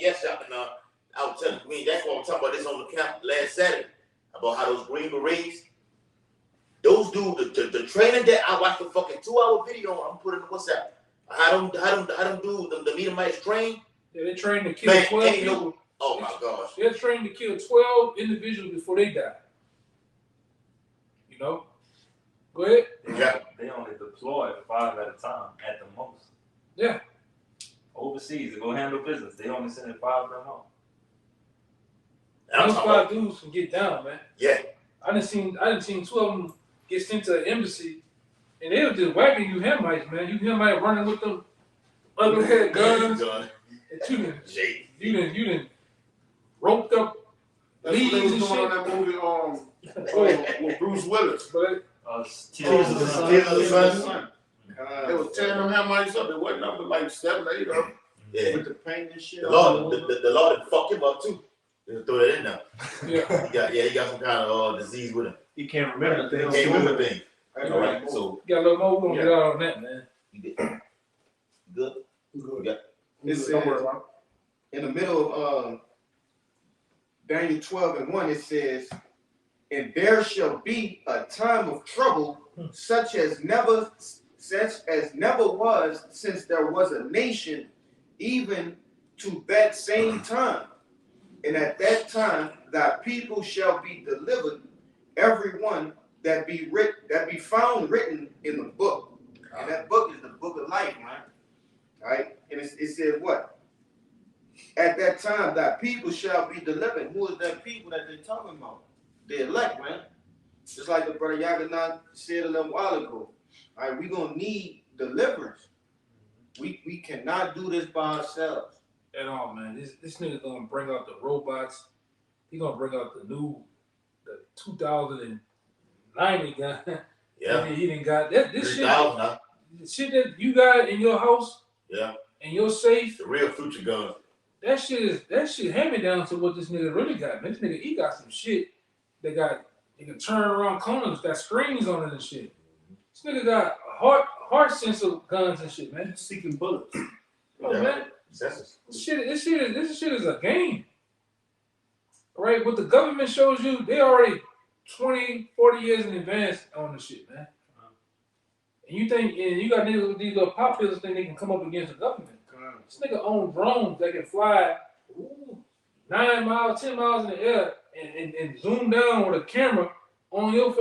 S1: yes, y'all can. I was telling me that's what I'm talking about this on the camp last Saturday about how those Green Berets, those dudes, the training that I watched the fucking 2-hour video on. I'm putting in the WhatsApp. How them dudes, the Edomites train.
S2: Yeah, they trained to kill 12 people.
S1: Oh my gosh.
S2: They're trained to kill 12 individuals before they die. You know? Go ahead.
S12: They only deploy 5 at a time at the most.
S2: Yeah.
S12: Overseas to go handle business, they only send 5 per month.
S2: Those 5 dudes can get down, man.
S1: Yeah.
S2: I done seen 2 of them get sent to the embassy, and they were just whacking you Hamites, man. You Hamites running with them ugly head guns. And you done roped up
S4: That's what they
S2: leaves
S4: was
S2: and
S4: doing on
S2: shit.
S4: that movie with Bruce Willis.
S2: But
S12: Tears of the Sun.
S1: Tears of the Sun.
S4: They was tearing them Hamites up. They wasn't up to like 7, 8 of them.
S1: Yeah.
S7: With the paint and shit.
S1: The Lord fucked him up too. Just throw that in there.
S2: yeah.
S1: He got some kind of disease with him.
S3: He can't remember
S1: He
S3: things.
S1: can't remember things. All right. So
S2: Got a little more. We're gonna get out on that, man.
S1: you good?
S4: Good.
S7: It says, in the middle of Daniel 12:1, it says, and there shall be a time of trouble such as never was since there was a nation, even to that same time. And at that time thy people shall be delivered, every one that be found written in the book. And that book is the book of life, man. All right? And it said what? At that time thy people shall be delivered. Who is that people that they're talking about? The elect, man. Just like the brother Yaganan said a little while ago. All right, we're gonna need deliverance. We cannot do this by ourselves.
S2: At all, man. This nigga gonna bring out the robots. he gonna bring out the 2090 gun.
S1: Yeah.
S2: He didn't got that. This shit,
S1: $3,000.
S2: the shit that you got in your house.
S1: Yeah.
S2: And your safe.
S1: The real future guns.
S2: That shit hand me down to what this nigga really got. Man, this nigga, he got some shit that he can turn around corners, got screens on it and shit. This nigga got heart sensor guns and shit, man.
S7: Seeking bullets.
S2: Oh man, this shit is a game. Right? What the government shows you, they already 20, 40 years in advance on the shit, man. And you think, and you got niggas with these little populace think they can come up against the government. This nigga own drones that can fly 9 miles, 10 miles in the air and zoom down with a camera on your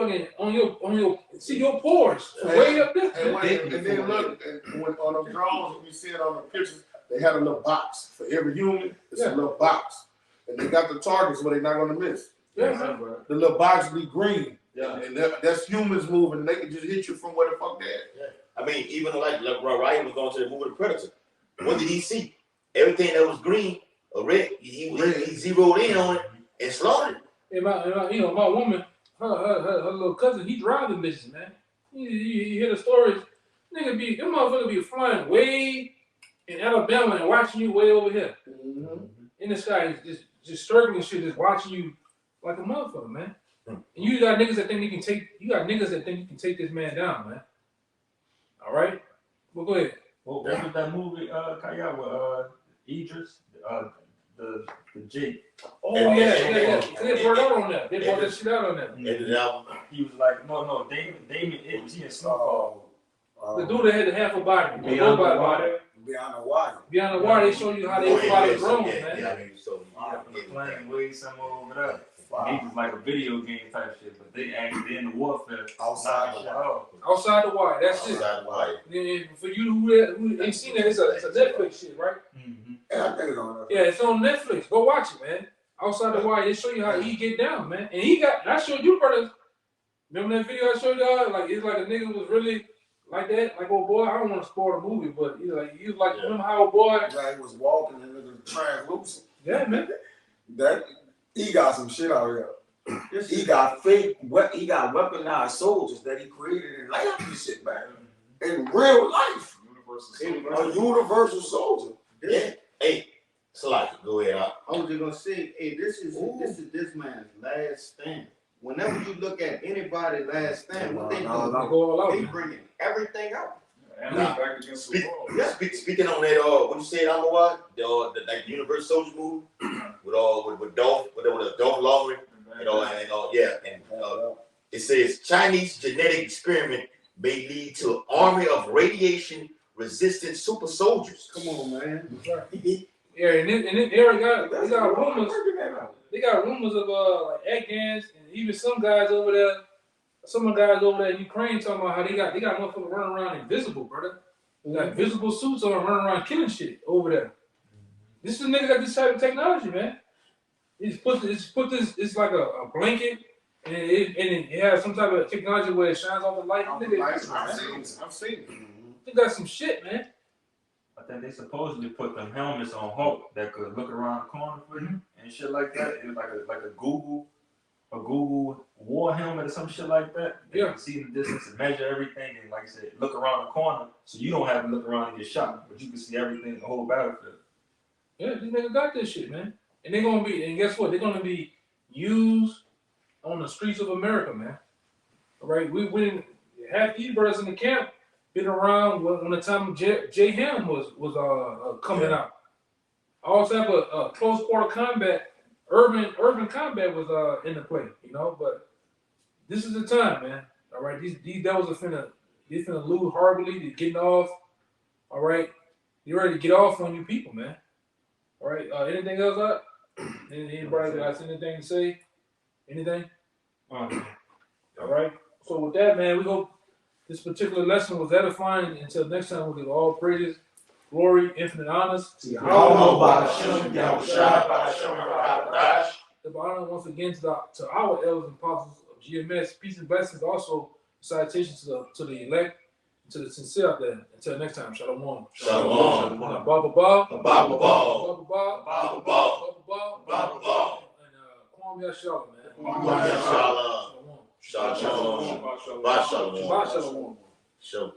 S2: see your pores way up there.
S4: And then look, when on the drones, when you see it on the pictures, they had a little box for every human. It's a little box, and they got the targets where they're not gonna miss.
S2: Yeah, man.
S4: The little box be green.
S7: Yeah.
S4: And that's humans moving. They can just hit you from where the fuck they at.
S1: Yeah. I mean, even like Ryan was going to the movie The Predator. What did he see? Everything that was green or red, he zeroed in on it and slaughtered it.
S2: And my woman, her little cousin, he drives the bitches, man. You hear the stories. Nigga them motherfuckers be flying way in Alabama and watching you way over here.
S4: Mm-hmm.
S2: In the sky, just circling shit, just watching you like a motherfucker, man. And you got niggas that think you can take this man down, man. All right? Well, go ahead.
S12: What was that movie, Kaya, with Idris? The Jake.
S2: Oh, yeah. They brought out on that. They brought that shit out on that.
S12: He was like, no, Damon Idris, he and Snoop Dogg.
S2: The dude that had the half a body.
S5: Beyond the Wire. Beyond the Wire.
S2: Beyond the Wire, they show you how they fly the drones, man.
S1: Yeah, I mean, so
S12: Playing way somewhere over there. He was like a video game type shit, but they actually in the warfare.
S5: Outside the wire.
S2: Outside the wire, that's it.
S1: Outside the wire.
S2: And for you who ain't seen that, it's a Netflix shit, right?
S12: Mm-hmm.
S5: Yeah, I think it's on there.
S2: Yeah, it's on Netflix. Go watch it, man. Outside the wire, they show you how he get down, man. And I showed you, brothers. Remember that video I showed y'all? Like, it's like a nigga was really like that, like old boy. I don't want to spoil the movie, but he was like, remember how old boy?
S5: Yeah, he was walking and it was translucent.
S2: Yeah, man.
S5: He got some shit out here. He got weaponized soldiers that he created in life and shit, man. In real life. A universal soldier.
S1: Yeah. Hey, Salaki, go ahead.
S7: I was just gonna say, hey, this is this man's last stand. Whenever you look at anybody's last stand, what they do, they bringing everything out.
S1: Speaking on that, what you said, I don't know what, the Universal Soldier movie with Dolph Lundgren, it says Chinese genetic experiment may lead to an army of radiation-resistant super soldiers.
S7: Come on, man.
S2: Yeah, and then they got rumors. They got rumors of like Afghans and even some guys over there. Some of the guys over there in Ukraine talking about how they got motherfuckers running around invisible, brother. They got visible suits on, running around killing shit over there. This is a nigga got this type of technology, man. It's put this. It's like a blanket, and it has some type of technology where it shines off the light.
S4: I've seen it.
S2: They got some shit, man.
S12: I think they supposedly put them helmets on Hulk that could look around the corner for you and shit like that. It was like a Google war helmet or some shit like that. They can see the distance and measure everything and, like I said, look around the corner so you don't have to look around and get shot, but you can see everything, the whole battlefield.
S2: Yeah, these niggas got this shit, man. And they're gonna be, and guess what? They're gonna be used on the streets of America, man. All right, we didn't half these brothers in the camp been around when the time J Ham was coming out. All type of close quarter combat, urban combat was in the play, you know. But this is the time, man. All right, these devils are finna lose horribly. They're getting off. All right, you ready to get off on you people, man. All right, anything else up? Anybody got anything to say? Anything? All right. So with that, man, we hope this particular lesson was edifying. Until next time, we'll give all praises, glory, infinite honors to Yahweh. The honor once again to our elders and apostles of GMS. Peace and blessings. Also, citations to the elect, to the sincere out there. Until next time, Shalom.
S1: Shalom.
S2: Baba Ba.
S1: Baba Ba.
S2: Baba Ba.
S1: Baba Ba.
S2: Baba Ba.
S1: Baba Ba.
S2: And bless y'all, man.
S1: Shalom. Shalom. Shalom. Shalom.
S2: Shalom.
S1: Shalom.
S2: Shalom.
S1: Shalom.